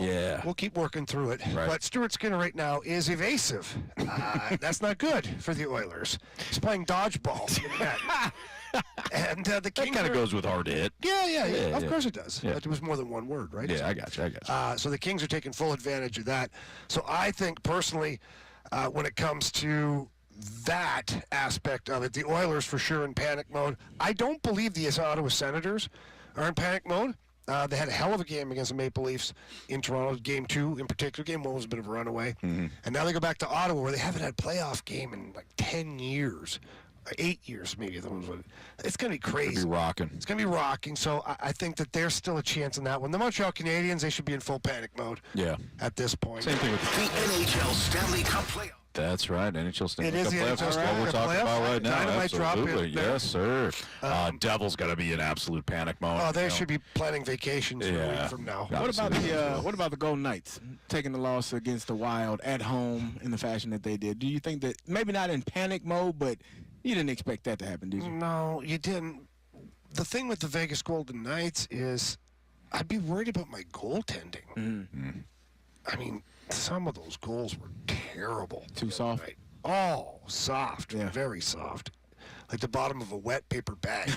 We'll keep working through it. Right. But Stuart Skinner right now is evasive. That's not good for the Oilers. He's playing dodgeball. And the That Kings kind of are- goes with hard to hit. Yeah. Of yeah. course it does. Yeah. But it was more than one word, right? Yeah, I got you. So the Kings are taking full advantage of that. So I think personally, when it comes to that aspect of it, the Oilers for sure in panic mode. I don't believe the Ottawa Senators are in panic mode. They had a hell of a game against the Maple Leafs in Toronto. Game 2 in particular. Game 1 was a bit of a runaway. And now they go back to Ottawa where they haven't had a playoff game in like 10 years. 8 years maybe. It's going to be crazy. It's rocking. It's going to be rocking. So I think that there's still a chance in that one. The Montreal Canadiens, they should be in full panic mode. Yeah. At this point. Same thing with The NHL Stanley Cup Playoff. That's right. NHL Stanley It is Cup the playoffs. NHL That's what Stanley we're Cup talking playoffs. about right now. Dynamite drop in Absolutely. there. Yes, sir. Devils got to be in absolute panic mode. Oh, they should be planning vacations for a week from now. What about the Golden Knights taking the loss against the Wild at home in the fashion that they did? Do you think that maybe not in panic mode, but you didn't expect that to happen, did you? No, you didn't. The thing with the Vegas Golden Knights is I'd be worried about my goaltending. Mm-hmm. I mean, some of those goals were terrible. Too soft? Right? Oh, soft. Yeah. Very soft. Like the bottom of a wet paper bag.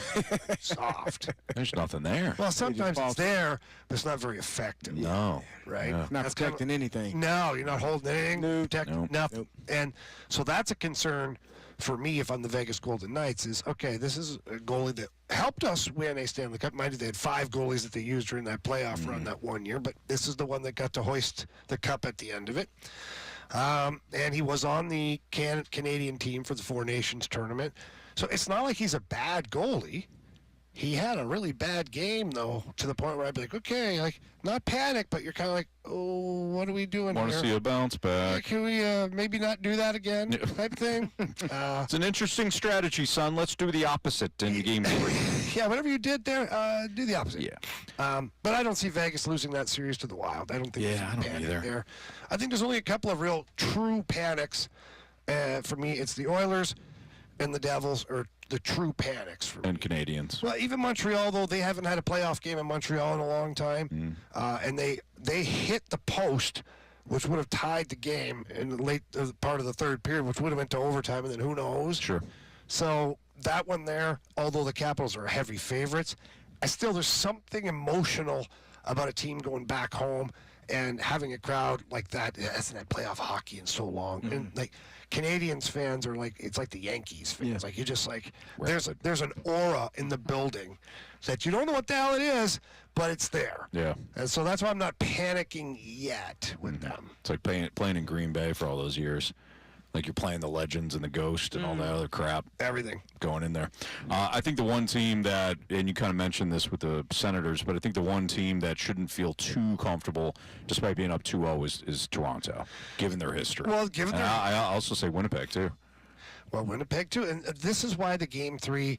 Soft. There's nothing there. Well, sometimes fall it's there, but it's not very effective. No. Right? Yeah. Not That's protecting kinda- anything. No, you're not holding anything. Protecting Nope. nothing. Nope. And so that's a concern for me if I'm the Vegas Golden Knights is, okay, this is a goalie that helped us win a Stanley Cup. Mind you, they had 5 goalies that they used during that playoff run that one year, but this is the one that got to hoist the cup at the end of it. And he was on the Canadian team for the Four Nations tournament. So it's not like he's a bad goalie. He had a really bad game, though, to the point where I'd be like, okay, like, not panic, but you're kind of like, oh, what are we doing Want here? to see a bounce back. Can we maybe not do that again type thing? It's an interesting strategy, son. Let's do the opposite in Game 3. Yeah, whatever you did there, do the opposite. Yeah. But I don't see Vegas losing that series to the Wild. I don't think there's I a don't panic either. there. I think there's only a couple of real true panics. For me, it's the Oilers and the Devils are the true panics for me. And Canadians. Well, even Montreal, though, they haven't had a playoff game in Montreal in a long time. And they hit the post, which would have tied the game in the late part of the third period, which would have went to overtime, and then who knows? Sure. So that one there, although the Capitals are heavy favorites, there's something emotional about a team going back home and having a crowd like that. It hasn't had playoff hockey in so long. And like Canadians fans are like, it's like the Yankees fans. Yeah. Like you just like, there's an aura in the building that you don't know what the hell it is, but it's there. Yeah. And so that's why I'm not panicking yet with them. It's like playing in Green Bay for all those years. Like you're playing the Legends and the Ghost and all that other crap. Everything. Going in there. I think the one team that, and you kind of mentioned this with the Senators, but I think the one team that shouldn't feel too comfortable, despite being up 2-0, is Toronto, given their history. Well, given their... I also say Winnipeg, too. Well, Winnipeg, too. And this is why the Game 3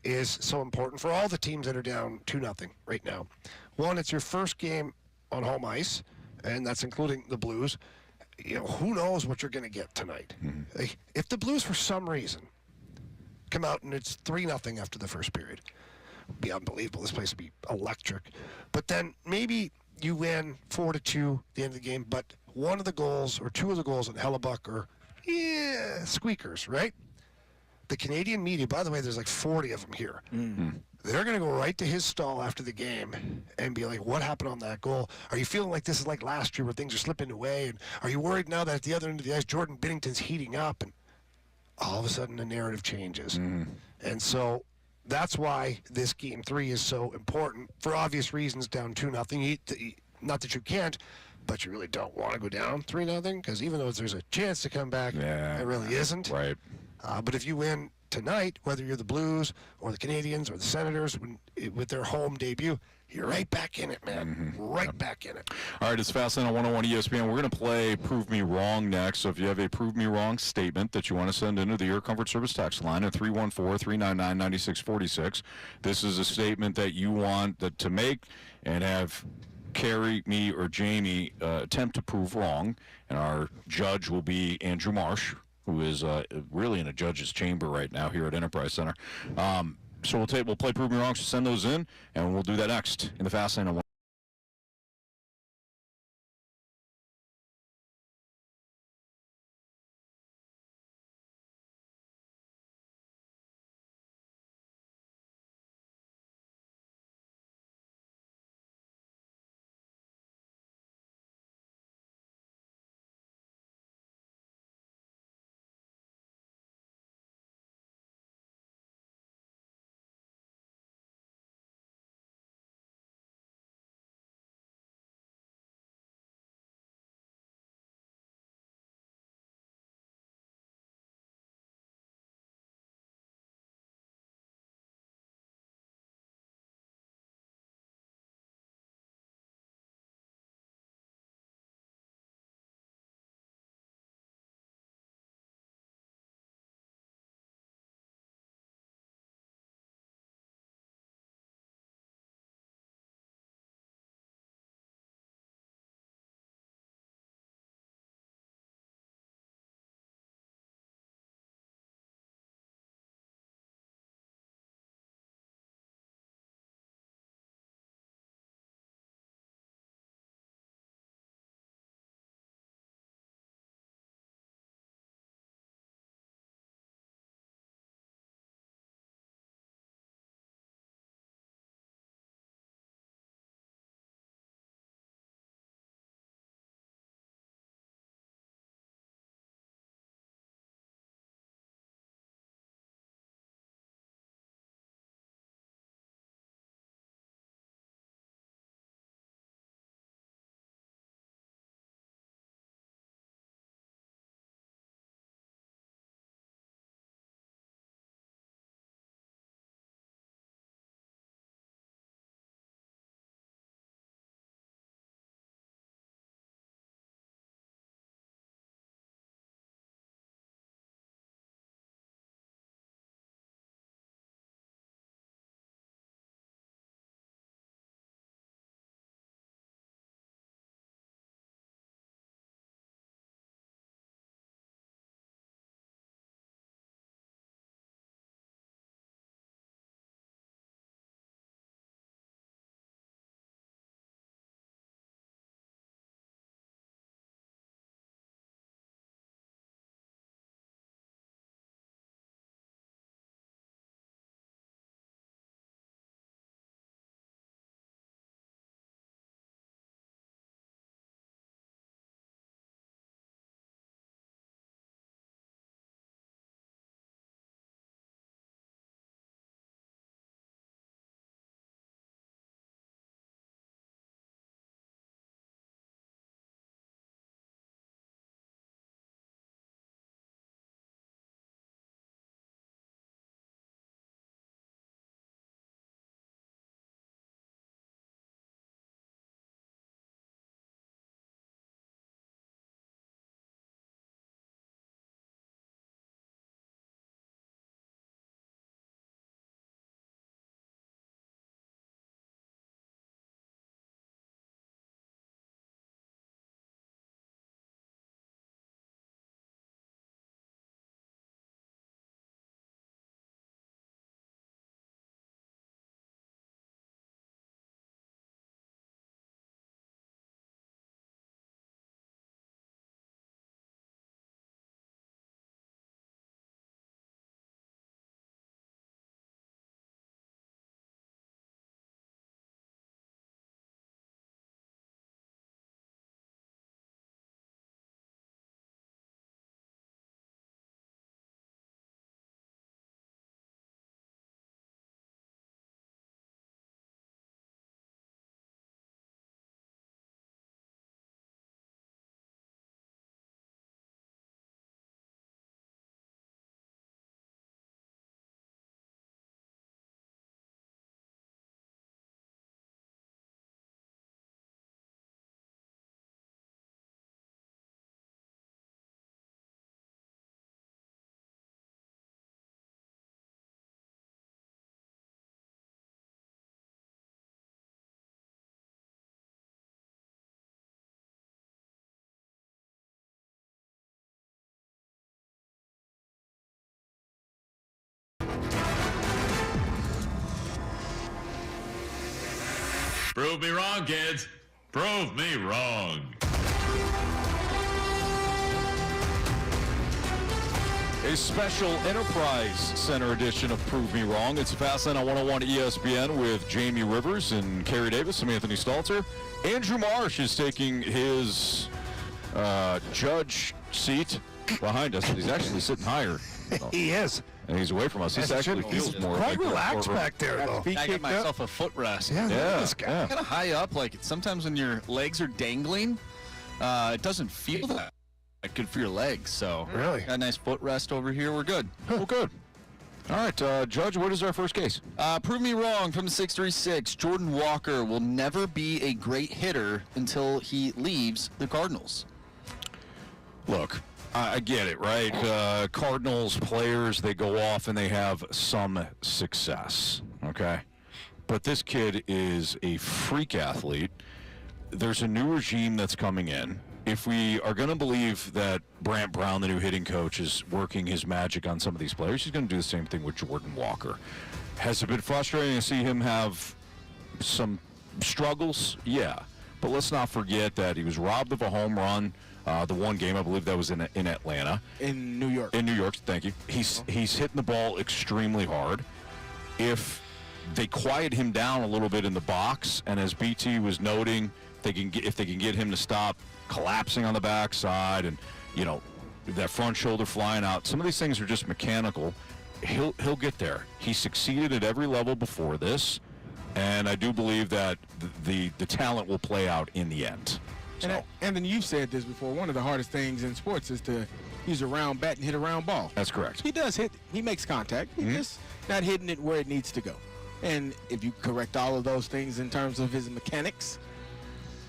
is so important for all the teams that are down 2-0 right now. One, it's your first game on home ice, and that's including the Blues. You know, who knows what you're going to get tonight. Like, if the Blues, for some reason, come out and it's 3-0 after the first period, it'd be unbelievable. This place would be electric. But then maybe you win 4-2 at the end of the game, but one of the goals or two of the goals at Hellebuck are, squeakers, right? The Canadian media, by the way, there's like 40 of them here. They're going to go right to his stall after the game and be like, what happened on that goal? Are you feeling like this is like last year where things are slipping away? And are you worried now that at the other end of the ice, Jordan Binnington's heating up? And all of a sudden, the narrative changes. And so that's why this Game 3 is so important. For obvious reasons, down 2-0. Not that you can't, but you really don't want to go down 3-0, because even though there's a chance to come back, it really isn't. Right. But if you win tonight, whether you're the Blues or the Canadians or the Senators, with their home debut, you're right back in it, man. Right back in it. All right, it's Fastlane on 101 ESPN. We're going to play Prove Me Wrong next. So if you have a Prove Me Wrong statement that you want to send into the Your Comfort Service text line at 314-399-9646, this is a statement that you want to make and have Carey, me, or Jamie attempt to prove wrong. And our judge will be Andrew Marsh, who is really in a judge's chamber right now here at Enterprise Center. So we'll play Prove Me Wrong, so send those in, and we'll do that next in the Fastlane on Prove me wrong, kids. Prove me wrong. A special Enterprise Center edition of Prove Me Wrong. It's Fastlane on 101 ESPN with Jamie Rivers and Carey Davis. I'm Anthony Stalter. Andrew Marsh is taking his judge seat behind us. He's actually sitting higher. He is. And he's away from us. He actually feels more quite like relaxed back there, though. I got myself a footrest. Yeah, Yeah, this guy. yeah. Kind of high up, like sometimes when your legs are dangling, it doesn't feel that good for your legs. So Really? got a nice footrest over here. We're good. Oh, good. All right, Judge, what is our first case? Prove me wrong from 636. Jordan Walker will never be a great hitter until he leaves the Cardinals. Look, I get it, right? Cardinals players, they go off and they have some success, okay? But this kid is a freak athlete. There's a new regime that's coming in. If we are going to believe that Brant Brown, the new hitting coach, is working his magic on some of these players, he's going to do the same thing with Jordan Walker. Has it been frustrating to see him have some struggles? Yeah. But let's not forget that he was robbed of a home run the one game. I believe that was in Atlanta. In New York. In New York, thank you. He's hitting the ball extremely hard. If they quiet him down a little bit in the box, and as BT was noting, if they can get him to stop collapsing on the backside and, that front shoulder flying out, some of these things are just mechanical. He'll get there. He succeeded at every level before this, and I do believe that the talent will play out in the end. So. And then you said this before, one of the hardest things in sports is to use a round bat and hit a round ball. That's correct. He does hit. He makes contact. He's just not hitting it where it needs to go. And if you correct all of those things in terms of his mechanics,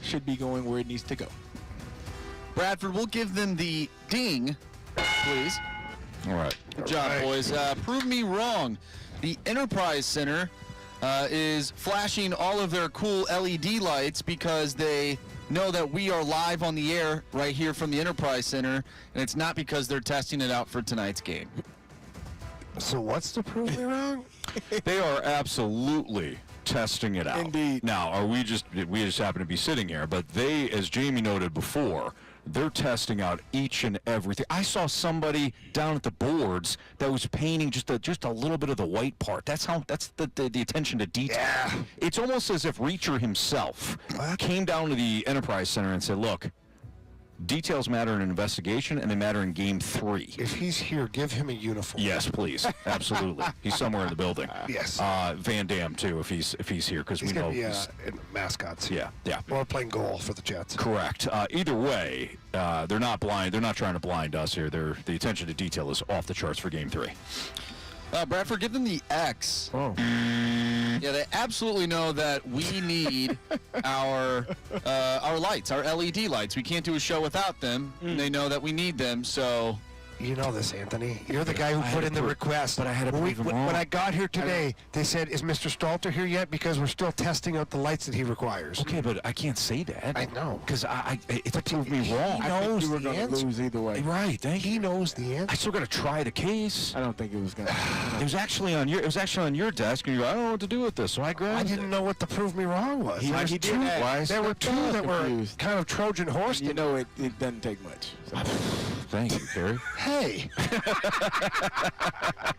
should be going where it needs to go. Bradford, we'll give them the ding, please. All right. Good job, boys. Prove me wrong. The Enterprise Center is flashing all of their cool LED lights because they know that we are live on the air right here from the Enterprise Center, and it's not because they're testing it out for tonight's game. So what's the prove me wrong? They are absolutely testing it out. Indeed. Now, we just happen to be sitting here, but they, as Jamie noted before, they're testing out each and everything. I saw somebody down at the boards that was painting just a little bit of the white part. That's the attention to detail. Yeah. It's almost as if Reacher himself came down to the Enterprise Center and said, look, details matter in an investigation, and they matter in Game 3. If he's here, give him a uniform. Yes, please. Absolutely. He's somewhere in the building. Yes. Van Dam, too, if he's here, because we know he's in mascots. Yeah. Or playing goal for the Jets. Correct. Either way, they're not blind. They're not trying to blind us here. The attention to detail is off the charts for Game 3. Bradford, give them the X. Oh. Yeah, they absolutely know that we need our lights, our LED lights. We can't do a show without them. They know that we need them, so... You know this, Anthony. You're the guy who put in the request. But I had to prove him wrong. When I got here today, they said, is Mr. Stalter here yet? Because we're still testing out the lights that he requires. Okay, but I can't say that. I know. Because it's proved me wrong. He knows You were the going to answer. lose either way. Right, thank you. He knows the answer. I still got to try the case. I don't think it was going to. It was actually on your desk, and you go, I don't know what to do with this, so I I grabbed didn't know what the prove me wrong was. He did that. There were two that were confused. kind of Trojan horse. You know, it doesn't take much. So. Thank you, Carey. Hey.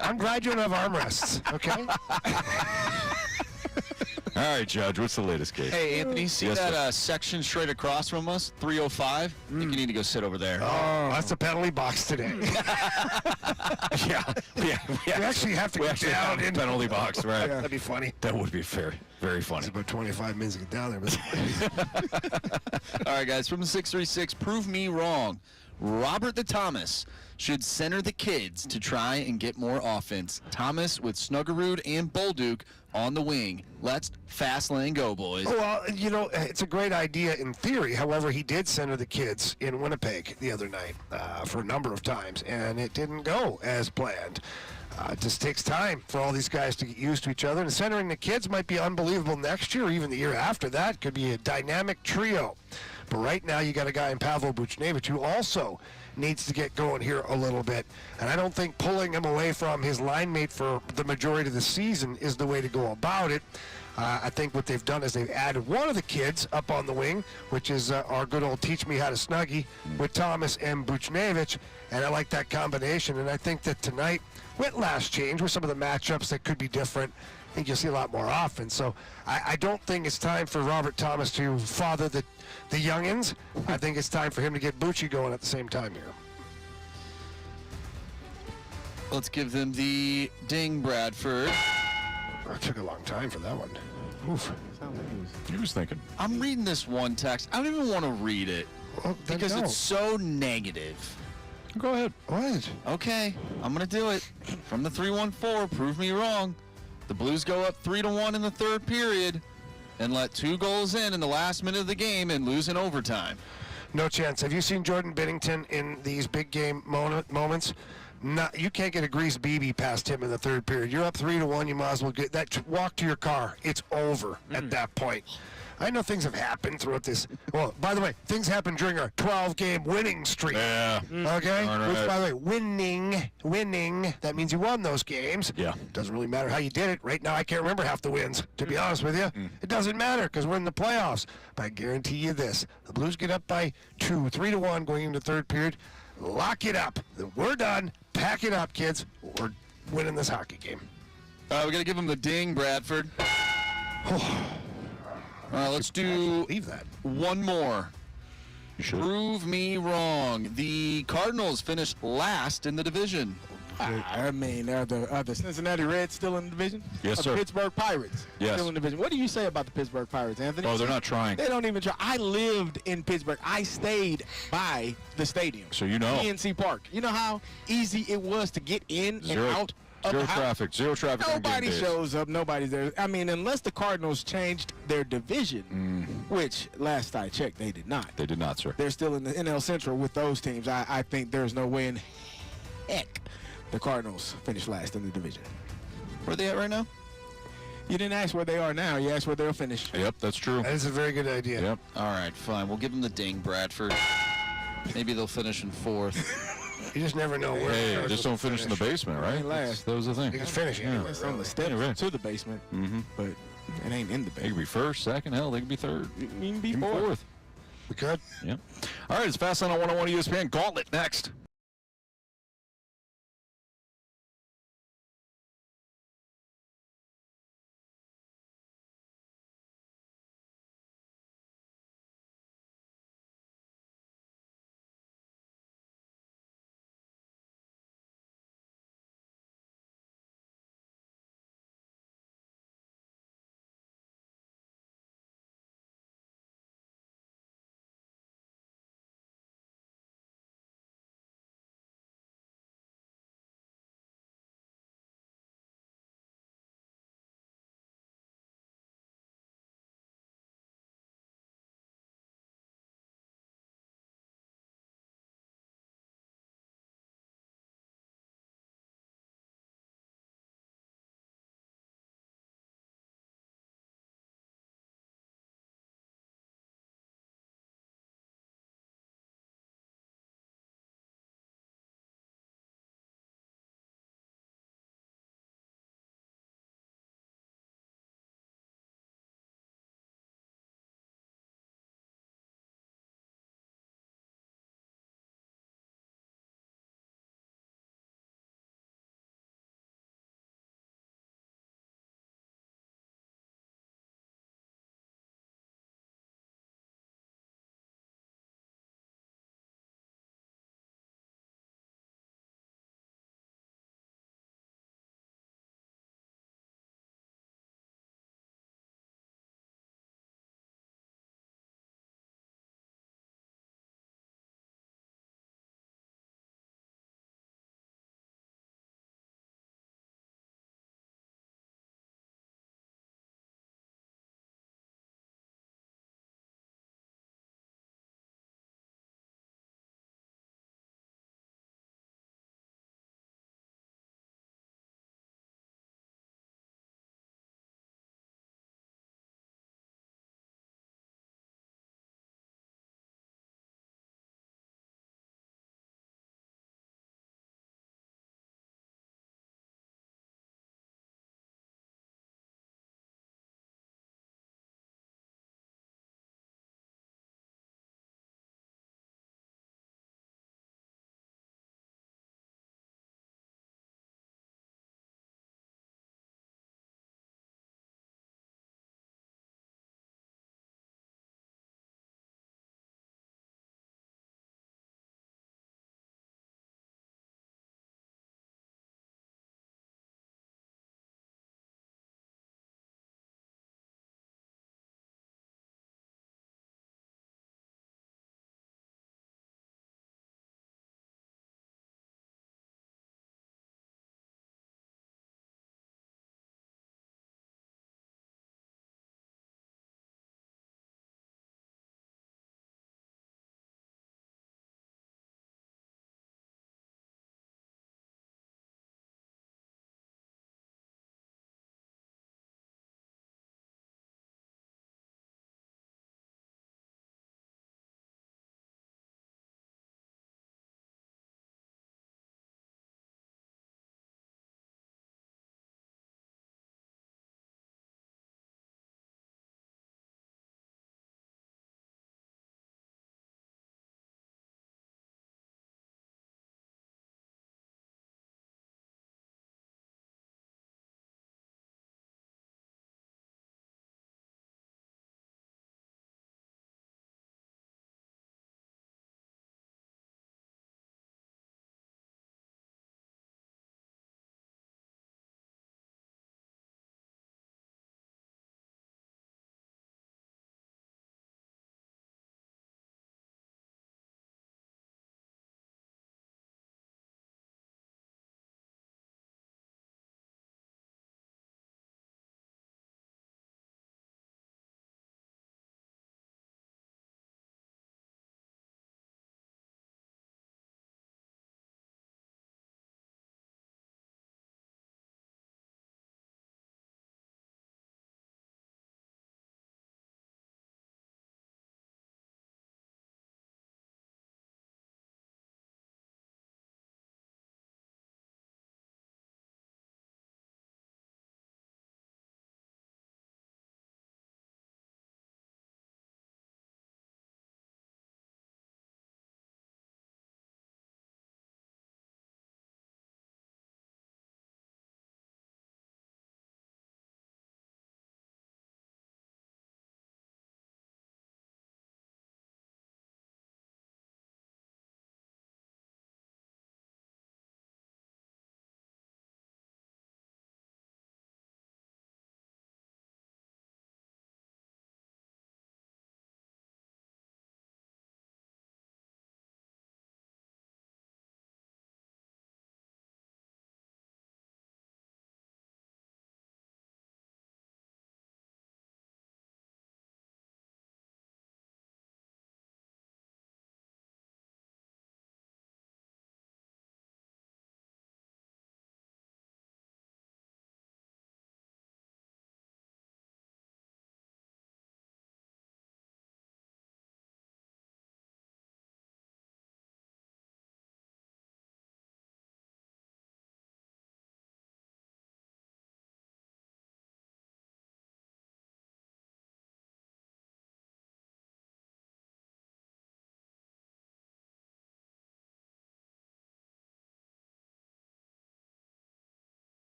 I'm glad you don't have armrests, okay? All right, Judge, what's the latest case? Hey, Anthony, see Yes, that section straight across from us, 305? I think you need to go sit over there. Oh, that's the penalty box today. Yeah. We actually have to We get actually down have the in penalty box, right? That'd be funny. That would be very funny. It's about 25 minutes to get down there. But All right, guys, from the 636, prove me wrong. Robert the Thomas should center the kids to try and get more offense. Thomas with Snuggerud and Bolduc on the wing. Let's fast lane go, boys. well, it's a great idea in theory. However, he did center the kids in Winnipeg the other night for a number of times, and it didn't go as planned. It just takes time for all these guys to get used to each other, and centering the kids might be unbelievable next year or even the year after that. Could be a dynamic trio. But right now you got a guy in Pavel Buchnevich who also needs to get going here a little bit. And I don't think pulling him away from his line mate for the majority of the season is the way to go about it. I think what they've done is they've added one of the kids up on the wing, which is our good old Teach Me How to Snuggie with Thomas and Buchnevich, and I like that combination. And I think that tonight, with last change, with some of the matchups that could be different, I think you'll see a lot more offense. So I don't think it's time for Robert Thomas to father the youngins. I think it's time for him to get Bucci going at the same time here. Let's give them the ding, Bradford. It took a long time for that one. Oof. He was thinking. I'm reading this one text. I don't even want to read it Well, then because no. it's so negative. Go ahead. What? Okay, I'm going to do it. From the 314, prove me wrong. The Blues go up 3-1 in the third period and let 2 goals in the last minute of the game and lose in overtime. No chance. Have you seen Jordan Binnington in these big game moments? You can't get a grease BB past him in the third period. You're up 3-1. You might as well get that. Walk to your car. It's over at that point. I know things have happened throughout this. Well, by the way, things happened during our 12-game winning streak. Yeah. Okay? All right. Which, by the way, winning, that means you won those games. Yeah. Doesn't really matter how you did it. Right now, I can't remember half the wins, to be honest with you. It doesn't matter because we're in the playoffs. But I guarantee you this. The Blues get up by 3-1 going into third period. Lock it up. We're done. Pack it up, kids. We're winning this hockey game. We got to give them the ding, Bradford. Let's do Leave that. one more. You should. Prove me wrong. The Cardinals finished last in the division. I mean, are the Cincinnati Reds still in the division? Yes, Are sir. the Pittsburgh Pirates Yes. still in the division? What do you say about the Pittsburgh Pirates, Anthony? Oh, they're not trying. They don't even try. I lived in Pittsburgh. I stayed by the stadium. So you know. PNC Park. You know how easy it was to get in and out of Zero the house? traffic. Zero traffic. on game Nobody days. shows up. Nobody's there. I mean, unless the Cardinals changed their division, which last I checked, they did not. They did not, sir. They're still in the NL Central with those teams. I think there's no way in heck the Cardinals finish last in the division. Where are they at right now? You didn't ask where they are now. You asked where they'll finish. Yep, that's true. That is a very good idea. Yep. All right, fine. We'll give them the ding, Bradford. Maybe they'll finish in 4th. You just never know where. Hey, the just don't finish in the basement, right? Ain't last. That was the thing. You can finish anywhere. It's on the steps Anyway. to the basement, but it ain't in the They could basement. be first, second, hell, they could be third. You can be Even fourth. fourth. We could. Yep. All right, it's Fast Line on 101 ESPN. Gauntlet next.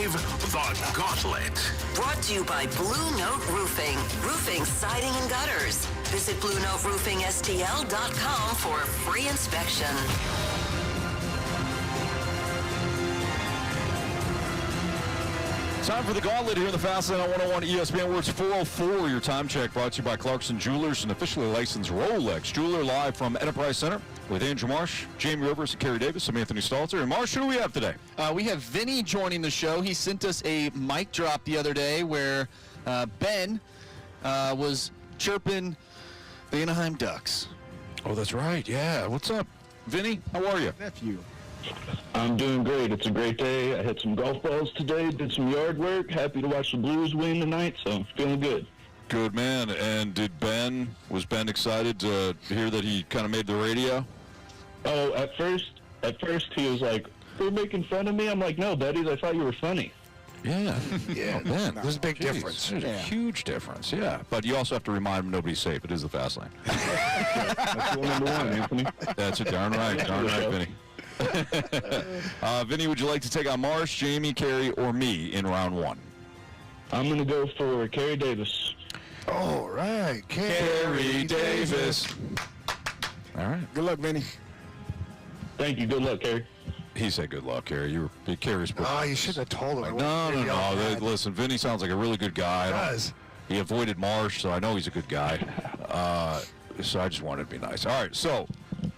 live, The Gauntlet. Brought to you by Blue Note Roofing. Roofing, siding, and gutters. Visit BlueNoteRoofingSTL.com for a free inspection. Time for the Gauntlet here in the Fastline on 101 ESPN, where it's 4:04. Your time check brought to you by Clarkson Jewelers, an officially licensed Rolex jeweler, live from Enterprise Center with Andrew Marsh, Jamie Rivers, and Kerry Davis. I'm Anthony Stalter. And Marsh, who do we have today? We have Vinny joining the show. He sent us a mic drop the other day where Ben was chirping the Anaheim Ducks. Oh, that's right. Yeah. What's up, Vinny? How are you? Nephew. I'm doing great. It's a great day. I hit some golf balls today, did some yard work. Happy to watch the Blues win tonight, so feeling good. Good, man. And was Ben excited to hear that he kind of made the radio? Oh, at first he was like, "They're making fun of me." I'm like, "No, buddies, I thought you were funny." Yeah. Yeah, Oh, man. there's a big difference. There's a huge difference, yeah. But you also have to remind him nobody's safe. It is the fast lane. That's rule number one, Anthony. That's it. Darn right, Vinny. Vinny, would you like to take on Marsh, Jamie, Carey, or me in round one? I'm going to go for Carey Davis. All right, Carey Davis. All right. Good luck, Vinny. Thank you. Good luck, Carey. He said good luck, Carey. Carey's pretty Oh, you shouldn't have told him. No. Listen, Vinny sounds like a really good guy. He does. He avoided Marsh, so I know he's a good guy. So I just wanted to be nice. All right, so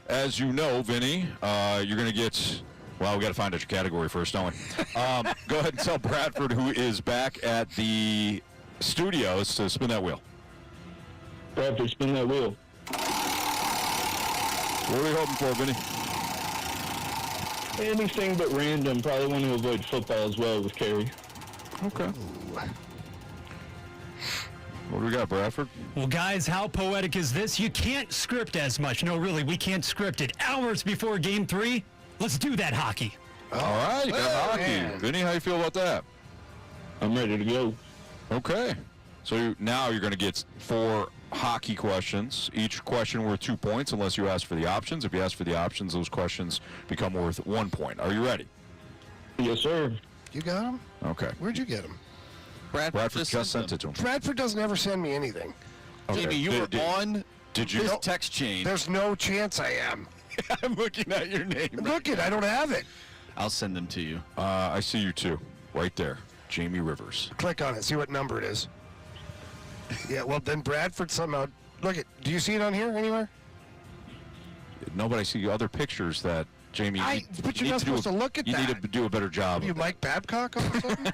as you know, Vinny, you're going to get, well, we got to find out your category first, don't we? Go ahead and tell Bradford, who is back at the studios, to spin that wheel. Bradford, spin that wheel. What are we hoping for, Vinny? Anything but random. Probably want to avoid football as well with Carey. Okay. What do we got, Bradford? Well, guys, how poetic is this? You can't script as much. No, really, we can't script it. Hours before Game 3, let's do that hockey. All right, you got hockey. Man. Vinny, how you feel about that? I'm ready to go. Okay. So now you're going to get 4 hockey questions. Each question worth 2 points unless you ask for the options. If you ask for the options, those questions become worth 1 point. Are you ready? Yes, sir. You got him? Okay. Where'd you get him? Bradford just sent it to him. Bradford doesn't ever send me anything. Okay. Jamie, you were on Did you? his text chain. There's no chance I am. I'm looking at your name. Look it, I don't have it. I'll send them to you. I see you too. Right there. Jamie Rivers. Click on it, see what number it is. Yeah, well, then Bradford somehow, look it, do you see it on here anywhere? No, but I see other pictures that Jamie. But you're not supposed to look at you that. need to do a better job. Are you Mike Babcock or something?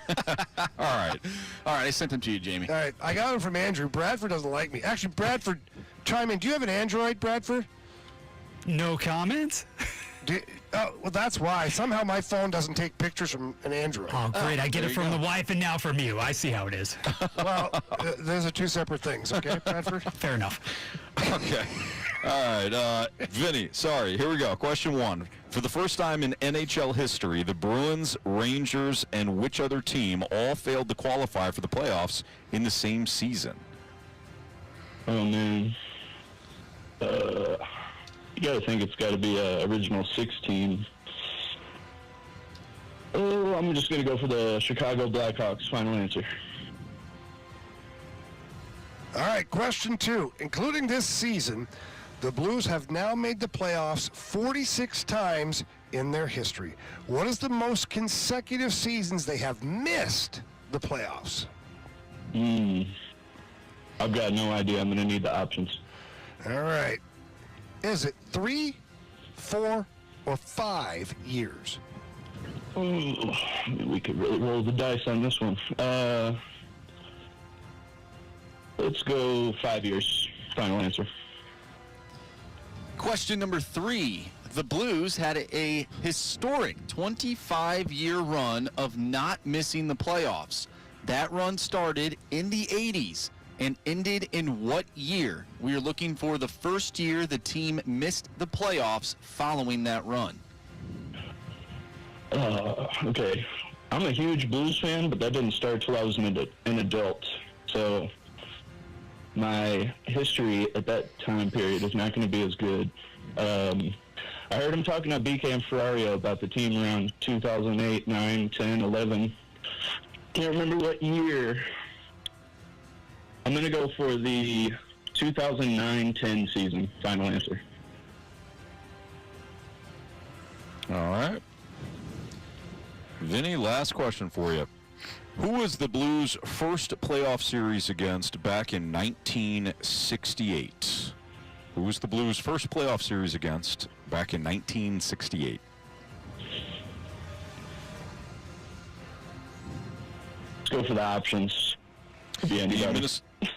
All right. I sent them to you, Jamie. All right, I got them from Andrew. Bradford doesn't like me. Actually, Bradford, chime in. Do you have an Android, Bradford? No comments? Oh, well, that's why. Somehow my phone doesn't take pictures from an Android. Oh, great. I get it from the wife and now from you. I see how it is. Well, those are 2 separate things, okay, Bradford? Fair enough. Okay. All right. Vinny, sorry. Here we go. Question 1. For the first time in NHL history, the Bruins, Rangers, and which other team all failed to qualify for the playoffs in the same season? Oh, man. You got to think it's got to be original 16. Oh, I'm just going to go for the Chicago Blackhawks. Final answer. All right, question 2. Including this season, the Blues have now made the playoffs 46 times in their history. What is the most consecutive seasons they have missed the playoffs? I've got no idea. I'm going to need the options. All right. Is it 3, 4, or 5 years? Ooh, we could really roll the dice on this one. Let's go 5 years. Final answer. Question number 3. The Blues had a historic 25-year run of not missing the playoffs. That run started in the 80s and ended in what year? We are looking for the first year the team missed the playoffs following that run. Okay. I'm a huge Blues fan, but that didn't start till I was an adult. So my history at that time period is not going to be as good. I heard him talking to BK and Ferrario about the team around 2008, 9, 10, 11. Can't remember what year. I'm going to go for the 2009-10 season. Final answer. All right. Vinny, last question for you. Who was the Blues' first playoff series against back in 1968? Who was the Blues' first playoff series against back in 1968? Let's go for the options. Could be anybody.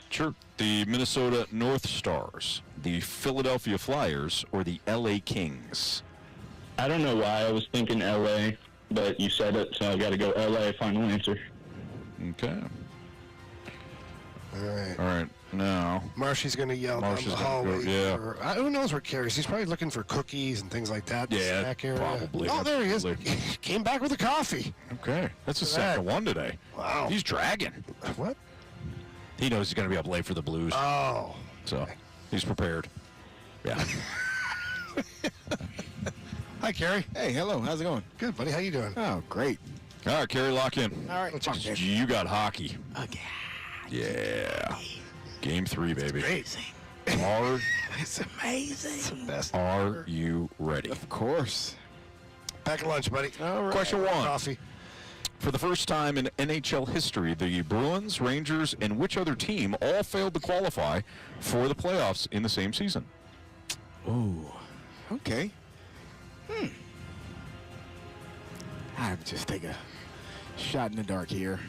Sure. The Minnesota North Stars, the Philadelphia Flyers, or the LA Kings? I don't know why I was thinking LA, but you said it, so I got to go LA. Final answer. Okay. All right. All right. Now, Marshy's going to yell down the hallway. Yeah. Who knows where Carey's? He's probably looking for cookies and things like that. Yeah, snack area. probably. Oh, there he is. Came back with a coffee. Okay. That's his second one today. Wow. He's dragging. What? He knows he's going to be up late for the Blues. Oh. So he's prepared. Yeah. Hi, Carey. Hey, hello. How's it going? Good, buddy. How you doing? Oh, great. All right, Carey, lock in. All right. You got hockey. Okay. Yeah. Game 3, baby. Great. It's amazing. Are you ready? Of course. Pack a lunch, buddy. All right. Question 1. Coffee. For the first time in NHL history, the Bruins, Rangers, and which other team all failed to qualify for the playoffs in the same season? Ooh. Okay. I'll just take a shot in the dark here.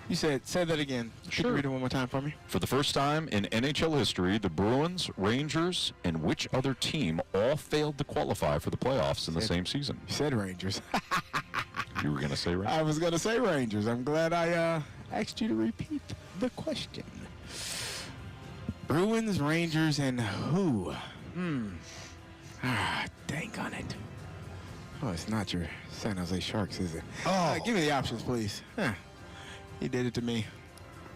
You say that again. Could you read it one more time for me? For the first time in NHL history, the Bruins, Rangers, and which other team all failed to qualify for the playoffs in the same season? You said Rangers. You were going to say Rangers? I was going to say Rangers. I'm glad I asked you to repeat the question. Bruins, Rangers, and who? Dang on it. Oh, it's not your San Jose Sharks, is it? Oh. Give me the options, please. He did it to me.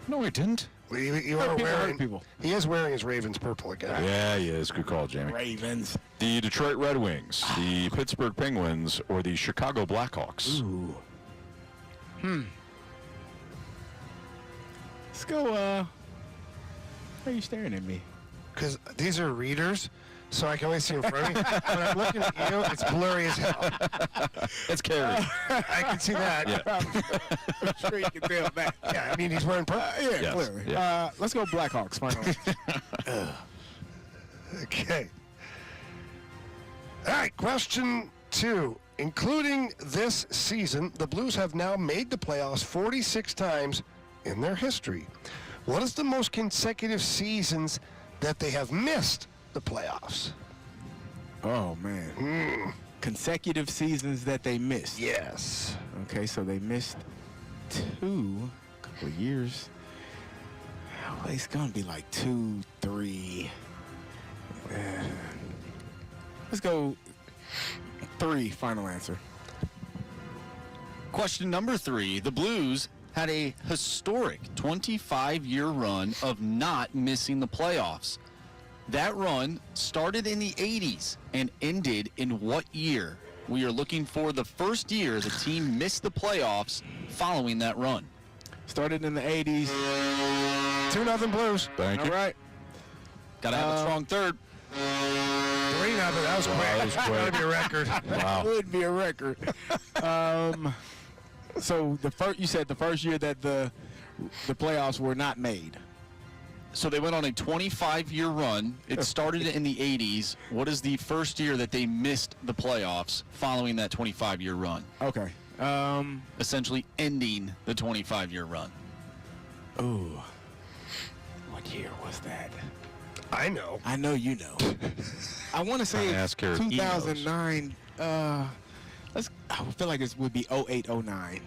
No, he didn't. You are wearing people. He is wearing his Ravens purple again. Yeah, he is. Good call, Jamie. Ravens. The Detroit Red Wings, the Pittsburgh Penguins, or the Chicago Blackhawks? Ooh. Let's go, why are you staring at me? Because these are readers, so I can only see in front of me. When I'm looking at you, it's blurry as hell. That's Carey. I can see that. I'm sure you can tell that. Yeah, I mean, he's wearing purple. Yeah, clearly. Yeah. Let's go Blackhawks, finally. Okay. All right, question 2. Including this season, the Blues have now made the playoffs 46 times in their history. What is the most consecutive seasons that they have missed the playoffs? Oh, man. Consecutive seasons that they missed. Yes. Okay, so they missed 2, a couple of years. Well, it's going to be like 2, 3. Let's go 3, final answer. Question number 3. The Blues had a historic 25-year run of not missing the playoffs. That run started in the 80s and ended in what year? We are looking for the first year the team missed the playoffs following that run. Started in the 80s. 2-0 Blues. Thank you. All right. Got to have a strong third. 3-0. That was quick. That would be a record. Wow. That would be a record. So you said the first year that the playoffs were not made. So they went on a 25-year run. It started in the 80s. What is the first year that they missed the playoffs following that 25-year run? Okay. Essentially ending the 25-year run. Ooh. What year was that? I know. I know you know. I want to say 2009. I feel like it would be 08, 09.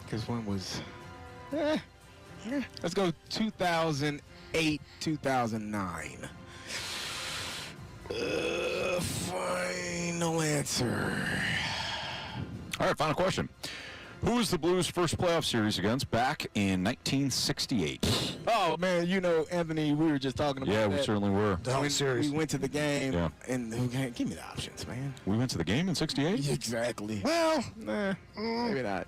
Because one was... Let's go 2008, 2009. Final answer. All right, final question. Who was the Blues' first playoff series against back in 1968? Oh, Oh, man, Anthony, we were just talking about Yeah, that. we certainly were. We went to the game, Yeah. and give me the options, man. We went to the game in '68. Exactly. Well, Maybe not.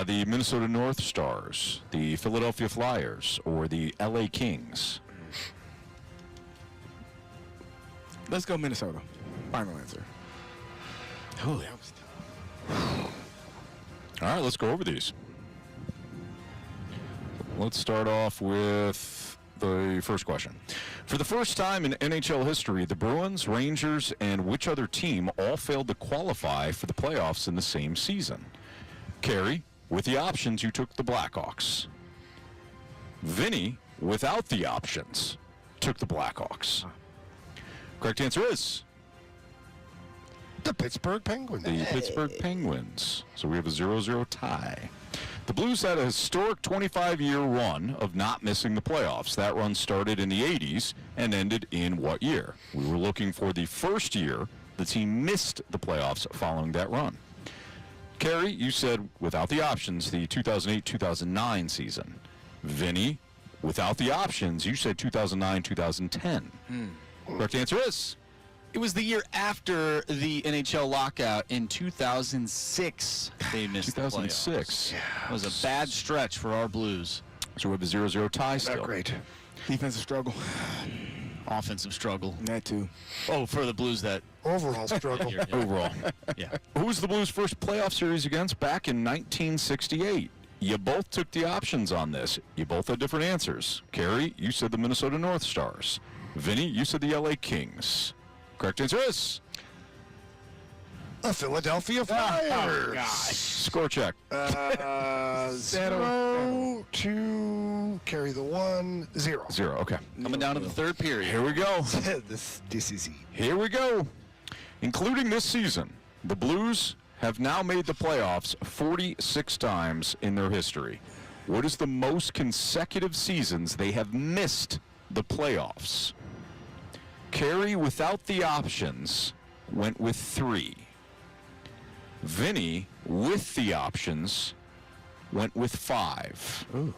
The Minnesota North Stars, the Philadelphia Flyers, or the LA Kings. Let's go Minnesota. Final answer. Oh, that was tough. All right, let's go over these. Let's start off with the first question. For the first time in NHL history, the Bruins, Rangers, and which other team all failed to qualify for the playoffs in the same season? Carey, with the options, you took the Blackhawks. Vinny, without the options, took the Blackhawks. Correct answer is the Pittsburgh Penguins. the Pittsburgh Penguins. So we have a 0-0 tie. The Blues had a historic 25-year run of not missing the playoffs. That run started in the 80s and ended in what year? We were looking for the first year the team missed the playoffs following that run. Carey, you said without the options, the 2008-2009 season. Vinny, without the options, you said 2009-2010. Correct answer is? It was the year after the NHL lockout in 2006. They missed 2006. the playoffs. It was a bad stretch for our Blues. So we have a 0-0 tie still. Not great. Defensive struggle. Offensive struggle. That too. Oh, for the Blues, that Overall struggle. Overall. yeah. Who was the Blues' first playoff series against back in 1968? You both took the options on this. You both had different answers. Carey, you said the Minnesota North Stars. Vinny, you said the LA Kings. Correct answer is? The Philadelphia Flyers. Score check. 0 to carry the 1, 0. 0, okay. Coming down to the third period. Here we go. this is easy. Here we go. Including this season, the Blues have now made the playoffs 46 times in their history. What is the most consecutive seasons they have missed the playoffs? Carey, without the options, went with 3. Vinny, with the options, went with 5. Ooh.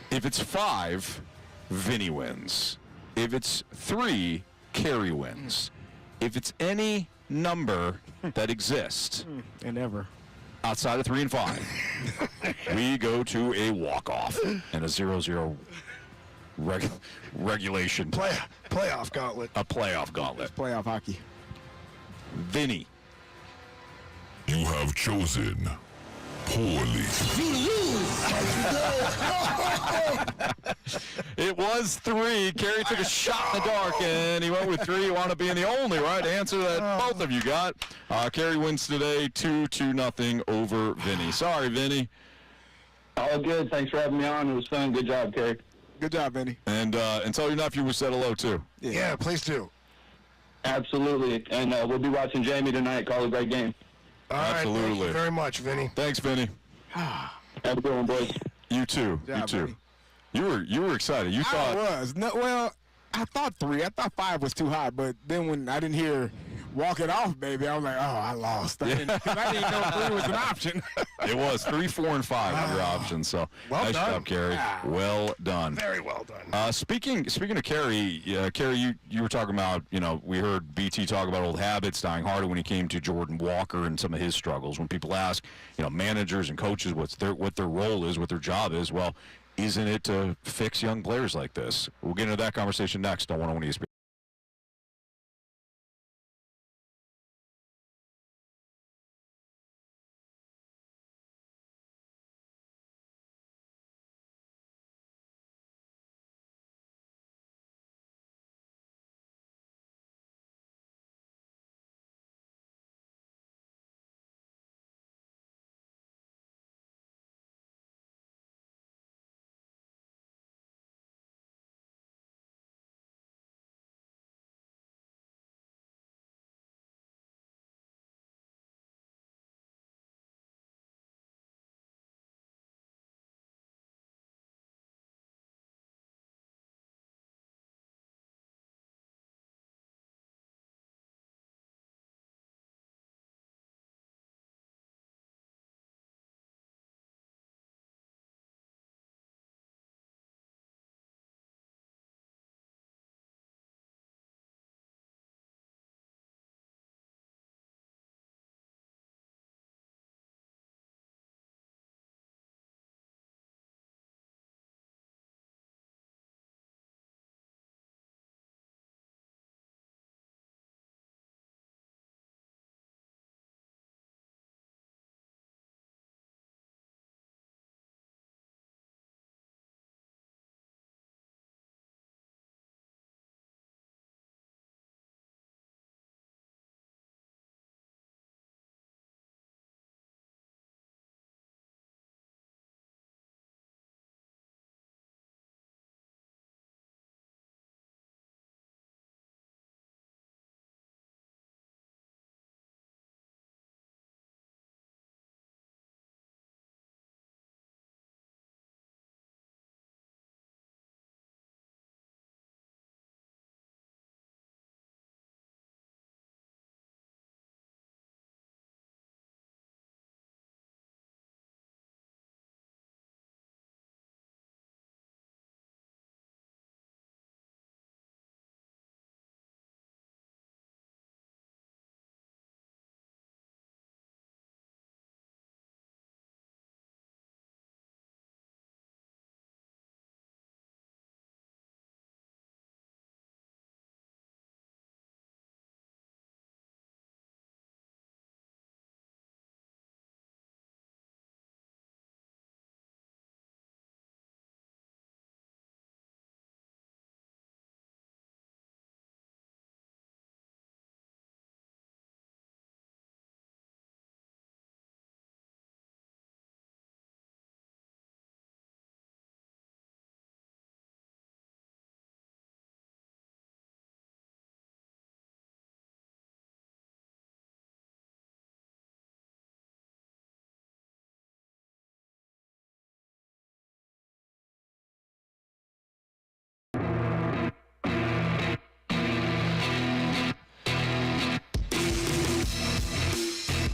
If it's 5, Vinny wins. If it's 3, Carey wins. If it's any number that exists And ever. outside of 3 and 5, we go to a walk-off and a 0-0 regulation. Playoff gauntlet. A playoff gauntlet. Playoff hockey. Vinny. You have chosen poorly. It was 3. Carey took a shot in the dark, and he went with 3. He wound up being the only right answer that both of you got. Carey wins today 2-0 over Vinny. Sorry, Vinny. All good. Thanks for having me on. It was fun. Good job, Carey. Good job, Vinny. And tell your nephew we said hello, too. Yeah, please do. Absolutely. And we'll be watching Jamie tonight. Call a great game. All right, thank Absolutely. you very much, Vinny. Thanks, Vinny. Have a good one, boys. You too. Good job, You too. Vinny. You were excited. You thought I was. No, well, I thought 3. I thought 5 was too high, but then when I didn't hear walk it off, baby, I was like, oh, I lost. I didn't know 3 was an option. it was 3, 4, and 5 were your options. So Well nice done. job, Carey. Well done. Very well done. Speaking of Carey, Carey, you were talking about, we heard BT talk about old habits dying harder when he came to Jordan Walker and some of his struggles. When people ask, managers and coaches what their role is, what their job is, well, isn't it to fix young players like this? We'll get into that conversation next on 101 ESPN.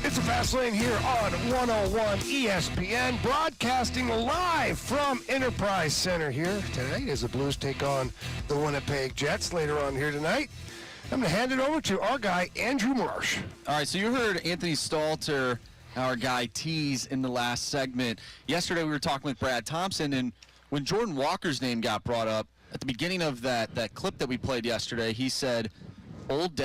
It's the Fast Lane here on 101 ESPN, broadcasting live from Enterprise Center here tonight as the Blues take on the Winnipeg Jets later on here tonight. I'm going to hand it over to our guy, Andrew Marsh. All right, so you heard Anthony Stalter, our guy, tease in the last segment. Yesterday we were talking with Brad Thompson, and when Jordan Walker's name got brought up, at the beginning of that clip that we played yesterday, he said, old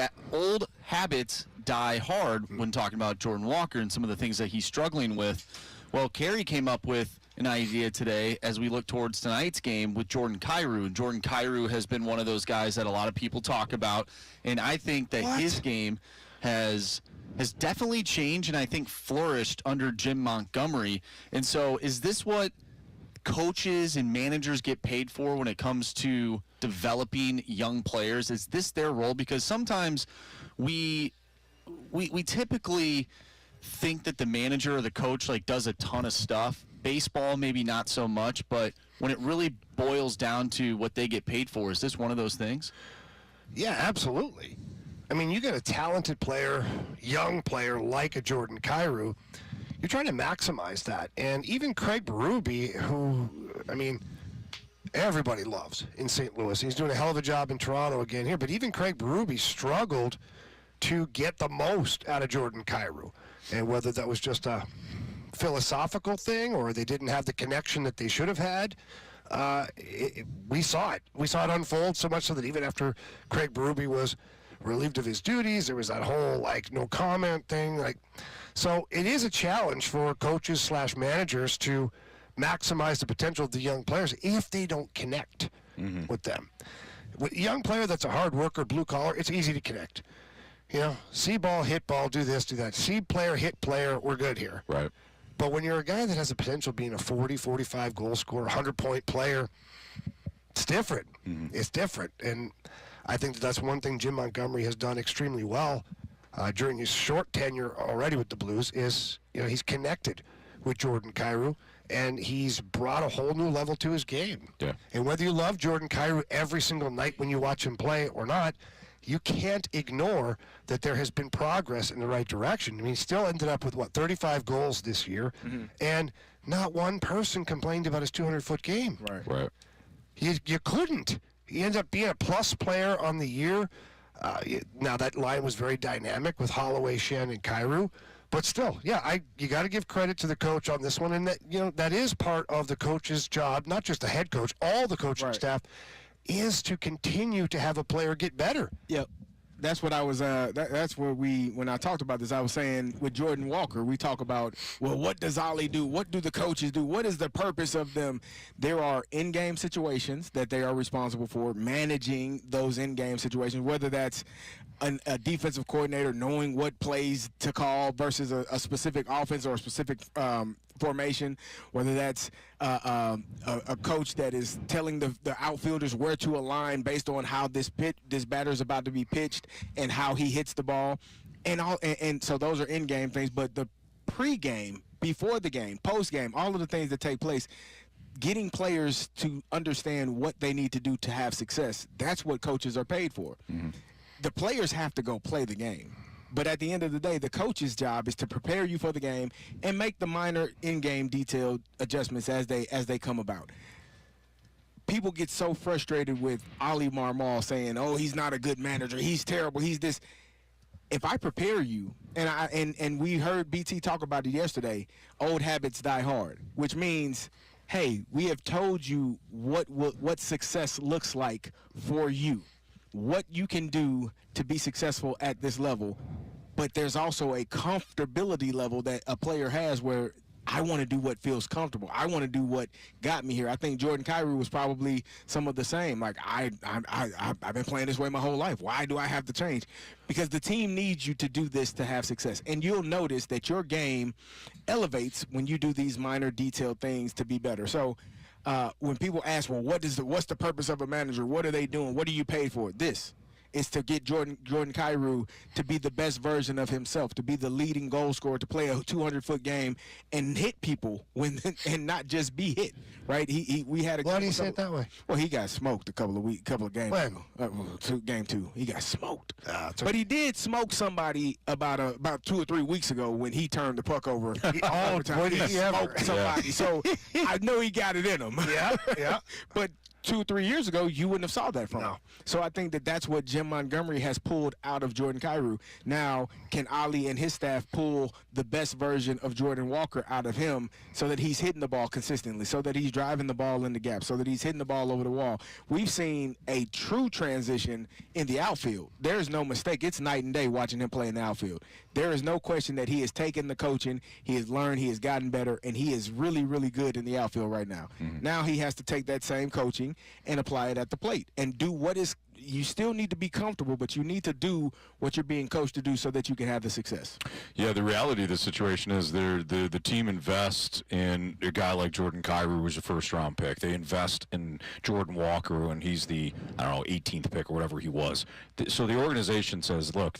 habits die hard when talking about Jordan Walker and some of the things that he's struggling with. Well, Carey came up with an idea today as we look towards tonight's game with Jordan Kyrou. And Jordan Kyrou has been one of those guys that a lot of people talk about, and I think that his game has definitely changed and I think flourished under Jim Montgomery. And so is this what coaches and managers get paid for when it comes to developing young players? Is this their role? Because sometimes we typically think that the manager or the coach does a ton of stuff. Baseball, maybe not so much, but when it really boils down to what they get paid for, is this one of those things? Yeah, absolutely. I mean, you got a talented player, young player like a Jordan Kyrou. You're trying to maximize that. And even Craig Berube, who, I mean, everybody loves in St. Louis. He's doing a hell of a job in Toronto again here, but even Craig Berube struggled to get the most out of Jordan Kyrou. And whether that was just a philosophical thing or they didn't have the connection that they should have had, we saw it. We saw it unfold so much so that even after Craig Berube was relieved of his duties, there was that whole, no comment thing. So it is a challenge for coaches / managers to maximize the potential of the young players if they don't connect with them. With a young player that's a hard worker, blue collar, it's easy to connect. See ball, hit ball, do this, do that. See player, hit player, we're good here. Right. But when you're a guy that has the potential of being a 40, 45 goal scorer, 100-point player, it's different. It's different. And I think that's one thing Jim Montgomery has done extremely well during his short tenure already with the Blues is, he's connected with Jordan Kyrou, and he's brought a whole new level to his game. Yeah. And whether you love Jordan Kyrou every single night when you watch him play or not, you can't ignore that there has been progress in the right direction. I mean, he still ended up with, 35 goals this year, and not one person complained about his 200-foot game. Right. You couldn't. He ended up being a plus player on the year. Now, that line was very dynamic with Holloway, Shen, and Kyrou. But still, you got to give credit to the coach on this one. And that is part of the coach's job, not just the head coach, all the coaching staff, is to continue to have a player get better. Yep. That's what I was, that's where when I talked about this, I was saying with Jordan Walker, we talk about, what does Ollie do? What do the coaches do? What is the purpose of them? There are in-game situations that they are responsible for, managing those in-game situations, whether that's a defensive coordinator knowing what plays to call versus a specific offense or a specific formation, whether that's a coach that is telling the outfielders where to align based on how this batter is about to be pitched and how he hits the ball, and so those are in-game things. But the pre-game, before the game, post-game, all of the things that take place, getting players to understand what they need to do to have success, that's what coaches are paid for. The players have to go play the game. But at the end of the day, the coach's job is to prepare you for the game and make the minor in-game detailed adjustments as they come about. People get so frustrated with Ollie Marmol saying, he's not a good manager, he's terrible, he's this. If I prepare you, and we heard BT talk about it yesterday, old habits die hard, which means, hey, we have told you what success looks like for you, what you can do to be successful at this level. But there's also a comfortability level that a player has where I want to do what feels comfortable. I want to do what got me here. I think Jordan Kyrou was probably some of the same. I've been playing this way my whole life. Why do I have to change? Because the team needs you to do this to have success. And you'll notice that your game elevates when you do these minor detailed things to be better. So when people ask, what's the purpose of a manager? What are they doing? What are you paid for? This. is to get Jordan Kyrou to be the best version of himself, to be the leading goal scorer, to play a 200-foot game and hit people and not just be hit. Right? We had a. Why do you say it that way? Well, he got smoked a couple of games ago. Game 2, he got smoked. But he did smoke somebody about 2 or 3 weeks ago when he turned the puck over. Boy, did he ever. Smoked somebody. So I know he got it in him. Yeah. But 2 or 3 years ago, you wouldn't have saw that from him. So I think that's what Jim Montgomery has pulled out of Jordan Kyrou. Now, can Ali and his staff pull the best version of Jordan Walker out of him so that he's hitting the ball consistently, so that he's driving the ball in the gap, so that he's hitting the ball over the wall? We've seen a true transition in the outfield. There is no mistake. It's night and day watching him play in the outfield. There is no question that he has taken the coaching, he has learned, he has gotten better, and he is really, really good in the outfield right now. Now he has to take that same coaching and apply it at the plate and do what is – you still need to be comfortable, but you need to do what you're being coached to do so that you can have the success. Yeah, the reality of the situation is the team invests in a guy like Jordan Kyrou, who's a first-round pick. They invest in Jordan Walker, and he's the, 18th pick or whatever he was. So the organization says, look,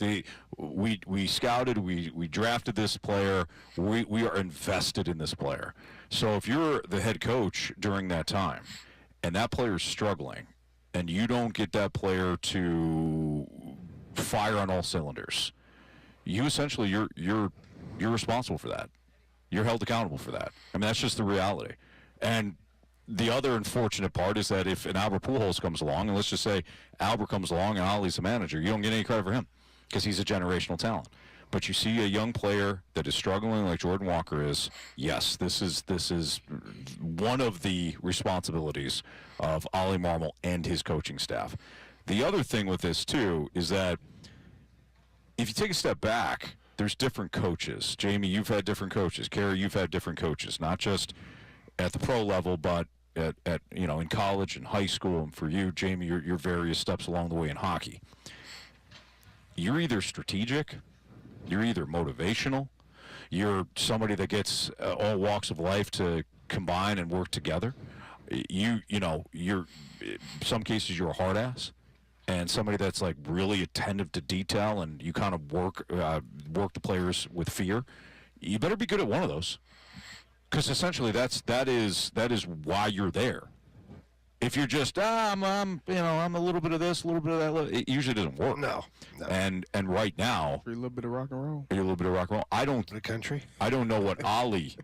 we scouted, we drafted this player, we are invested in this player. So if you're the head coach during that time and that player's struggling, and you don't get that player to fire on all cylinders, you essentially you're responsible for that. You're held accountable for that. I mean, that's just the reality. And the other unfortunate part is that if an Albert Pujols comes along, and let's just say Albert comes along and Ollie's the manager, you don't get any credit for him because he's a generational talent. But you see a young player that is struggling like Jordan Walker is, yes, this is one of the responsibilities of Ollie Marmol and his coaching staff. The other thing with this, too, is that if you take a step back, there's different coaches. Jamie, you've had different coaches. Carey, you've had different coaches, not just at the pro level, but at in college and high school. And for you, Jamie, your various steps along the way in hockey. You're either strategic, you're either motivational, you're somebody that gets all walks of life to combine and work together. You're some cases you're a hard ass, and somebody that's like really attentive to detail, and you kind of work the players with fear. You better be good at one of those, because essentially that is why you're there. If you're just I'm a little bit of this, a little bit of that, it usually doesn't work. No. And right now, A little bit of rock and roll. A little bit of rock and roll. I don't. The country. I don't know what Ollie,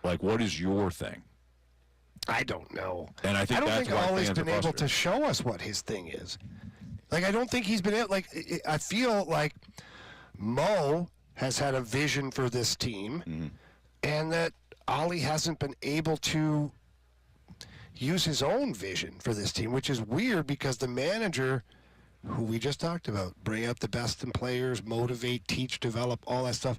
like. What is your thing? I don't know. And I think that's why Ollie's fans are been able frustrated. to show us what his thing is. Like, I don't think he's been able. Like, I feel like Mo has had a vision for this team, and that Ollie hasn't been able to use his own vision for this team, which is weird because the manager, who we just talked about, bring out the best in players, motivate, teach, develop, all that stuff.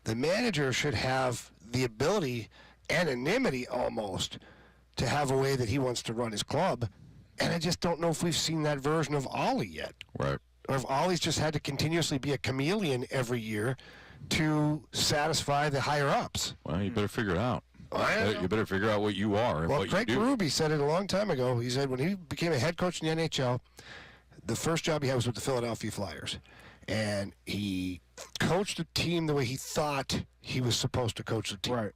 The manager should have the ability, anonymity almost, to have a way that he wants to run his club. And I just don't know if we've seen that version of Ollie yet. Right. Or if Ollie's just had to continuously be a chameleon every year to satisfy the higher-ups. Well, you better figure it out. I You better figure out what you are and Well, what Craig you do. Berube said it a long time ago. He said when he became a head coach in the NHL, the first job he had was with the Philadelphia Flyers. And he coached the team the way he thought he was supposed to coach the team. Right.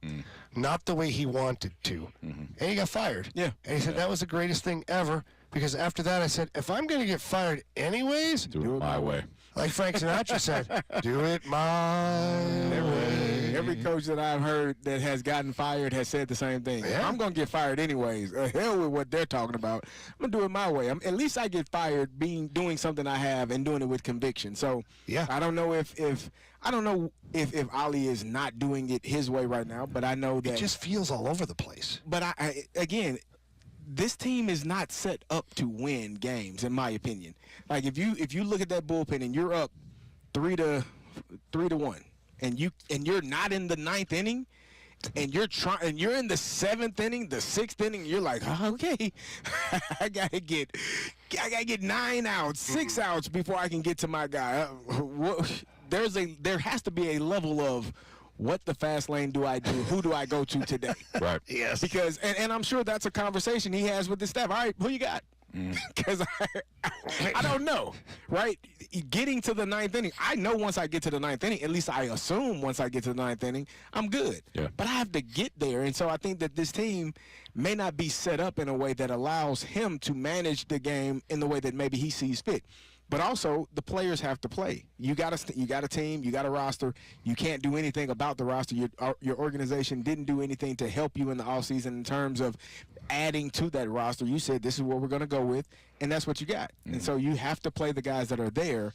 Not the way he wanted to. And he got fired. Yeah. And he said that was the greatest thing ever, because after that I said, if I'm going to get fired anyways, Do it my way. like Frank Sinatra said, do it my way. Every coach that I've heard that has gotten fired has said the same thing. Yeah. I'm going to get fired anyways. Hell with what they're talking about. I'm going to do it my way. At least I get fired doing something I have and doing it with conviction. So Yeah. I don't know if Ollie is not doing it his way right now, but I know that It just feels all over the place. But I again, this team is not set up to win games, in my opinion. Like if you look at that bullpen and you're up 3-1, and you're not in the ninth inning, and you're in the seventh inning, the sixth inning, you're like, oh, okay, I gotta get 9 outs, 6 outs before I can get to my guy. There has to be a level of what the fast lane do I do? Who do I go to today? Right. Yes. Because and I'm sure that's a conversation he has with his staff. All right, who you got? Because I don't know, right? Getting to the ninth inning, I know once I get to the ninth inning, at least I assume once I get to the ninth inning, I'm good. Yeah. But I have to get there. And so I think that this team may not be set up in a way that allows him to manage the game in the way that maybe he sees fit. But also, the players have to play. You got a team, you got a roster. You can't do anything about the roster. Your organization didn't do anything to help you in the offseason in terms of adding to that roster. You said this is what we're going to go with, and that's what you got. And so you have to play the guys that are there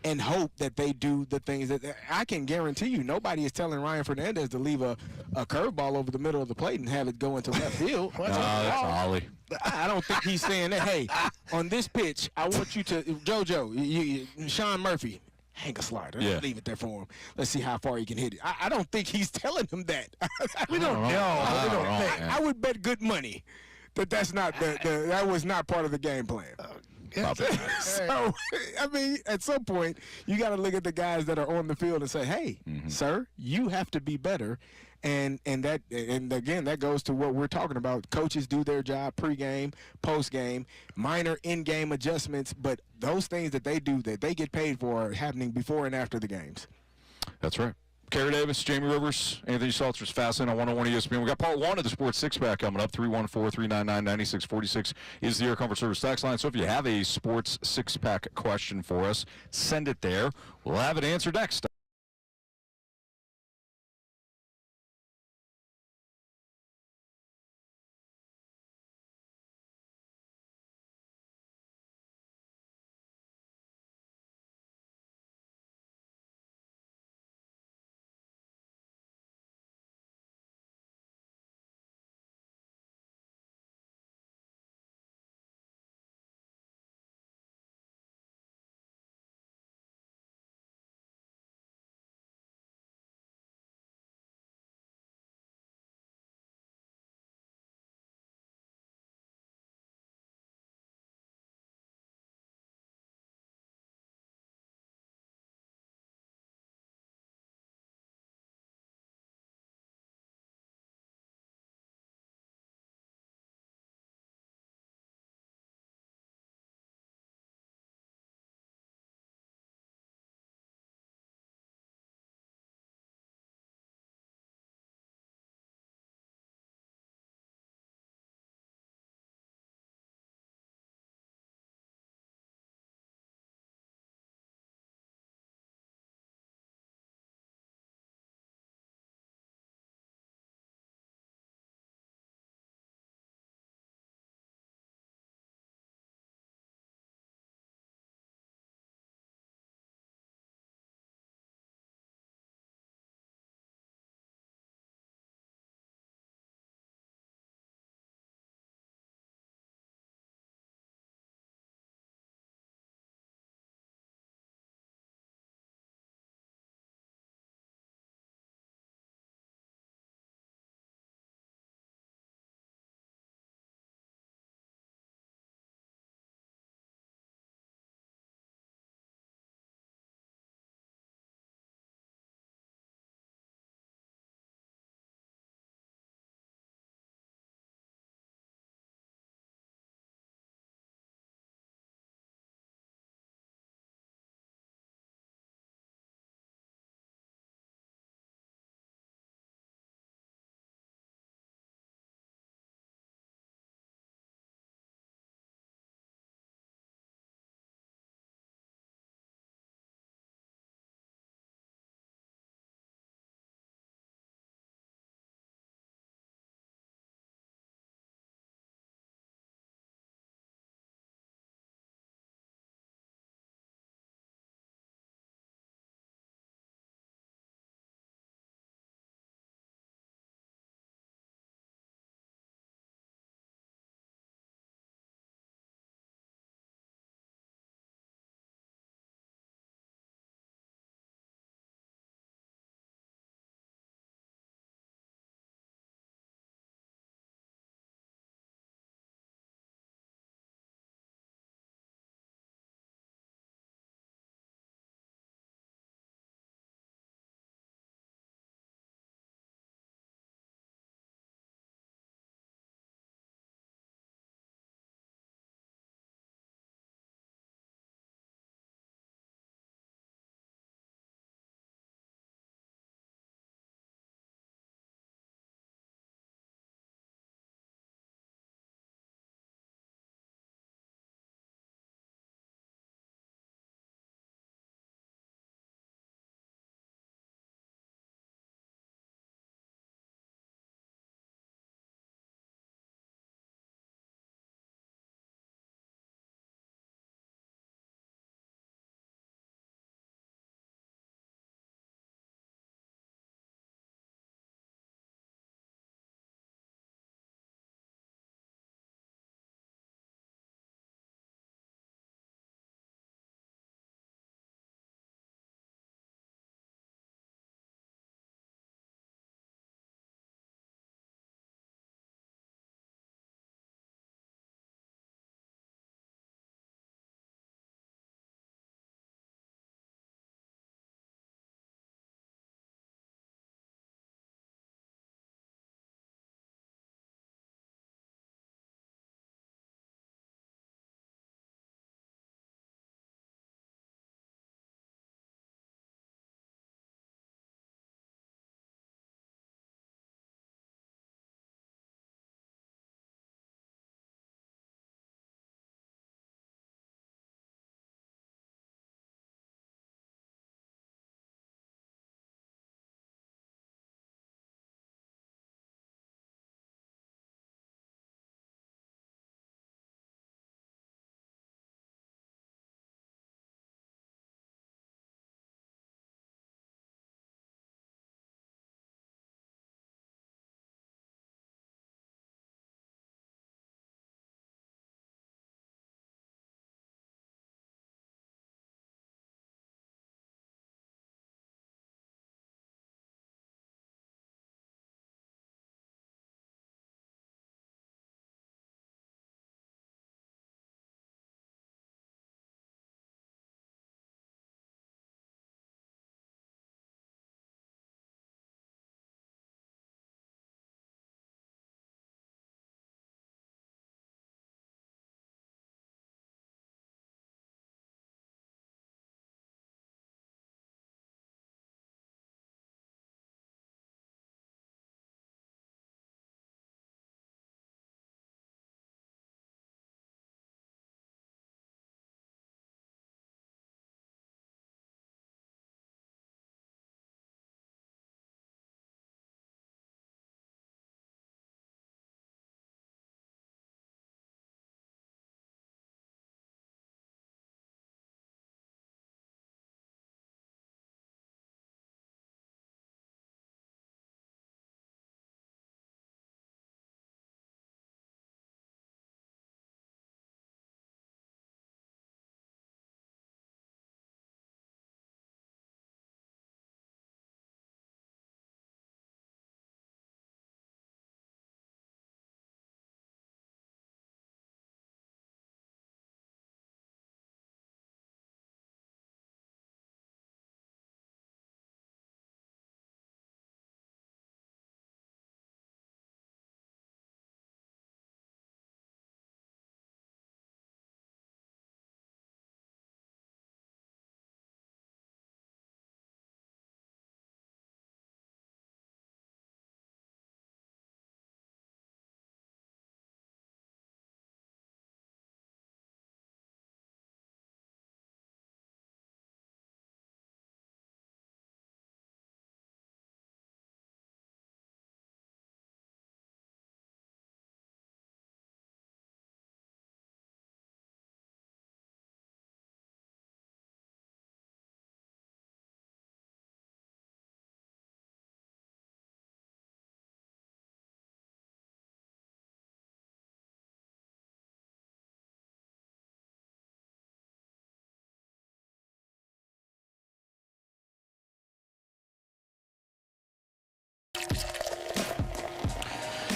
and hope that they do the things that I can guarantee you. Nobody is telling Ryan Fernandez to leave a curveball over the middle of the plate and have it go into left field. That's Ollie. I don't think he's saying that. Hey, on this pitch, I want you to JoJo, Sean Murphy, hang a slider. Yeah. Leave it there for him. Let's see how far he can hit it. I don't think he's telling him that. We don't know. I would bet good money that that was not part of the game plan. So, I mean, at some point, you got to look at the guys that are on the field and say, hey, sir, you have to be better. And again, that goes to what we're talking about. Coaches do their job pregame, postgame, minor in-game adjustments, but those things that they do that they get paid for are happening before and after the games. That's right. Kerry Davis, Jamie Rivers, Anthony Stalter's Fastlane on 101 ESPN. We got part one of the Sports Six-Pack coming up. 314-399-9646 is the Air Comfort Service tax line. So if you have a Sports Six-Pack question for us, send it there. We'll have it answered next.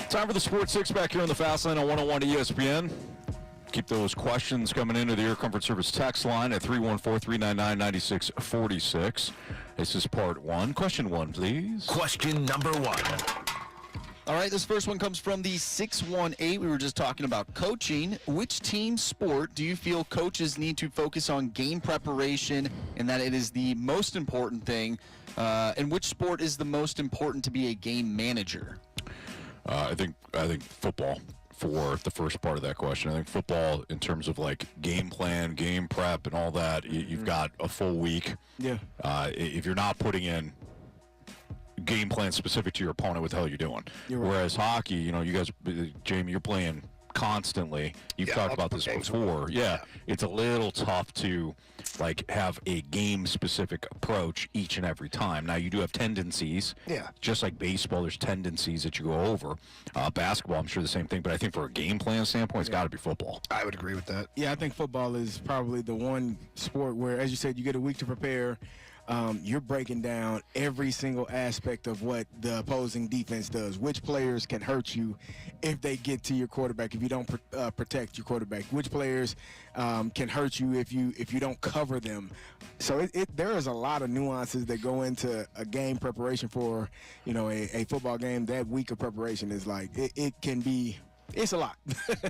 Time for the Sports Six back here on the Fast Lane on 101 ESPN. Keep those questions coming into the Air Comfort Service text line at 314-399-9646. This is part one. Question one, please. Question number one. All right, this first one comes from the 618. We were just talking about coaching. Which team sport do you feel coaches need to focus on game preparation and that it is the most important thing? And which sport is the most important to be a game manager? I think football for the first part of that question. I think football in terms of like game plan, game prep, and all that, you've got a full week. Yeah. If you're not putting in game plan specific to your opponent, what the hell are you doing? You're right. Whereas hockey, you guys, Jamie, you're playing constantly. You've talked about this before. Yeah, it's a little tough to like have a game specific approach each and every time. Now you do have tendencies. Yeah. Just like baseball, there's tendencies that you go over. Basketball, I'm sure the same thing, but I think for a game plan standpoint, it's got to be football. I would agree with that. Yeah, I think football is probably the one sport where, as you said, you get a week to prepare. You're breaking down every single aspect of what the opposing defense does. Which players can hurt you if they get to your quarterback, if you don't protect your quarterback. Which players can hurt you if you don't cover them. So there is a lot of nuances that go into a game preparation for, a football game. That week of preparation is like, it can be. It's a lot.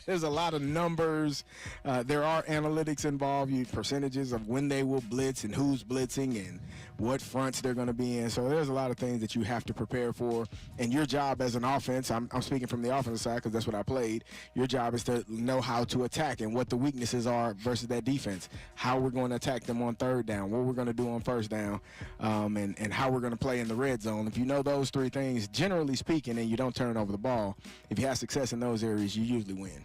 There's a lot of numbers. There are analytics involved, percentages of when they will blitz and who's blitzing and what fronts they're going to be in. So there's a lot of things that you have to prepare for. And your job as an offense, I'm speaking from the offensive side because that's what I played, your job is to know how to attack and what the weaknesses are versus that defense, how we're going to attack them on third down, what we're going to do on first down, and how we're going to play in the red zone. If you know those three things, generally speaking, and you don't turn over the ball, if you have success in those areas, you usually win.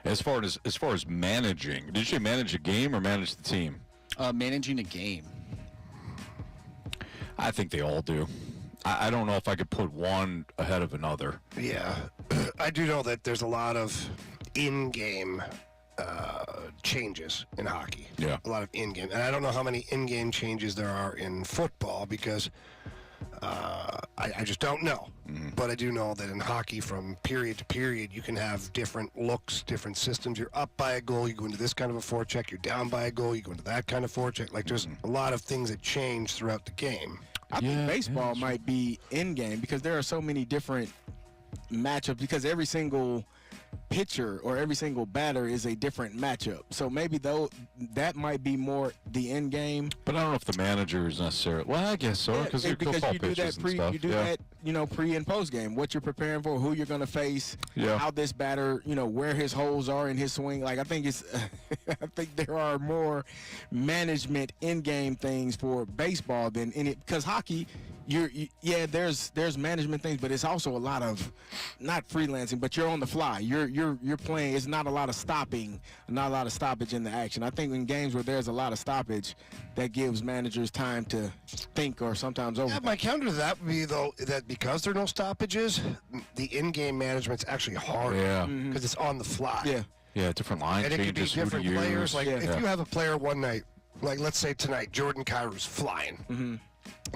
As far as managing, did you say manage a game or manage the team? Managing a game. I think they all do. I don't know if I could put one ahead of another. Yeah, I do know that there's a lot of in-game changes in hockey. Yeah. A lot of in-game. And I don't know how many in-game changes there are in football because I just don't know. Mm-hmm. But I do know that in hockey, from period to period, you can have different looks, different systems. You're up by a goal, you go into this kind of a forecheck. You're down by a goal, you go into that kind of forecheck. Like, there's a lot of things that change throughout the game. I think baseball might be in-game because there are so many different matchups because every single pitcher or every single batter is a different matchup. So maybe that might be more the end game. But I don't know if the manager is necessarily. Well, I guess so because you do that pre and post game. What you're preparing for, who you're going to face, how this batter, where his holes are in his swing. Like I think I think there are more management in game things for baseball than in it because hockey. There's management things, but it's also a lot of not freelancing, but you're on the fly. You're playing. It's not a lot of stopping, not a lot of stoppage in the action. I think in games where there's a lot of stoppage, that gives managers time to think or sometimes over. Yeah, my counter to that would be though that because there are no stoppages, the in-game management's actually hard. Yeah. Because it's on the fly. Yeah. Yeah, different line and changes. It could be different players. Like if you have a player one night, like let's say tonight, Jordan Kyrie's flying. Mm-hmm.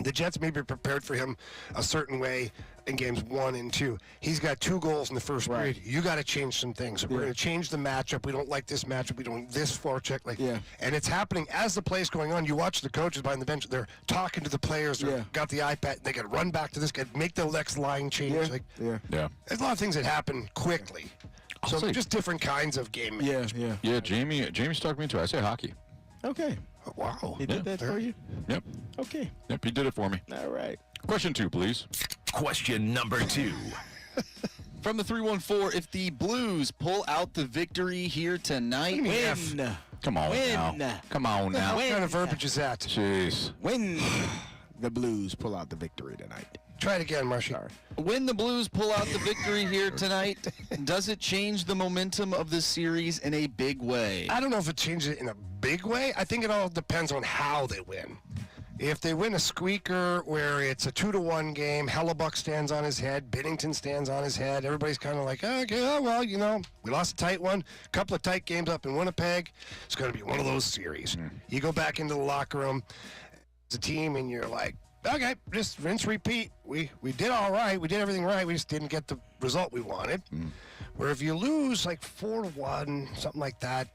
The Jets may be prepared for him a certain way in games 1 and 2. He's got 2 goals in the first period. You got to change some things. We're going to change the matchup. We don't like this matchup. We don't this forecheck. And it's happening as the play's going on. You watch the coaches behind the bench. They're talking to the players. They've got the iPad. They got to run back to this guy, make the next line change. Yeah. There's a lot of things that happen quickly. So just different kinds of game management. Yeah, Jamie's talking me into it. I say hockey. Okay. Oh, wow. He did that for you? Yep. Okay. Yep, he did it for me. All right. Question 2, please. Question number 2. From the 314, if the Blues pull out the victory here tonight, win. Come on now. Come on now. What kind of verbiage is that? Jeez. When the Blues pull out the victory tonight. Try it again, Marshy. When the Blues pull out the victory here tonight, does it change the momentum of this series in a big way? I don't know if it changes it in a big way. I think it all depends on how they win. If they win a squeaker where it's a 2-1 game, Hellebuck stands on his head, Binnington stands on his head, everybody's kind of like, we lost a tight one, a couple of tight games up in Winnipeg. It's going to be one of those series. You go back into the locker room as a team and you're like, okay, just rinse, repeat. We did all right. We did everything right. We just didn't get the result we wanted. Where if you lose like 4-1, something like that,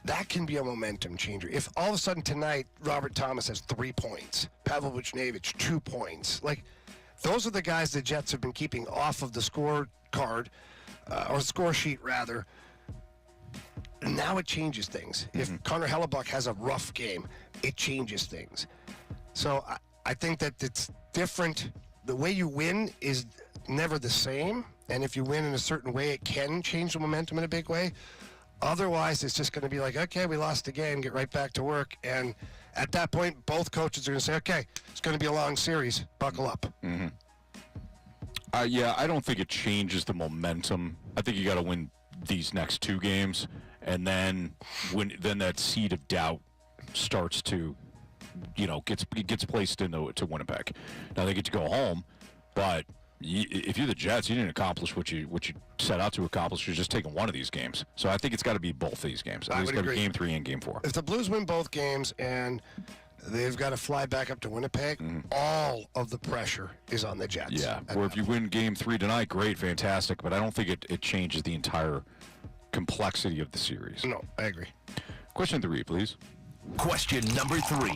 that can be a momentum changer. If all of a sudden tonight Robert Thomas has 3 points, Pavel Buchnevich 2 points, like those are the guys the Jets have been keeping off of the scorecard, or score sheet rather. Now it changes things. If Connor Hellebuck has a rough game, it changes things. So I think that it's different. The way you win is never the same, and if you win in a certain way, it can change the momentum in a big way. Otherwise, it's just going to be like, okay, we lost the game, get right back to work. And at that point, both coaches are going to say, okay, it's going to be a long series. Buckle up. Yeah, I don't think it changes the momentum. I think you got to win these next 2 games, and then then that seed of doubt starts to, gets placed into Winnipeg. Now they get to go home, but if you're the Jets, you didn't accomplish what you set out to accomplish. You're just taking one of these games. So I think it's got to be both these games. I think it's got to be Game 3 and Game 4. If the Blues win both games and they've got to fly back up to Winnipeg, all of the pressure is on the Jets. Yeah, or if you win Game 3 tonight, great, fantastic. But I don't think it changes the entire complexity of the series. No, I agree. Question 3, please. Question number 3.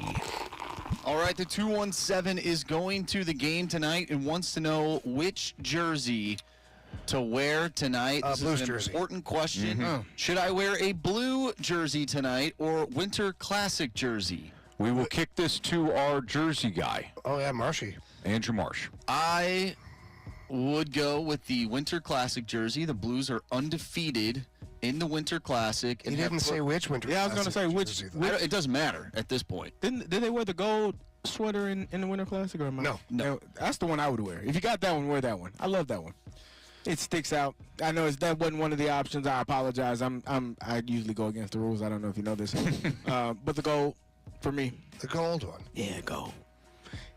All right, the 217 is going to the game tonight and wants to know which jersey to wear tonight. This Blues is an jersey. important question. Should I wear a blue jersey tonight or Winter Classic jersey? We will kick this to our jersey guy. Oh, yeah, Marshy. Andrew Marsh. I would go with the Winter Classic jersey. The Blues are undefeated in the Winter Classic. He didn't say which Winter Yeah, I was Classic going to say jersey, which. It doesn't matter at this point. Did they wear the gold sweater in the Winter Classic or am I? No. That's the one I would wear. If you got that one, wear that one. I love that one. It sticks out. I know that wasn't one of the options. I apologize. I usually go against the rules. I don't know if you know this. But the gold for me. The gold one. Yeah, gold.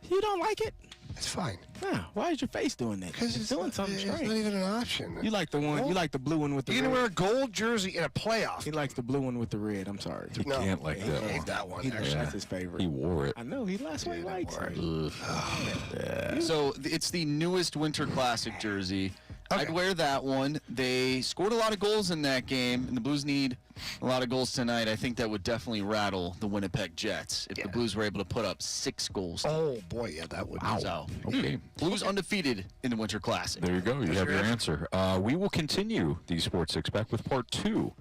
You don't like it? It's fine. Nah, why is your face doing that? Because it's doing something It's strange. not even an option. You like the one. You like the blue one with the You're red. going to wear a gold jersey in a playoff. He likes the blue one with the red. I'm sorry. He can't like he that hates one. that one. Actually, that's his favorite. He wore it. I know. That's why he likes it. So it's the newest Winter Classic jersey. Okay. I'd wear that one. They scored a lot of goals in that game, and the Blues need a lot of goals tonight. I think that would definitely rattle the Winnipeg Jets if the Blues were able to put up 6 goals. Oh, boy, yeah, that would be. So, Okay. Blues undefeated in the Winter Classic. There you go. You have your answer. We will continue the Sports Six Pack with part 2.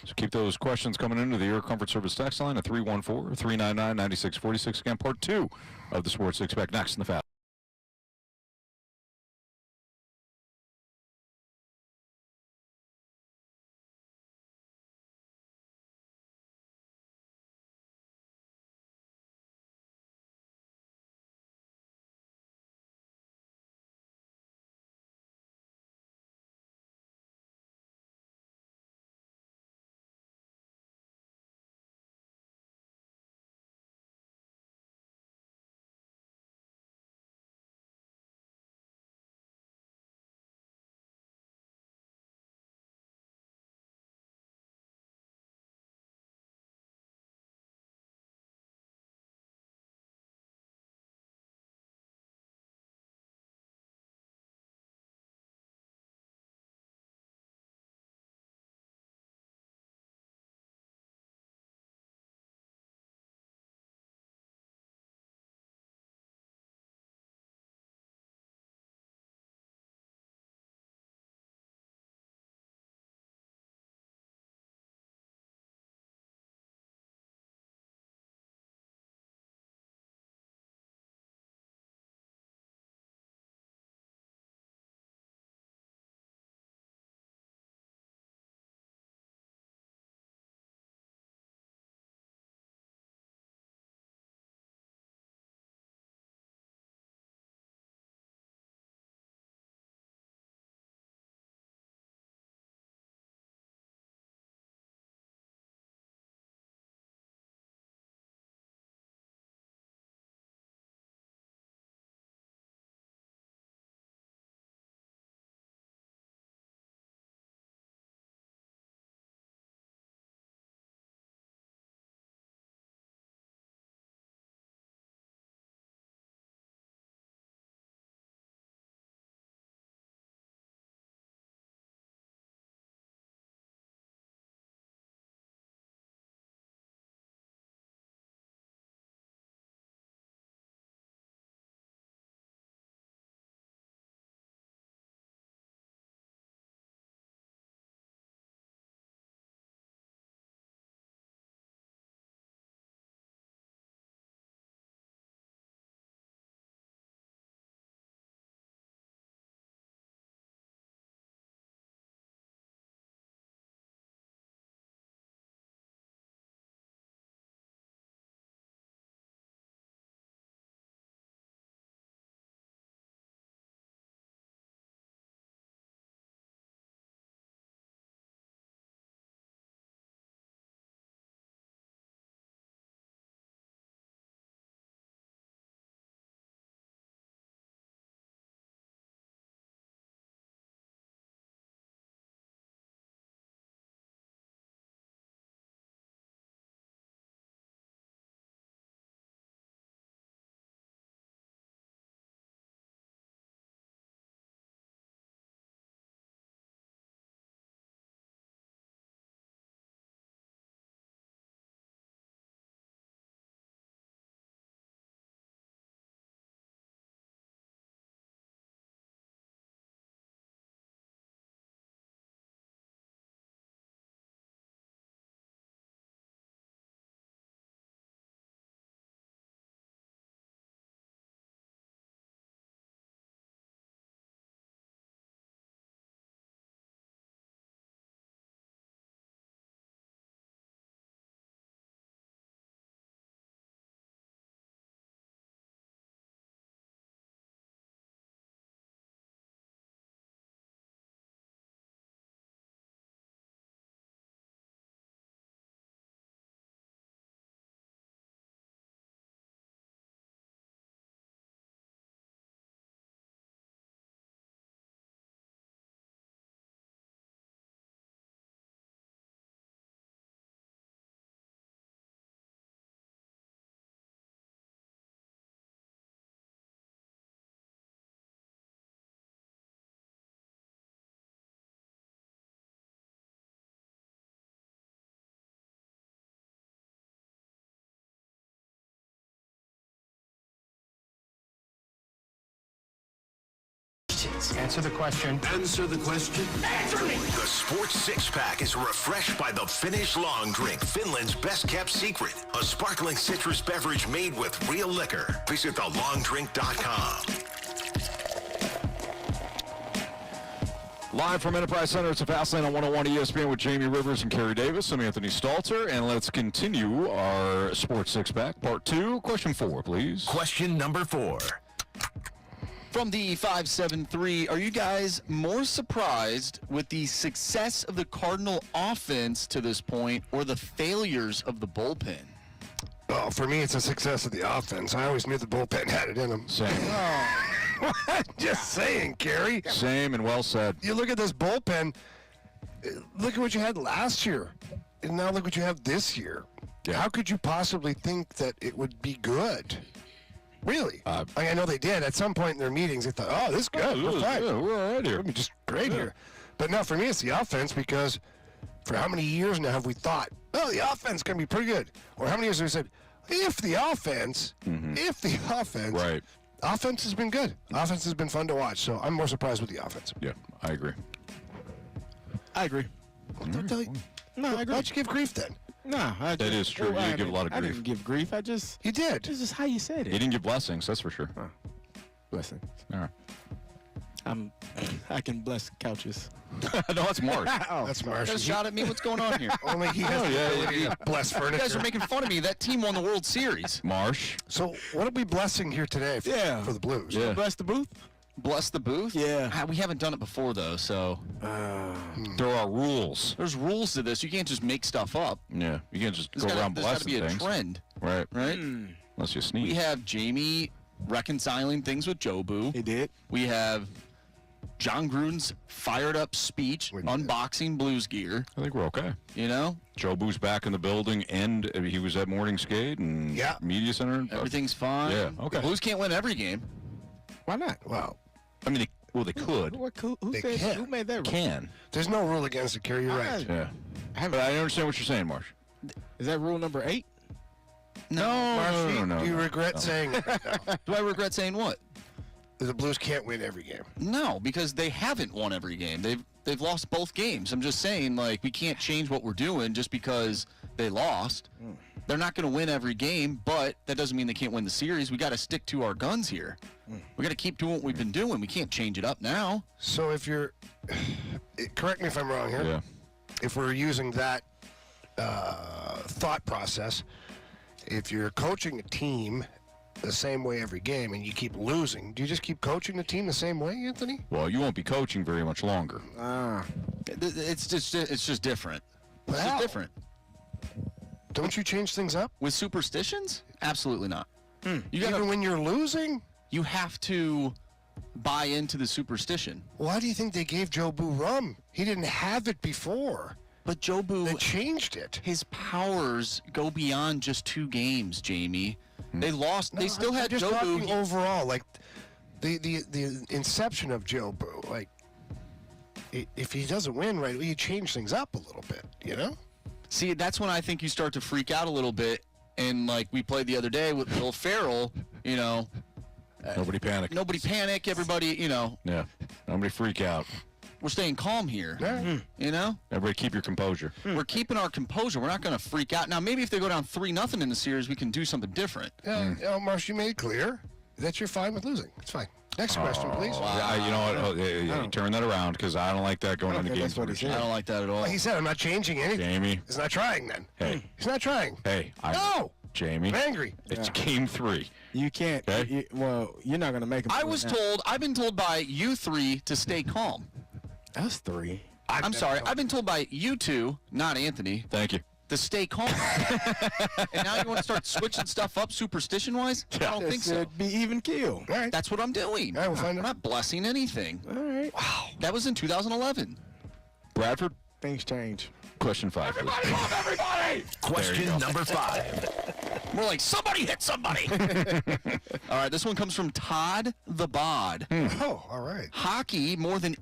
So keep those questions coming into the Air Comfort Service text line at 314-399-9646. Again, part 2 of the Sports Six Pack next in the Fast. questions. Answer the question. Answer the question. Answer me! The Sports Six-Pack is refreshed by the Finnish Long Drink, Finland's best-kept secret. A sparkling citrus beverage made with real liquor. Visit thelongdrink.com. Live from Enterprise Center, it's a Fast Lane on 101 ESPN with Jamie Rivers and Kerry Davis. I'm Anthony Stalter, and let's continue our Sports Six-Pack, Part 2. Question 4, please. Question number 4. From the 573, are you guys more surprised with the success of the Cardinal offense to this point or the failures of the bullpen? Oh, for me, it's a success of the offense. I always knew the bullpen had it in them. Same. Just saying, Kerry. Same and well said. You look at this bullpen, look at what you had last year, and now look what you have this year. Yeah. How could you possibly think that it would be good? Really? I know they did. At some point in their meetings, they thought, oh, this is good. We're fine. Yeah, we're all right here. We're just great here. But no, for me, it's the offense because for how many years now have we thought, oh, the offense is going to be pretty good? Or how many years have we said, if the offense, Right. offense has been good. Offense has been fun to watch, so I'm more surprised with the offense. Yeah, I agree. I agree. Don't tell you. No, I agree. Why'd you give grief then? No, That is true. You give a lot of I grief. didn't give grief. I just. You did. This is how you said You it. didn't give blessings, that's for sure. Blessing. All right. I can bless couches. No, that's Mark. That's Marsh. Just shot at me. What's going on here? Only he has the ability to bless You furniture. guys are making fun of me. That team won the World Series. Marsh. So what are we blessing here today for the Blues? Yeah. Bless the booth. Bless the booth? Yeah. We haven't done it before, though, so. There are rules. There's rules to this. You can't just make stuff up. Yeah, you can't just There's go gotta- around there's got to blessing be a things. trend, Right. right? Unless you We sneeze. have Jamie reconciling things with Jobu. He did. We have John Gruden's fired up speech unboxing Blues gear. I think we're okay. You know, Joe Boo's back in the building, and he was at Morning Skate and Media Center. everything's fine. Yeah, okay. The Blues can't win every game. Why not? Wow. I mean, they could. Who They said? can. Who made that rule? Can. There's no rule against it, Kerry. You're right. Yeah. But I understand what you're saying, Marsh. Is that rule number 8? No. Do you regret saying it? Do I regret saying what? That the Blues can't win every game? No, because they haven't won every game. They've lost both games. I'm just saying, like, we can't change what we're doing just because they lost. They're not going to win every game, but that doesn't mean they can't win the series. We got to stick to our guns here. We got to keep doing what we've been doing. We can't change it up now. So if you're, correct me if I'm wrong here. Yeah. If we're using that thought process, if you're coaching a team the same way every game and you keep losing, do you just keep coaching the team the same way, Anthony? Well, you won't be coaching very much longer. It's just different. It's Wow. just different. Don't you change things up? With superstitions? Absolutely not. Even when you're losing? You have to buy into the superstition. Why do you think they gave Joe Boo rum? He didn't have it before. But Joe Boo, They changed it. his powers go beyond just 2 games, Jamie. They lost. They still had just Joe Boo. talking overall, like the inception of Joe Boo. Like, if he doesn't win right, you change things up a little bit, you know? See, that's when I think you start to freak out a little bit. And like we played the other day with Will Ferrell, you know. Nobody panic. Nobody panic. Everybody, you know. Yeah. Nobody freak out. We're staying calm here. You know. Everybody keep your composure. We're keeping our composure. We're not going to freak out. Now, maybe if they go down 3-0 in the series, we can do something different. Yeah, Marsh, you made clear that you're fine with losing. It's fine. Next question, please. Yeah, you know what? You turn that around because I don't like that going into games. That's what he said. I don't like that at all. He said, I'm not changing anything. Jamie. He's not trying then. Hey. He's not trying. Hey. No! Jamie. I'm angry. It's game 3. You can't. Okay. You're not going to make it. I've been told by you 3 to stay calm. That's 3. I'm sorry. I've been told by you 2, not Anthony, Thank you. to stay calm. And now you want to start switching stuff up superstition-wise? I don't think so. Be even keel. All right. That's what I'm doing. All right, we'll find I'm out. not blessing anything. All right. Wow. That was in 2011. Bradford, Things change. question 5. Everybody love everybody! Question number 5. More like, somebody hit somebody. All right, this one comes from Todd the Bod. Oh, all right. Hockey, more than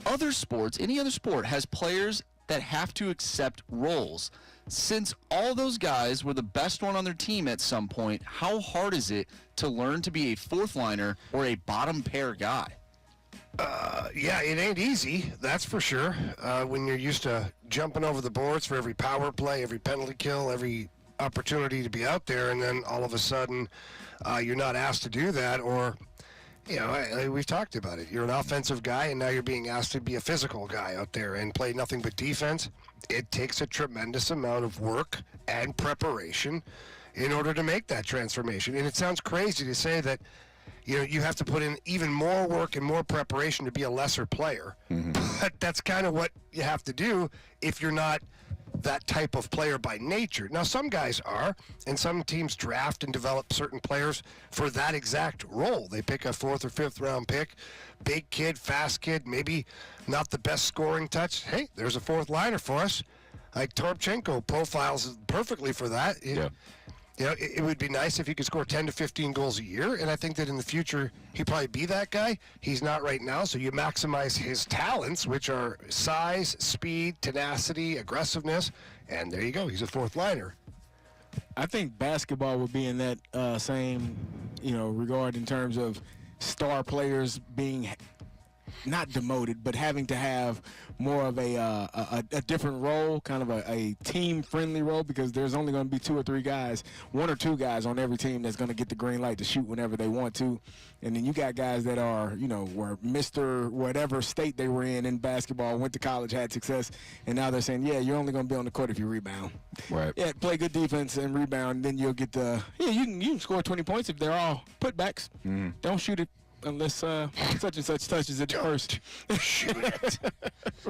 other sports, any other sport, has players that have to accept roles. Since all those guys were the best one on their team at some point, how hard is it to learn to be a 4th liner or a bottom pair guy? Yeah, it ain't easy, that's for sure. When you're used to jumping over the boards for every power play, every penalty kill, every opportunity to be out there, and then all of a sudden you're not asked to do that, or, we've talked about it. You're an offensive guy, and now you're being asked to be a physical guy out there and play nothing but defense. It takes a tremendous amount of work and preparation in order to make that transformation. And it sounds crazy to say that you have to put in even more work and more preparation to be a lesser player. But that's kind of what you have to do if you're not that type of player by nature. Now, some guys are, and some teams draft and develop certain players for that exact role. They pick a 4th or 5th round pick, big kid, fast kid, maybe not the best scoring touch. Hey, there's a 4th liner for us. Like Toropchenko profiles perfectly for that. It would be nice if he could score 10 to 15 goals a year, and I think that in the future he'd probably be that guy. He's not right now, so you maximize his talents, which are size, speed, tenacity, aggressiveness, and there you go. He's a 4th liner. I think basketball would be in that same, regard in terms of star players being not demoted, but having to have more of a different role, kind of a team-friendly role, because there's only going to be 2 or 3 guys, 1 or 2 guys on every team that's going to get the green light to shoot whenever they want to. And then you got guys that are, were Mr. whatever state they were in basketball, went to college, had success, and now they're saying, yeah, you're only going to be on the court if you rebound. Right. Yeah, play good defense and rebound, then you'll get you can score 20 points if they're all putbacks. Don't shoot it unless such and such touches it first. Shoot it.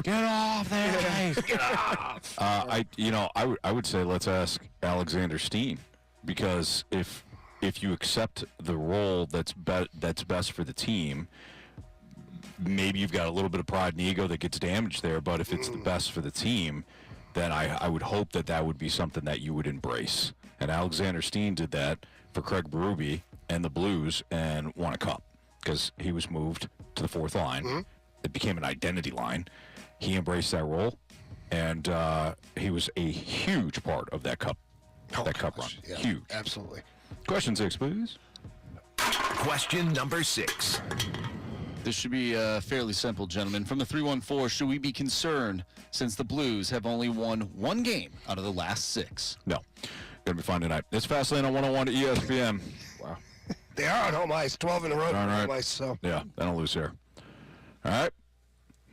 Get off there. Get off. I would say let's ask Alexander Steen, because if you accept the role that's best for the team, maybe you've got a little bit of pride and ego that gets damaged there, but if it's the best for the team, then I would hope that would be something that you would embrace. And Alexander Steen did that for Craig Berube and the Blues and won a cup, because he was moved to the 4th line. It became an identity line. He embraced that role, and he was a huge part of that cup run. Yeah, huge. Absolutely. Question 6, please. Question number 6. This should be fairly simple, gentlemen. From the 314, should we be concerned since the Blues have only won 1 game out of the last 6? No. Going to be fun tonight. It's Fastlane on 101 to ESPN. Wow. They are on home ice, 12 in a row on home ice. So. Yeah, they don't lose here. All right.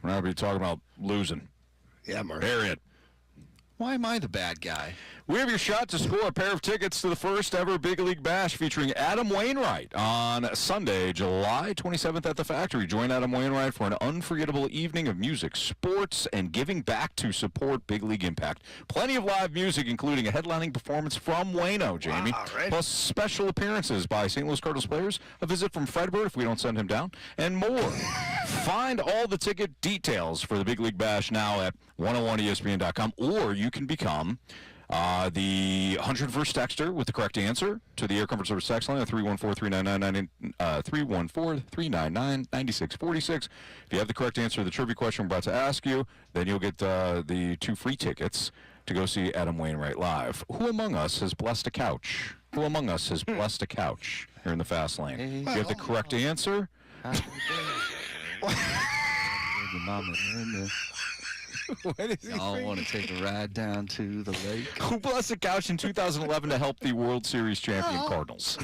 We're going to be talking about losing. Yeah, Mark. Period. Why am I the bad guy? We have your shot to score a pair of tickets to the first ever Big League Bash featuring Adam Wainwright on Sunday, July 27th at the Factory. Join Adam Wainwright for an unforgettable evening of music, sports, and giving back to support Big League Impact. Plenty of live music, including a headlining performance from Waino, Jamie, right. plus special appearances by St. Louis Cardinals players, a visit from Fredbird if we don't send him down, and more. Find all the ticket details for the Big League Bash now at 101ESPN.com, or you can become the 101st texter with the correct answer to the Air Comfort Service text line at 314-399-9646. If you have the correct answer to the trivia question we're about to ask you, then you'll get the 2 free tickets to go see Adam Wainwright live. Who among us has blessed a couch? Who among us has blessed a couch here in the fast lane? If you have the correct answer. What is he Y'all want to take a ride down to the lake? Who blessed a couch in 2011 to help the World Series champion Cardinals?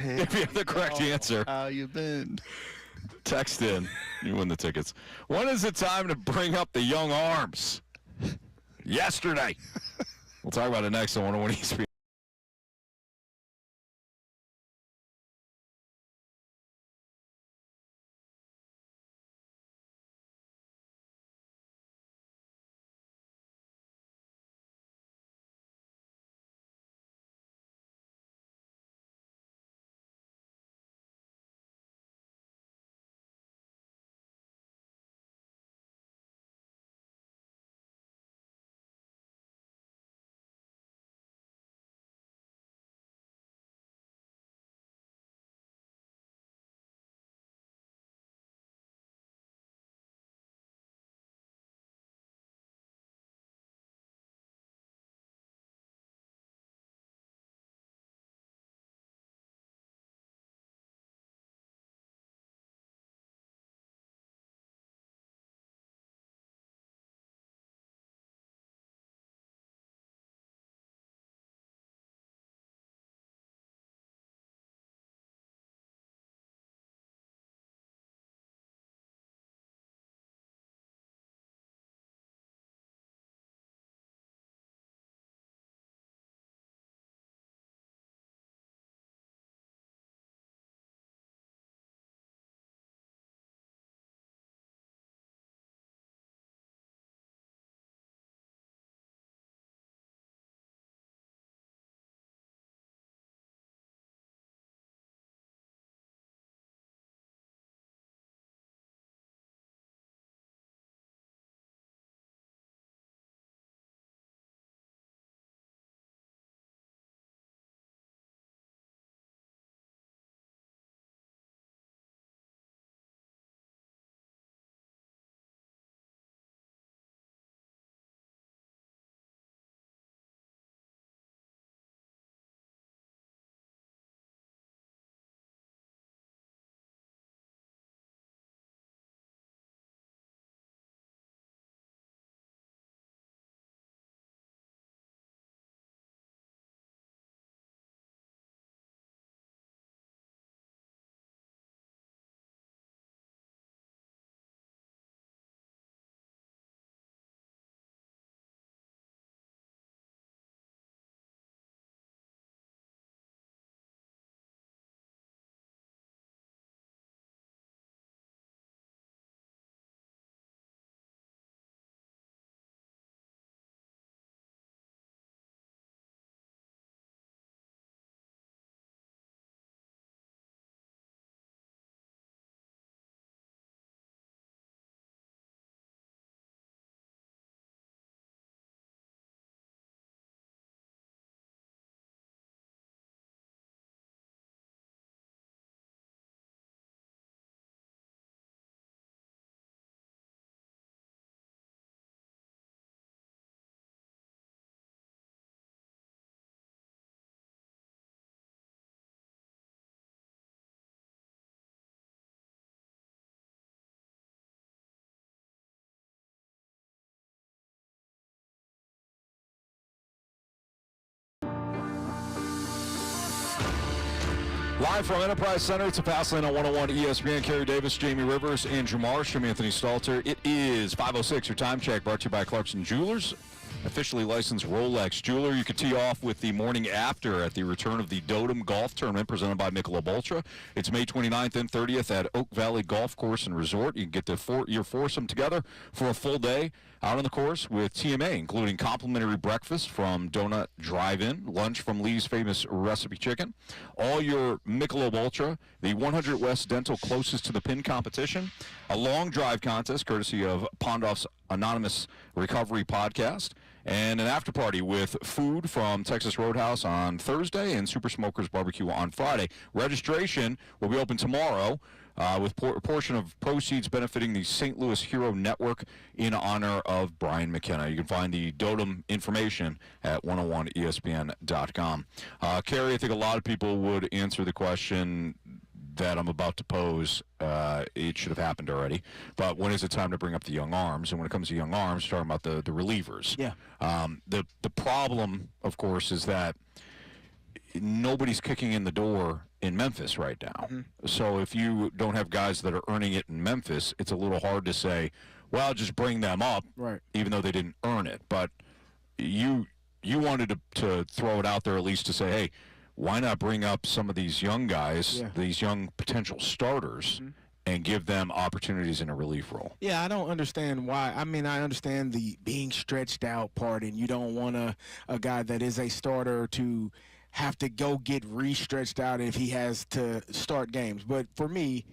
If you have the correct answer, How you been? text in. You win the tickets. When is it time to bring up the young arms? Yesterday. We'll talk about it next on 101 ESPN. Live from Enterprise Center, it's a Fastlane on 101 ESPN. Kerry Davis, Jamie Rivers, Andrew Marsh, I'm Anthony Stalter. It is 5:06, your time check, brought to you by Clarkson Jewelers, officially licensed Rolex jeweler. You can tee off with the morning after at the return of the Dotem Golf Tournament presented by Michelob Ultra. It's May 29th and 30th at Oak Valley Golf Course and Resort. You can get your foursome together for a full day out on the course with TMA, including complimentary breakfast from Donut Drive-In, lunch from Lee's Famous Recipe Chicken, all your Michelob Ultra, the 100 West Dental closest to the pin competition, a long drive contest courtesy of Pondoff's Anonymous Recovery Podcast, and an after party with food from Texas Roadhouse on Thursday and Super Smokers Barbecue on Friday. Registration will be open tomorrow with a portion of proceeds benefiting the St. Louis Hero Network in honor of Brian McKenna. You can find the Dotem information at 101ESPN.com. Kerry, I think a lot of people would answer the question that I'm about to pose. It should have happened already. But when is it time to bring up the young arms? And when it comes to young arms, we're talking about the relievers. Yeah. The problem, of course, is that nobody's kicking in the door in Memphis right now. Mm-hmm. So if you don't have guys that are earning it in Memphis, it's a little hard to say, well, just bring them up, right, even though they didn't earn it. But you wanted to throw it out there at least to say, hey, why not bring up some of these young guys, these young potential starters, and give them opportunities in a relief role? Yeah, I don't understand why. I mean, I understand the being stretched out part, and you don't want a guy that is a starter to have to go get re-stretched out if he has to start games. But for me,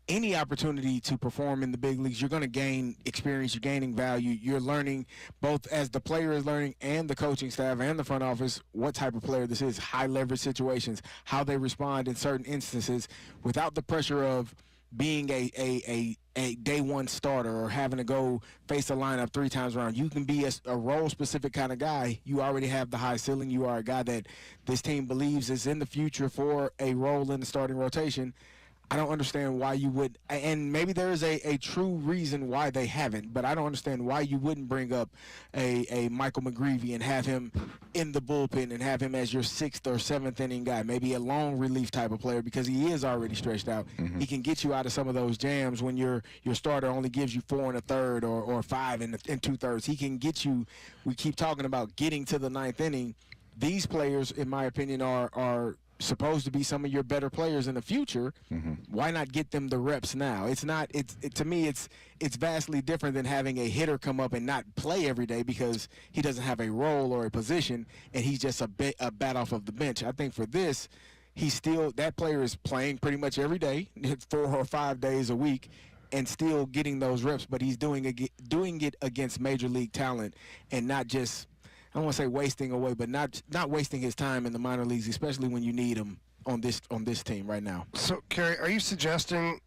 any opportunity to perform in the big leagues, you're going to gain experience, you're gaining value, you're learning both as the player is learning and the coaching staff and the front office what type of player this is, high leverage situations, how they respond in certain instances without the pressure of being a day one starter or having to go face a lineup 3 times around. You can be a role-specific kind of guy. You already have the high ceiling. You are a guy that this team believes is in the future for a role in the starting rotation. I don't understand why you would, and maybe there is a true reason why they haven't, but I don't understand why you wouldn't bring up a Michael McGreevy and have him in the bullpen and have him as your 6th or 7th inning guy, maybe a long relief type of player because he is already stretched out. Mm-hmm. He can get you out of some of those jams when your starter only gives you 4 1/3 or 5 2/3. He can get you, we keep talking about getting to the 9th inning. These players, in my opinion, are supposed to be some of your better players in the future. Why not get them the reps now? To me it's vastly different than having a hitter come up and not play every day because he doesn't have a role or a position and he's just a bat off of the bench. I think for this, that player is playing pretty much every day, 4 or 5 days a week, and still getting those reps, but he's doing it against major league talent and not just, I don't want to say wasting away, but not wasting his time in the minor leagues, especially when you need him on this team right now. So, Kerry, are you suggesting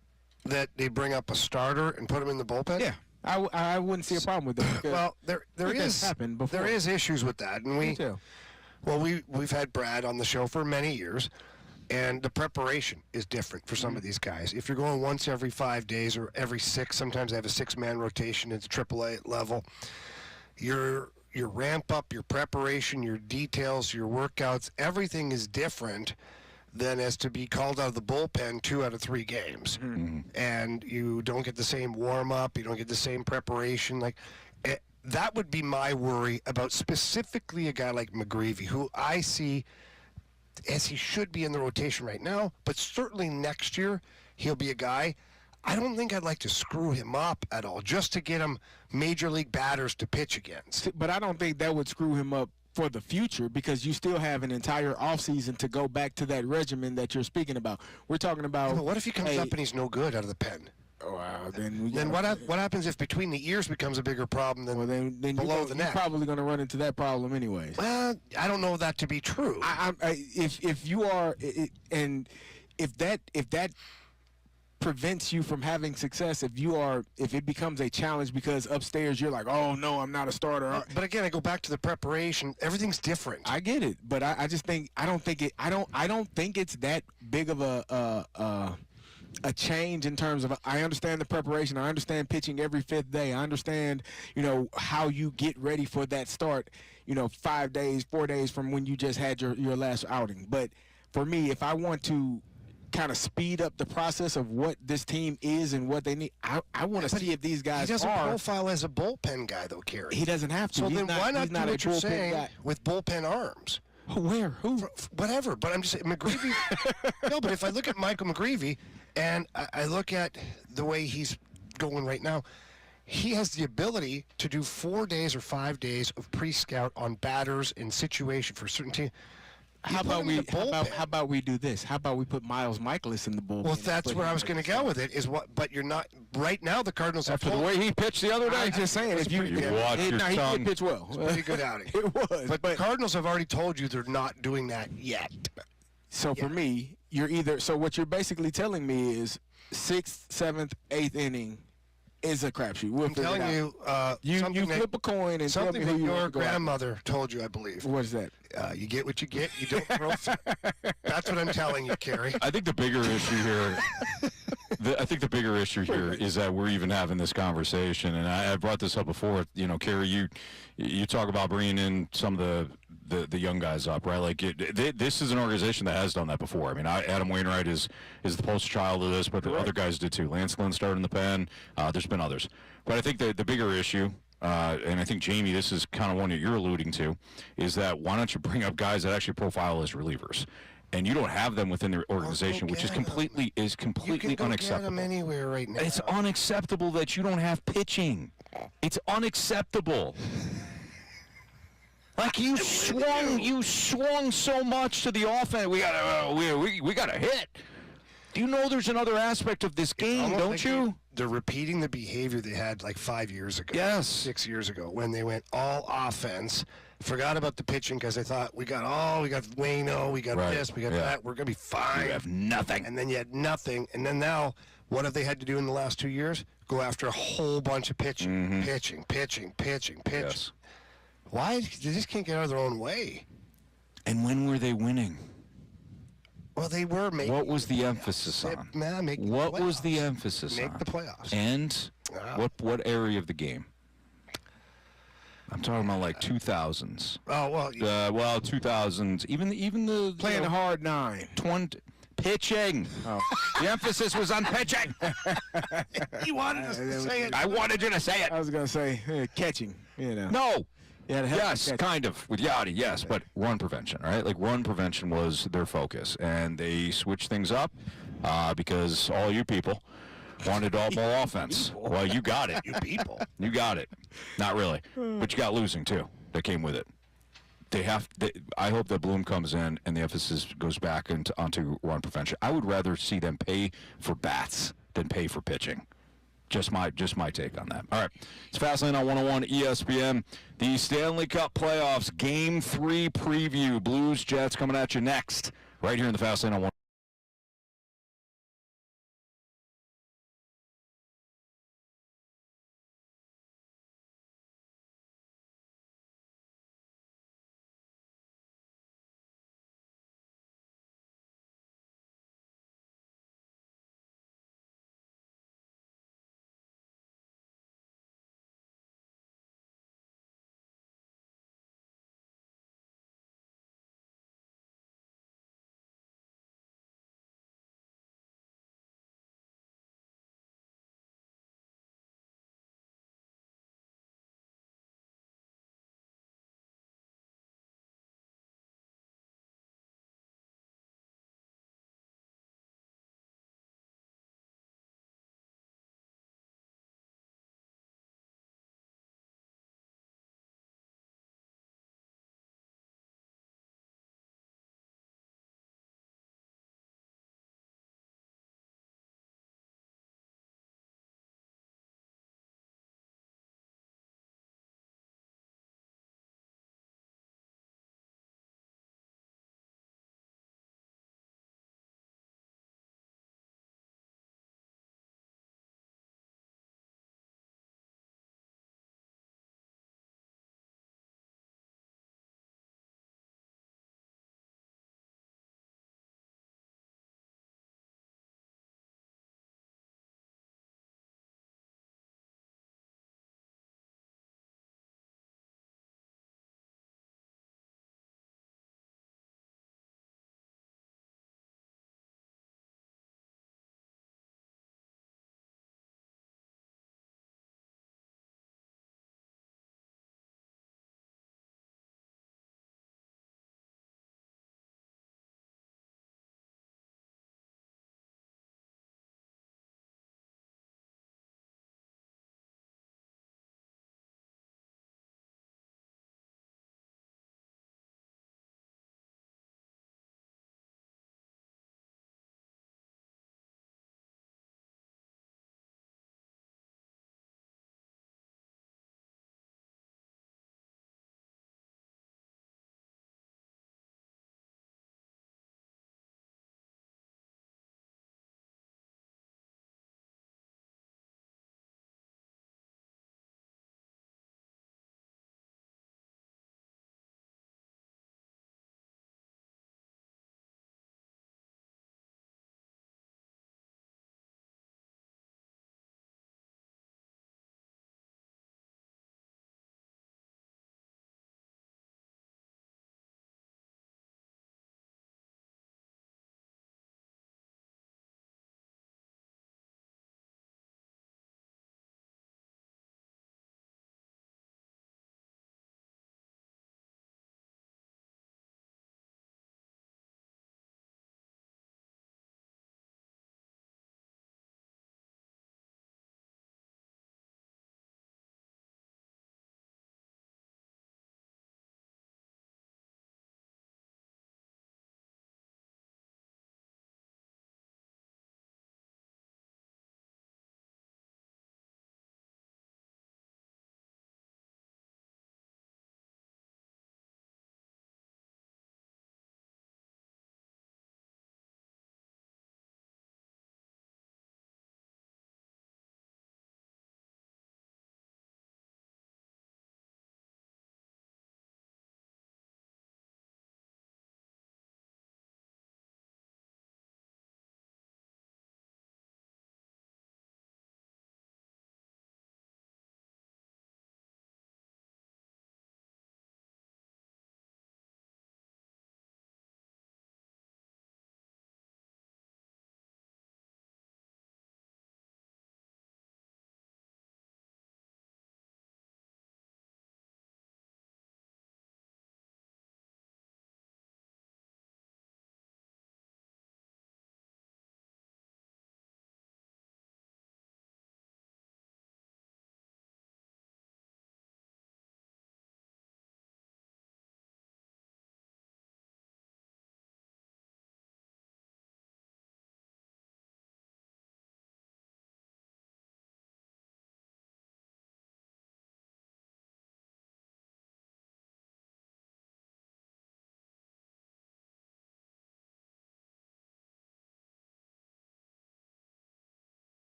that they bring up a starter and put him in the bullpen? Yeah, I wouldn't see a problem with that. Well, there is issues with that, and we've had Brad on the show for many years, and the preparation is different for some of these guys. If you're going once every 5 days or every 6, sometimes they have a 6-man rotation at the AAA level, your ramp up, your preparation, your details, your workouts, everything is different than as to be called out of the bullpen 2 out of 3 games. And you don't get the same warm up, you don't get the same preparation. That would be my worry about specifically a guy like McGreevy, who I see as he should be in the rotation right now, but certainly next year he'll be a guy. I don't think I'd like to screw him up at all just to get him major league batters to pitch against. But I don't think that would screw him up for the future because you still have an entire offseason to go back to that regimen that you're speaking about. We're talking about. What if he comes up and he's no good out of the pen? Wow, then what happens if between the ears becomes a bigger problem than below the neck? You're probably going to run into that problem anyways. Well, I don't know that to be true. If you are, and if that prevents you from having success, if it becomes a challenge because upstairs you're like, oh no, I'm not a starter. But again, I go back to the preparation. Everything's different. I get it, but I just think I don't think it's that big of a change in terms of, I understand the preparation. I understand pitching every 5th day. I understand, how you get ready for that start, 5 days, 4 days from when you just had your last outing. But for me, if I want to kind of speed up the process of what this team is and what they need. I want to see if these guys he doesn't are. profile as a bullpen guy, though, Kerry. He doesn't have to. So He's then why not he's do not a what you're bullpen saying guy. with bullpen arms? Where? Who? Whatever. But I'm just saying, McGreevy. No, but if I look at Michael McGreevy and I look at the way he's going right now, he has the ability to do 4 days or 5 days of pre-scout on batters in situation for certain teams. How about we do this? How about we put Miles Michaelis in the bullpen? Well, that's where I was going to go with it. Is what? But you're not right now. The Cardinals have After the way he pitched the other day. I'm just saying, if you watch your he tongue. did pitch well. It's pretty good outing. It was. But the Cardinals have already told you they're not doing that yet. So for me, you're either. So what you're basically telling me is 6th, 7th, 8th inning is a crapshoot. We'll I'm figure telling it out. you, You flip a coin and tell me something who that you your want to go after. grandmother told you, I believe. What is that? You get what you get. You don't throw. That's what I'm telling you, Kerry. I think the bigger issue here. I think the bigger issue here is that we're even having this conversation, and I brought this up before. You know, Carey, you talk about bringing in some of the young guys up, right? Like this is an organization that has done that before. I mean, Adam Wainwright is the poster child of this, but the other guys did too. Lance Lynn started in the pen. There's been others, but I think the bigger issue. And I think, Jamie, this is kind of one that you're alluding to, is that why don't you bring up guys that actually profile as relievers? And you don't have them within the organization, which is completely You can go unacceptable. get them anywhere right now. It's unacceptable that you don't have pitching. It's unacceptable. Like you swung so much to the offense. We got to hit. Do you know there's another aspect of this game, don't like you? They're repeating the behavior they had like 5 years ago. Yes. 6 years ago when they went all offense. Forgot about the pitching because they thought we got Waino, we got this, we got that. We're going to be fine. You have nothing. And then you had nothing. And then now, what have they had to do in the last 2 years? Go after a whole bunch of pitching, pitching. Yes. Why? They just can't get out of their own way. And when were they winning? Well, they were making. What was the emphasis on? What was the emphasis on? Make the playoffs. And what area of the game? I'm talking about like 2000s. Oh well. 2000s. Even the Playing the hard 9. 20 pitching. Oh. The emphasis was on pitching. You wanted us to say it. I wanted you to say it. I was going to say catching. You know. No. Yeah, yes, kind of with Yachty, yes, but run prevention, right? Like run prevention was their focus, and they switched things up because all you people wanted all more offense. Well, you got it. You people. You got it. Not really, but you got losing too. That came with it. I hope that Bloom comes in and the emphasis goes back onto run prevention. I would rather see them pay for bats than pay for pitching. Just my take on that. All right, it's Fastlane on 101 ESPN. The Stanley Cup Playoffs Game 3 preview. Blues Jets coming at you next, right here in the Fastlane on 101.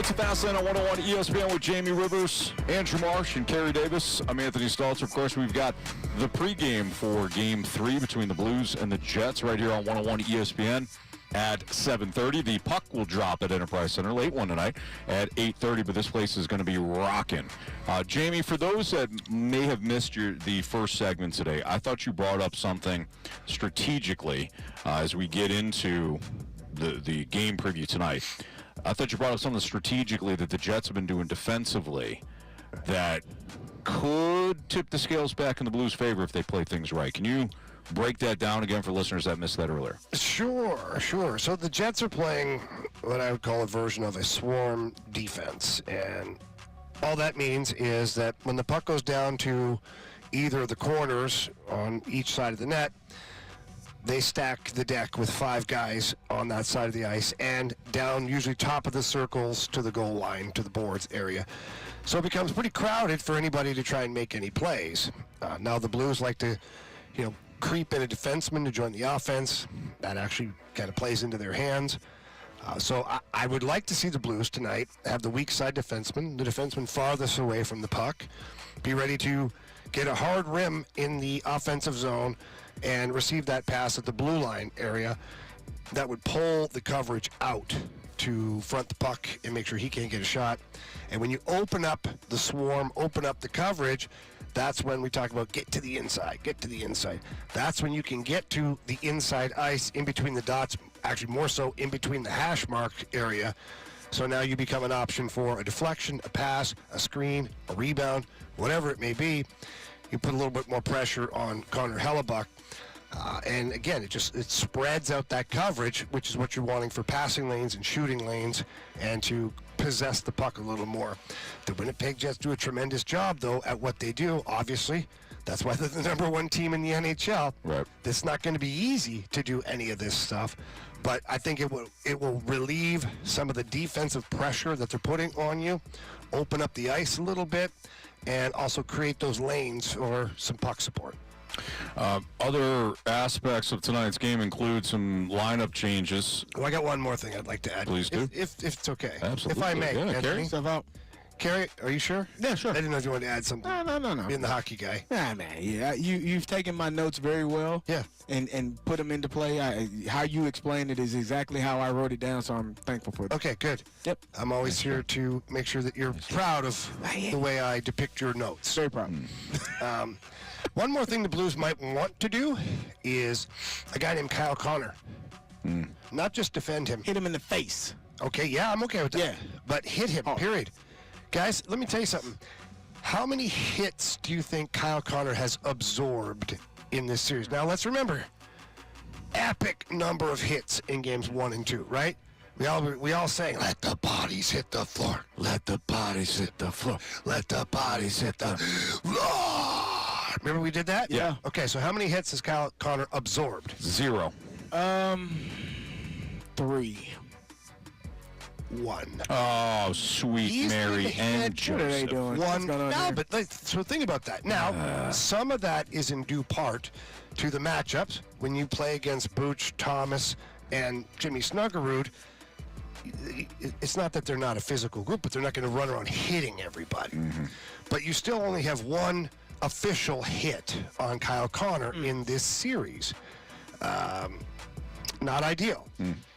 It's a Fast Lane on 101 ESPN with Jamie Rivers, Andrew Marsh, and Kerry Davis. I'm Anthony Stalter. Of course, we've got the pregame for Game 3 between the Blues and the Jets right here on 101 ESPN at 7:30. The puck will drop at Enterprise Center, late one tonight, at 8:30, but this place is going to be rocking. Jamie, for those that may have missed the first segment today, I thought you brought up something strategically as we get into the game preview tonight. I thought you brought up something strategically that the Jets have been doing defensively that could tip the scales back in the Blues' favor if they play things right. Can you break that down again for listeners that missed that earlier? Sure. So the Jets are playing what I would call a version of a swarm defense. And all that means is that when the puck goes down to either of the corners on each side of the net, they stack the deck with 5 guys on that side of the ice and down usually top of the circles to the goal line, to the boards area. So it becomes pretty crowded for anybody to try and make any plays. Now the Blues like to, creep in a defenseman to join the offense. That actually kind of plays into their hands. So I would like to see the Blues tonight have the weak side defenseman, the defenseman farthest away from the puck, be ready to get a hard rim in the offensive zone and receive that pass at the blue line area that would pull the coverage out to front the puck and make sure he can't get a shot. And when you open up the swarm, open up the coverage, that's when we talk about get to the inside. That's when you can get to the inside ice in between the dots, actually more so in between the hash mark area. So now you become an option for a deflection, a pass, a screen, a rebound, whatever it may be. You put a little bit more pressure on Connor Hellebuck. And again, it spreads out that coverage, which is what you're wanting for passing lanes and shooting lanes, and to possess the puck a little more. The Winnipeg Jets do a tremendous job, though, at what they do. Obviously, that's why they're the number 1 team in the NHL. Right. It's not going to be easy to do any of this stuff, but I think it will relieve some of the defensive pressure that they're putting on you, open up the ice a little bit, and also create those lanes for some puck support. Other aspects of tonight's game include some lineup changes. Well, I got one more thing I'd like to add. Please do. If it's okay. Absolutely. If I may. Yeah, Carey. Stuff out. Carey, are you sure? Yeah, sure. I didn't know if you wanted to add something. No. Being the hockey guy. Nah, man. Yeah, you've taken my notes very well. Yeah. And put them into play. How you explained it is exactly how I wrote it down, so I'm thankful for that. Okay, good. Yep. I'm always here to make sure that you're proud of the way I depict your notes. Very proud. One more thing the Blues might want to do is a guy named Kyle Connor. Not just defend him. Hit him in the face. Okay, yeah, I'm okay with that. Yeah. But hit him, period. Guys, let me tell you something. How many hits do you think Kyle Connor has absorbed in this series? Now, let's remember, epic number of hits in games 1 and 2, right? We all saying, let the bodies hit the floor. Let the bodies hit the floor. Let the bodies hit the floor. Remember we did that? Yeah. Okay, so how many hits has Kyle Connor absorbed? 0. 3. 1. Oh, sweet Mary and Joseph. What are they doing? 1. No, but so think about that. Now, some of that is in due part to the matchups. When you play against Booch, Thomas, and Jimmy Snuggerud, it's not that they're not a physical group, but they're not going to run around hitting everybody. But you still only have 1 official hit on Kyle Connor in this series. Not ideal.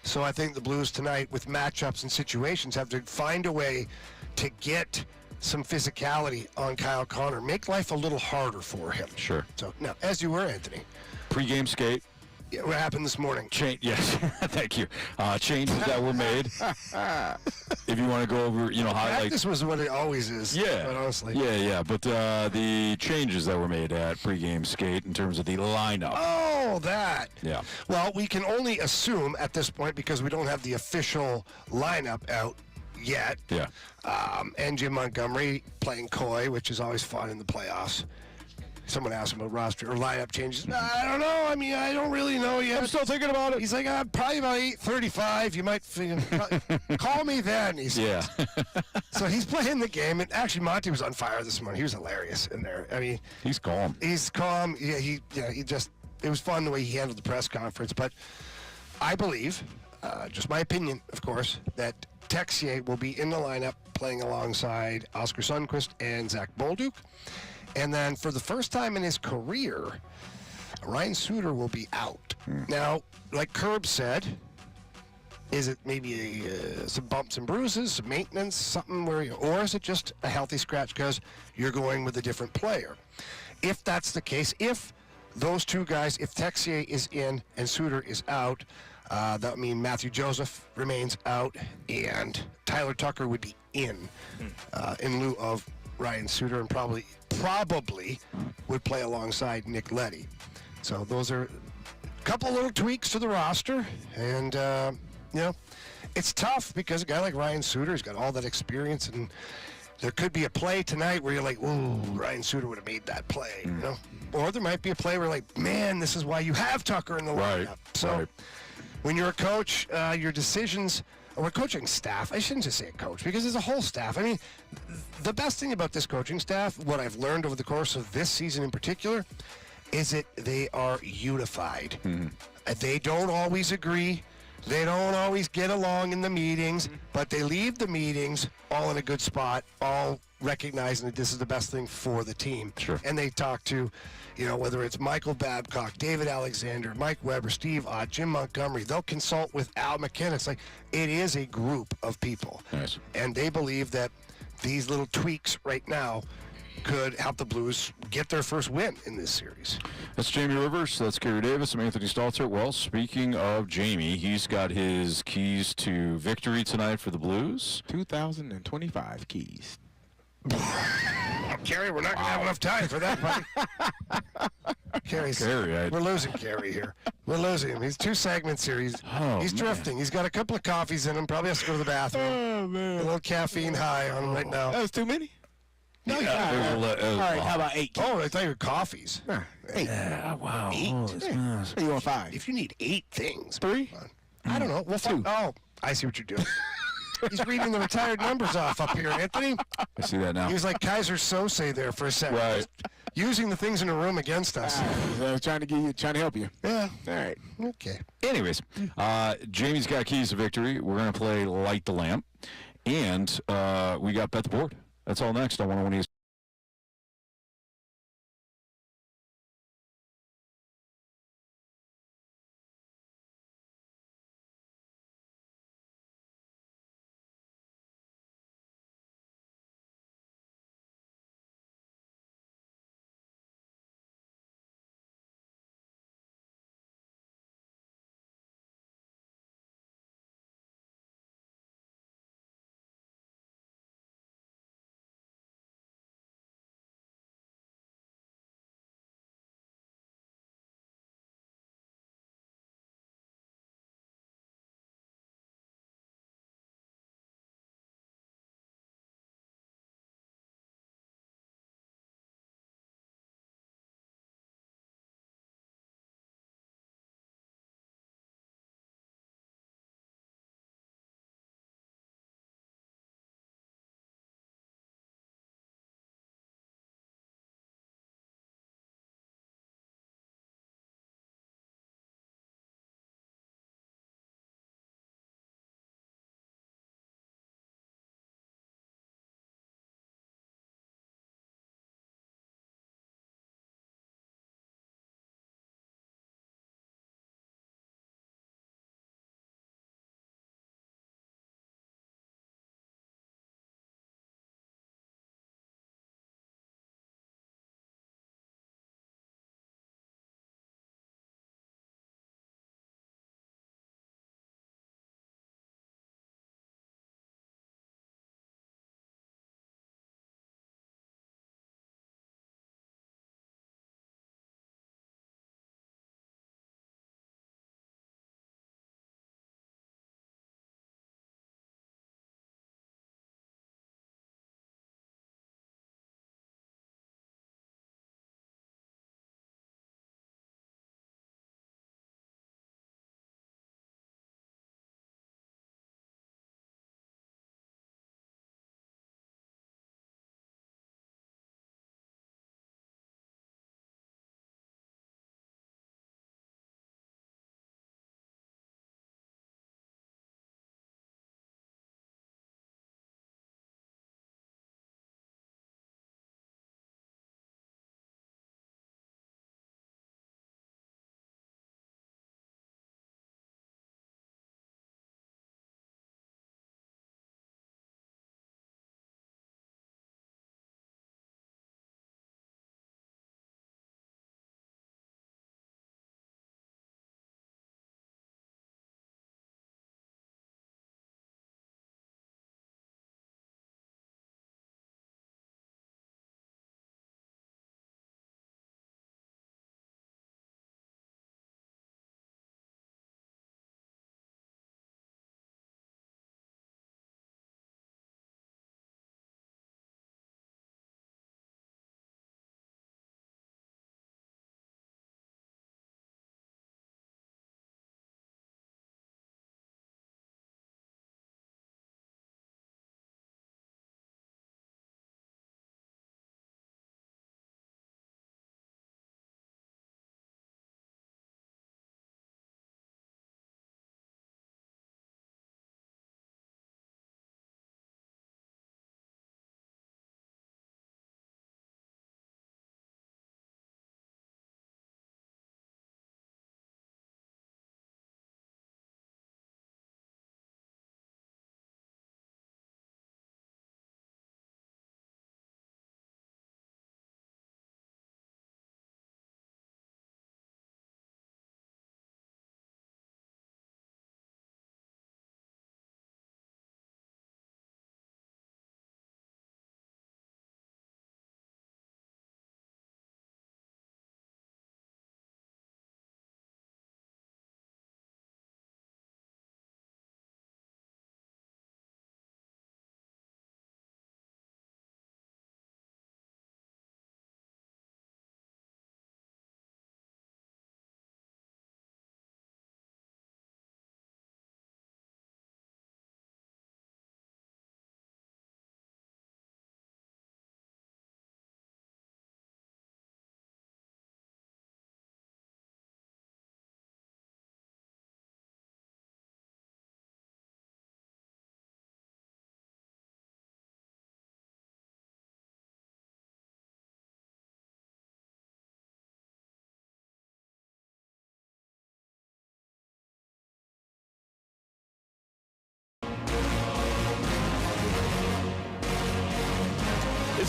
So I think the Blues tonight, with matchups and situations, have to find a way to get some physicality on Kyle Connor, make life a little harder for him. Sure. So now, as you were, Anthony. Pre-game skate. Yeah, what happened this morning? Yes, thank you. Changes that were made. If you want to go over, how Practice was what it always is. Yeah, quite honestly. Yeah. But the changes that were made at pregame skate in terms of the lineup. Oh, that. Yeah. Well, we can only assume at this point because we don't have the official lineup out yet. Yeah. And Jim Montgomery playing coy, which is always fun in the playoffs. Someone asked him about roster or lineup changes. I don't know. I mean, I don't really know yet. I'm still thinking about it. He's like, probably about 8:35. You might call me then. Yeah. So he's playing the game, and actually Monty was on fire this morning. He was hilarious in there. I mean, he's calm. He's calm. Yeah, he just. It was fun the way he handled the press conference. But I believe just my opinion, of course, that Texier will be in the lineup playing alongside Oscar Sundqvist and Zach Bolduc. And then for the first time in his career, Ryan Suter will be out. Now, like Kerb said, is it maybe some bumps and bruises, some maintenance, something or is it just a healthy scratch because you're going with a different player? If that's the case, if those two guys, if Texier is in and Suter is out, that would mean Matthew Joseph remains out and Tyler Tucker would be in lieu of Ryan Suter, and probably would play alongside Nick Leddy. So those are a couple of little tweaks to the roster, and it's tough because a guy like Ryan Suter has got all that experience, and there could be a play tonight where you're like, "Ooh, Ryan Suter would have made that play," or there might be a play where like, "Man, this is why you have Tucker in the lineup." So when you're a coach, your decisions. Or a coaching staff, I shouldn't just say a coach, because there's a whole staff. I mean, the best thing about this coaching staff, what I've learned over the course of this season in particular, is that they are unified. They don't always agree. They don't always get along in the meetings, but they leave the meetings all in a good spot, all recognizing that this is the best thing for the team. Sure. And they talk to, whether it's Michael Babcock, David Alexander, Mike Weber, Steve Ott, Jim Montgomery, they'll consult with Al McKinnon. It's like, it is a group of people. Nice. And they believe that these little tweaks right now could help the Blues get their first win in this series. That's Jamie Rivers. That's Kerry Davis. I'm Anthony Stalter. Well, speaking of Jamie, he's got his keys to victory tonight for the Blues. 2,025 keys. Kerry, we're not going to have enough time for that, buddy. We're losing Kerry here. We're losing him. He's 2 segments here. He's drifting. He's got a couple of coffees in him. Probably has to go to the bathroom. Oh, man. A little caffeine high on him right now. That was too many? No, All right, how about 8? Oh, I thought you were coffees. 8. Wow. 8? What do you want, 5? If you need 8 things. 3? I don't know. Well, 2. Oh, I see what you're doing. He's reading the retired numbers off up here, Anthony. I see that now. He was like Kaiser Sose there for a second. Right. Just using the things in the room against us. I was trying to help you. Yeah. All right. Okay. Anyways, Jamie's got keys to victory. We're going to play Light the Lamp. And we got Bet the Board. That's all next on 101 ESPN.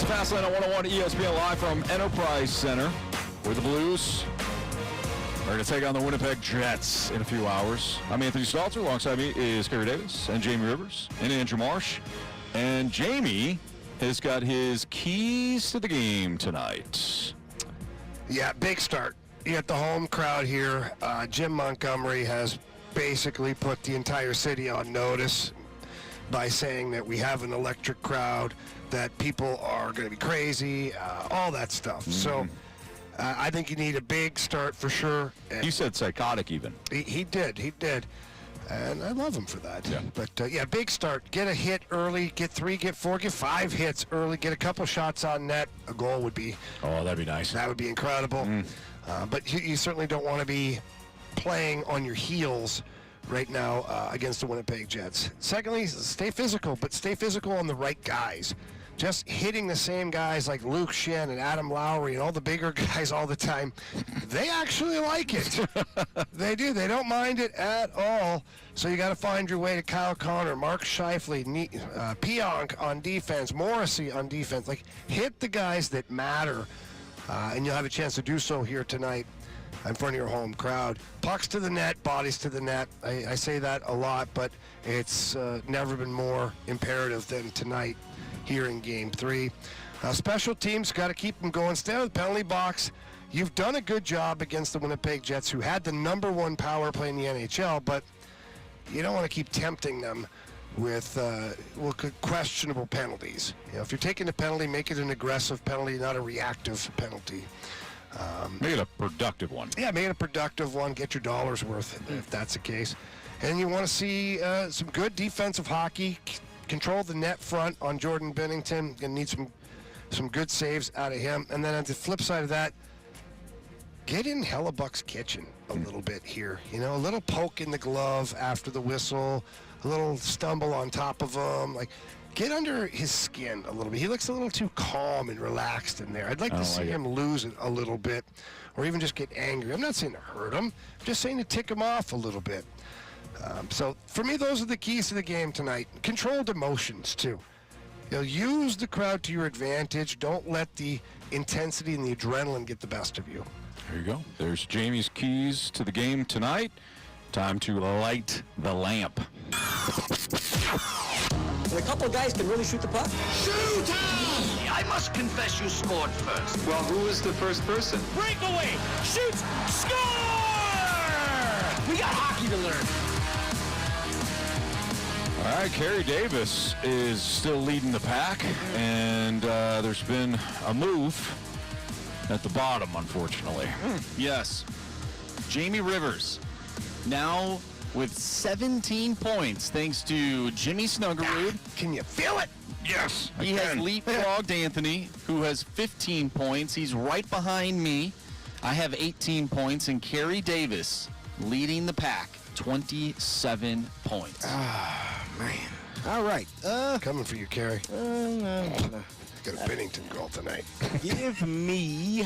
Fastline on 101 ESPN Live from Enterprise Center, where the Blues are going to take on the Winnipeg Jets in a few hours. I'm Anthony Stalter. Alongside me is Kerry Davis and Jamie Rivers and Andrew Marsh. And Jamie has got his keys to the game tonight. Yeah, big start. You got the home crowd here. Jim Montgomery has basically put the entire city on notice by saying that we have an electric crowd, that people are going to be crazy, all that stuff. Mm-hmm. So I think you need a big start for sure. He said psychotic even. He did. And I love him for that. Yeah. But, yeah, big start. Get a hit early, get 3, get 4, get 5 hits early, get a couple shots on net. A goal would be... Oh, that'd be nice. That would be incredible. But you certainly don't want to be playing on your heels right now against the Winnipeg Jets. Secondly, stay physical, but stay physical on the right guys. Just hitting the same guys like Luke Shen and Adam Lowry and all the bigger guys all the time, they actually like it. They do. They don't mind it at all. So you got to find your way to Kyle Connor, Mark Scheifele, Pionk on defense, Morrissey on defense. Like, hit the guys that matter, and you'll have a chance to do so here tonight in front of your home crowd. Pucks to the net, bodies to the net. I say that a lot, but it's never been more imperative than tonight here in Game 3. Special teams, got to keep them going. Stay out of the penalty box. You've done a good job against the Winnipeg Jets, who had the #1 power play in the NHL, but you don't want to keep tempting them with questionable penalties. You know, if you're taking a penalty, make it an aggressive penalty, not a reactive penalty. Make it a productive one. Yeah, make it a productive one. Get your dollars worth if that's the case. And you want to see some good defensive hockey. Control the net front on Jordan Binnington. Gonna need some good saves out of him. And then on the flip side of that, get in Hellebuck's kitchen a little bit here. You know, a little poke in the glove after the whistle, a little stumble on top of him. Like, get under his skin a little bit. He looks a little too calm and relaxed in there. I'd like to see him lose it a little bit, or even just get angry. I'm not saying to hurt him. I'm just saying to tick him off a little bit. So for me, those are the keys to the game tonight. Controlled emotions, too. You know, use the crowd to your advantage. Don't let the intensity and the adrenaline get the best of you. There you go. There's Jamie's keys to the game tonight. Time to light the lamp. A couple of guys can really shoot the puck. Shoot! I must confess you scored first. Well, who was the first person? Breakaway! Shoots! Score! We got hockey to learn. All right, Carey Davis is still leading the pack, and there's been a move at the bottom, unfortunately. Yes. Jamie Rivers now with 17 points, thanks to Jimmy Snuggerud. Can you feel it? Yes, He has leapfrogged Anthony, who has 15 points. He's right behind me. I have 18 points, and Carey Davis leading the pack, 27 points. Man. All right. Coming for you, Carey. Got a Bennington goal tonight. Give me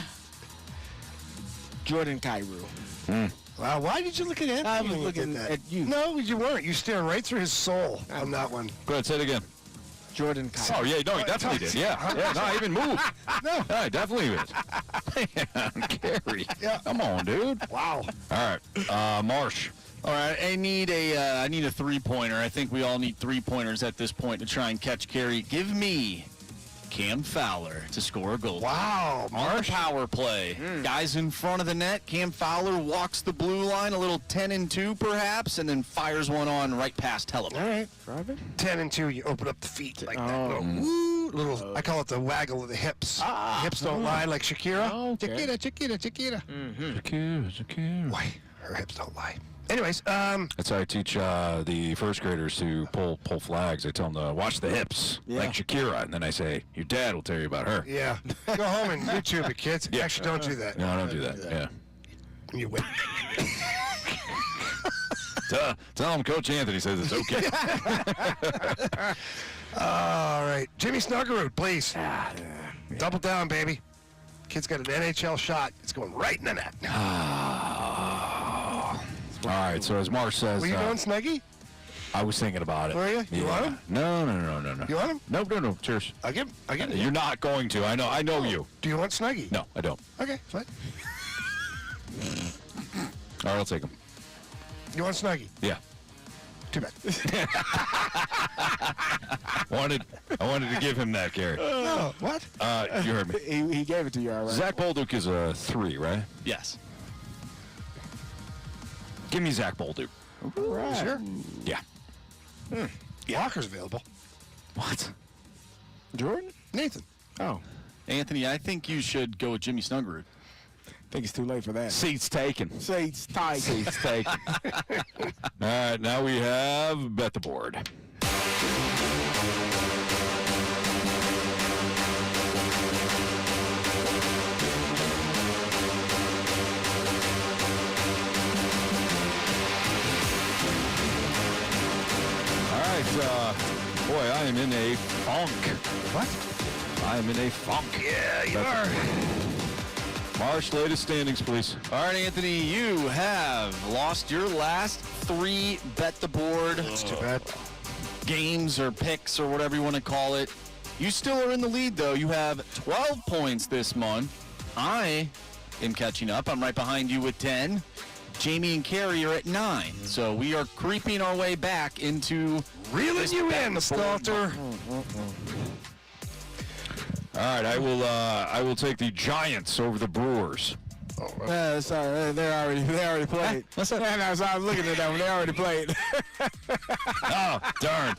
Jordan Kyrou. Wow, why did you look at Anthony? I was looking at you. No, you weren't. You stared right through his soul on that one. Go ahead, say it again. Jordan Kyrou. Oh, yeah, no, he definitely did. Yeah, no, I even moved. No. I definitely did. Man, Carey. Yeah. Come on, dude. Wow. All right, Marsh. All right, I need a three-pointer. I think we all need three-pointers at this point to try and catch Carey. Give me Cam Fowler to score a goal. Wow, Marsh. Power play. Guys in front of the net. Cam Fowler walks the blue line, a little 10-2 perhaps, and then fires one on right past Hellebuck. All right, Robin. 10-2, you open up the feet like that. Little, I call it the waggle of the hips. Hips don't lie like Shakira. Oh, okay. Shakira. Shakira. Why? Her hips don't lie. Anyways, that's how I teach the first graders to pull flags. I tell them to watch the hips, like Shakira, and then I say, your dad will tell you about her. Yeah. Go home and YouTube it, kids. Yeah. Actually, don't do that. No, don't do that. Yeah. You win. Tell them Coach Anthony says it's okay. All right. Jimmy Snuggerud, please. Double down, baby. Kid's got an NHL shot. It's going right in the net. All right, so as Marsh says... Were you going, Snuggy? I was thinking about it. Were you? You want him? No. You want him? No. Cheers. I get him. You're not going to. I know you. Do you want Snuggie? No, I don't. Okay, fine. All right, I'll take him. You want Snuggie? Yeah. Too bad. I wanted to give him that, Carey. No, what? You heard me. He gave it to you, all right. Zach Bolduc is a 3, right? Yes. Give me Zach Bolduc. Right. Sure. Yeah. Walker's available. What? Jordan? Nathan. Oh. Anthony, I think you should go with Jimmy Snuggerud. I think it's too late for that. Seats taken. Seats tight. Seats taken. All right, now we have Bet the Board. All right, boy, I am in a funk. What? I am in a funk. Yeah, you are. Marsh, latest standings, please. All right, Anthony, you have lost your last 3 Bet the Board. That's too bad. Games or picks or whatever you want to call it. You still are in the lead, though. You have 12 points this month. I am catching up. I'm right behind you with 10. Jamie and Carey are at 9. So we are creeping our way back into reeling you in, Stalter. All right, I will take the Giants over the Brewers. Yeah, sorry, they already played. What's that? I was looking at that one. They already played. Oh, darn.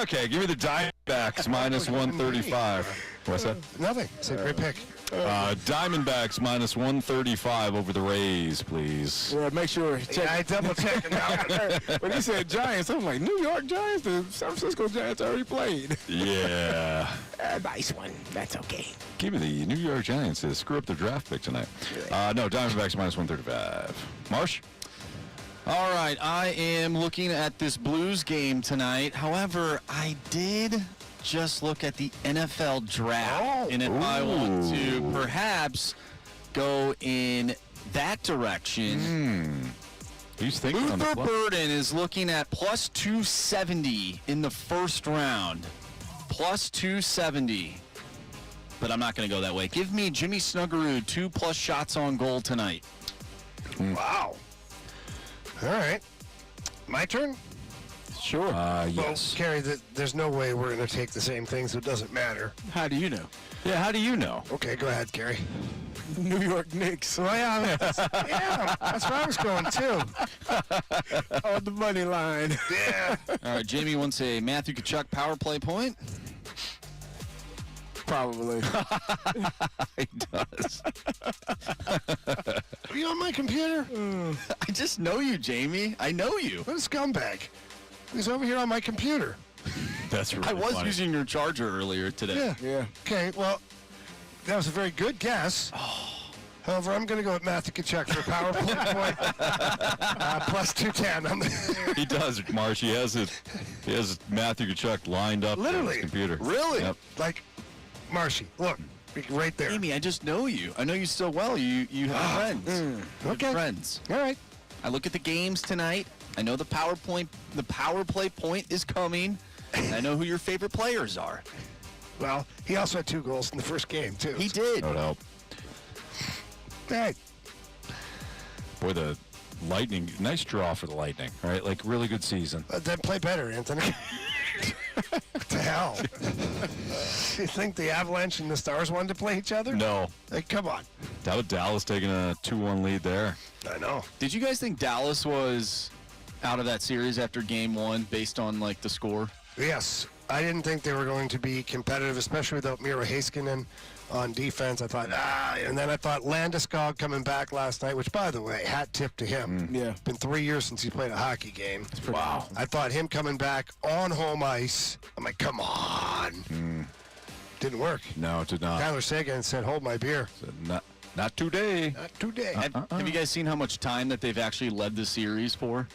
Okay, give me the Diamondbacks minus 135. What's that? Nothing. It's a great pick. Diamondbacks minus 135 over the Rays, please. Yeah, make sure. Check. Yeah, I double checked now. When he said Giants, I'm like, New York Giants? The San Francisco Giants already played. Yeah. Nice one. That's okay. Give me the New York Giants to screw up their draft pick tonight. No, Diamondbacks minus 135. Marsh? All right, I am looking at this Blues game tonight. However, I did just look at the NFL draft, and if I want to perhaps go in that direction, he's thinking on the Luther fly. Burden is looking at plus 270 in the first round. Plus 270. But I'm not going to go that way. Give me Jimmy Snuggerud 2+ shots on goal tonight. Wow. All right. My turn? Sure. Yes. Well, Carey, there's no way we're going to take the same thing, so it doesn't matter. How do you know? Yeah, how do you know? Okay, go ahead, Carey. New York Knicks. Well, yeah, that's where I was going, too. On the money line. Yeah. All right, Jamie wants a Matthew Tkachuk power play point. Probably. He does. Are you on my computer? I just know you, Jamie. I know you. What a scumbag. He's over here on my computer. That's really I was funny. using your charger earlier today. Yeah. Okay, well, that was a very good guess. However, I'm going to go with Matthew Tkachuk for a power play point. Plus 210. He does, Marsh. He has Matthew Tkachuk lined up on Literally. his computer. Really? Yep. Like, Marshy, look, right there. Jamie, I just know you. I know you so well. You have friends. Okay. Friends. All right. I look at the games tonight. I know the power play point is coming. And I know who your favorite players are. Well, he also had 2 goals in the first game, too. He did. That would help. All right. Boy, the Lightning, nice draw for the Lightning, right? Like, really good season. Then play better, Anthony. What the hell? You think the Avalanche and the Stars wanted to play each other? No. Like, come on. That was Dallas taking a 2-1 lead there. I know. Did you guys think Dallas was out of that series after game 1 based on, like, the score? Yes. I didn't think they were going to be competitive, especially without Miro Heiskanen on defense. I thought, and then I thought Landeskog coming back last night, which, by the way, hat tip to him. Yeah. Been 3 years since he played a hockey game. Wow. I thought him coming back on home ice. I'm like, come on. Didn't work. No, it did not. Tyler Seguin said, hold my beer. Said, not today. Not today. Have you guys seen how much time that they've actually led the series for?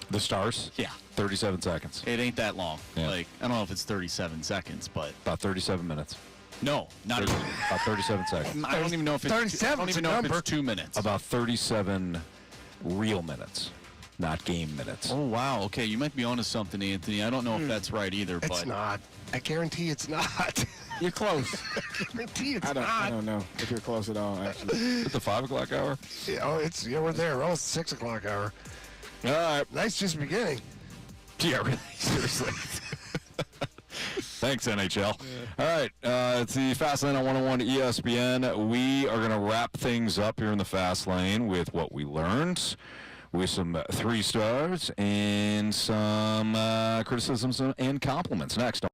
The Stars? Yeah. 37 seconds. It ain't that long. Yeah. Like, I don't know if it's 37 seconds, but About 37 minutes. no, not even. About 37 seconds. I don't even know if it's 37 I don't is even a know if number. it's 2 minutes. About 37 real minutes. not game minutes. Oh, wow. Okay, you might be onto something, Anthony. I don't know if that's right either. It's not. I guarantee it's not. You're close. I guarantee it's I not. don't know if you're close at all, actually. Is it the 5 o'clock hour? Yeah, we're there. Oh, it's 6 o'clock hour. All right, nice just beginning. Yeah, really. Seriously. Thanks, NHL. All right, it's the Fast Lane on 101 ESPN. We are going to wrap things up here in the Fast Lane with what we learned, with some 3 stars and some criticisms and compliments. Next.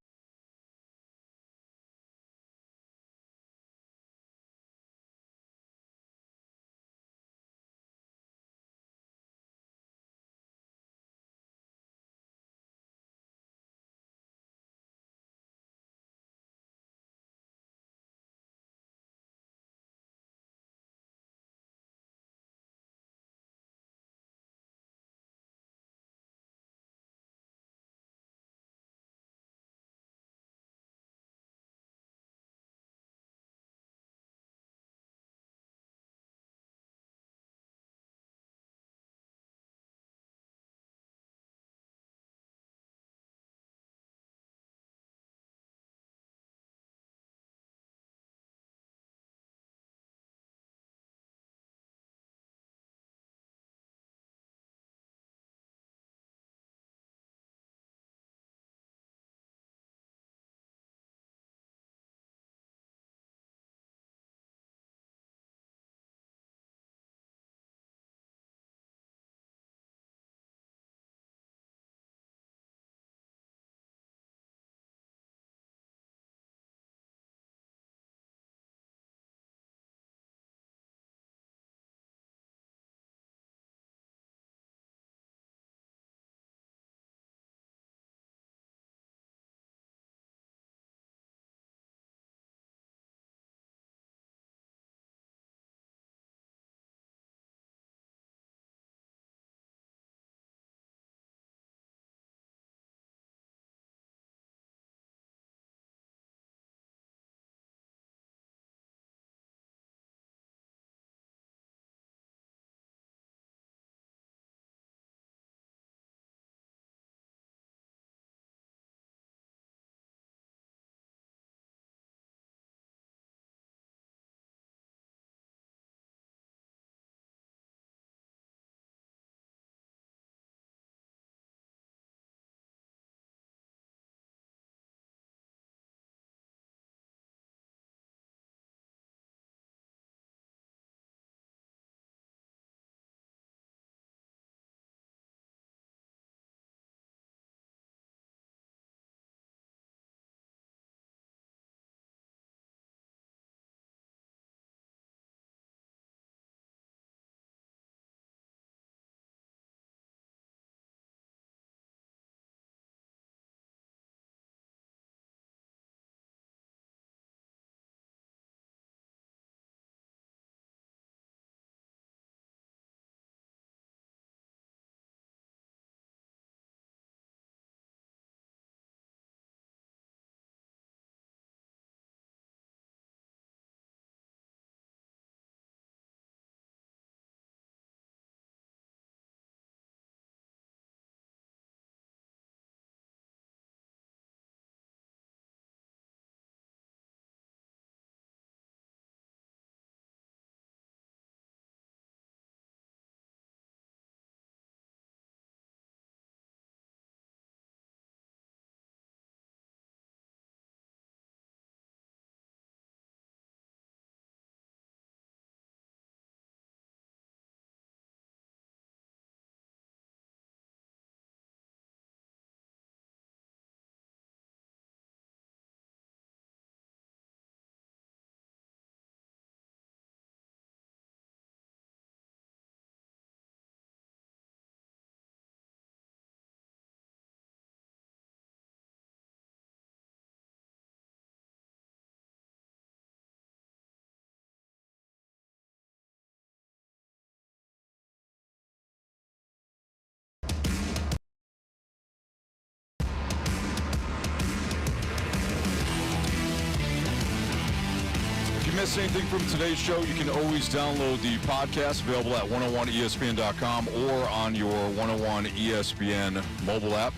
miss anything from today's show, you can always download the podcast available at 101ESPN.com or on your 101 ESPN mobile app.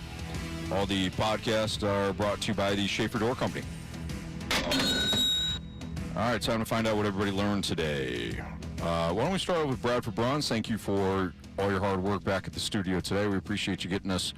All the podcasts are brought to you by the Schaefer Door Company. All right, time to find out what everybody learned today. Why don't we start with Bradford Bronze? Thank you for all your hard work back at the studio today. We appreciate you getting us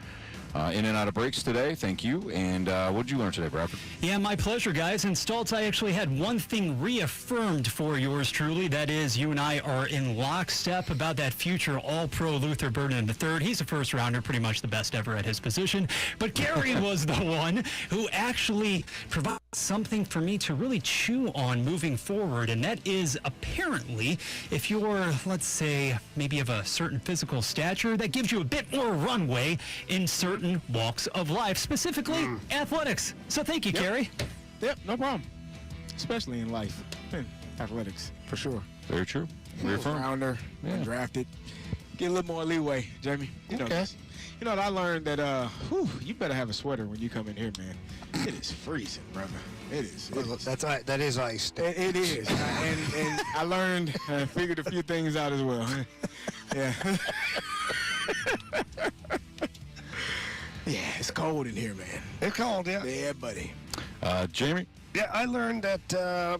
in and out of breaks today. Thank you. And what did you learn today, Bradford? Yeah, my pleasure, guys. And Staltz, I actually had one thing reaffirmed for yours truly. That is, you and I are in lockstep about that future All-Pro Luther Burden III. He's a first-rounder, pretty much the best ever at his position. But Carey was the one who actually provided something for me to really chew on moving forward. And that is, apparently, if you're, let's say, maybe of a certain physical stature, that gives you a bit more runway in certain walks of life, specifically athletics. So thank you, Carey. Yep, no problem. Especially in life. Athletics, for sure. Very true. Rounder, undrafted. Get a little more leeway, Jamie. You know this. You know what I learned that you better have a sweater when you come in here, man. It is freezing, brother. It is. That is iced. It is. And I learned, figured a few things out as well. Yeah. Yeah, it's cold in here, man. It's cold, yeah. Yeah, buddy. Jamie? Yeah, I learned that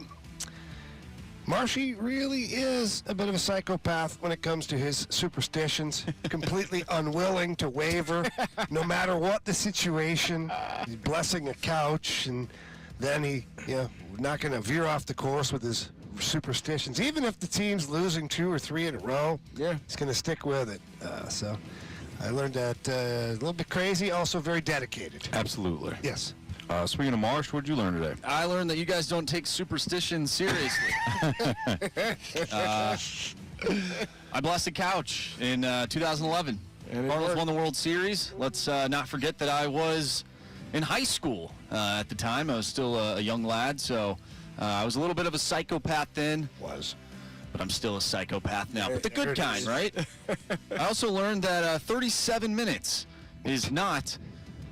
Marshy really is a bit of a psychopath when it comes to his superstitions. Completely unwilling to waver, no matter what the situation. He's blessing a couch, and then not going to veer off the course with his superstitions. Even if the team's losing 2 or 3 in a row, he's going to stick with it. So I learned that a little bit crazy, also very dedicated. Absolutely. Yes. Speaking of Marsh, what did you learn today? I learned that you guys don't take superstition seriously. I blessed a couch in 2011. Cardinals won the World Series. Let's not forget that I was in high school at the time. I was still a young lad, so I was a little bit of a psychopath then. But I'm still a psychopath now, but the good kind, right? I also learned that 37 minutes is not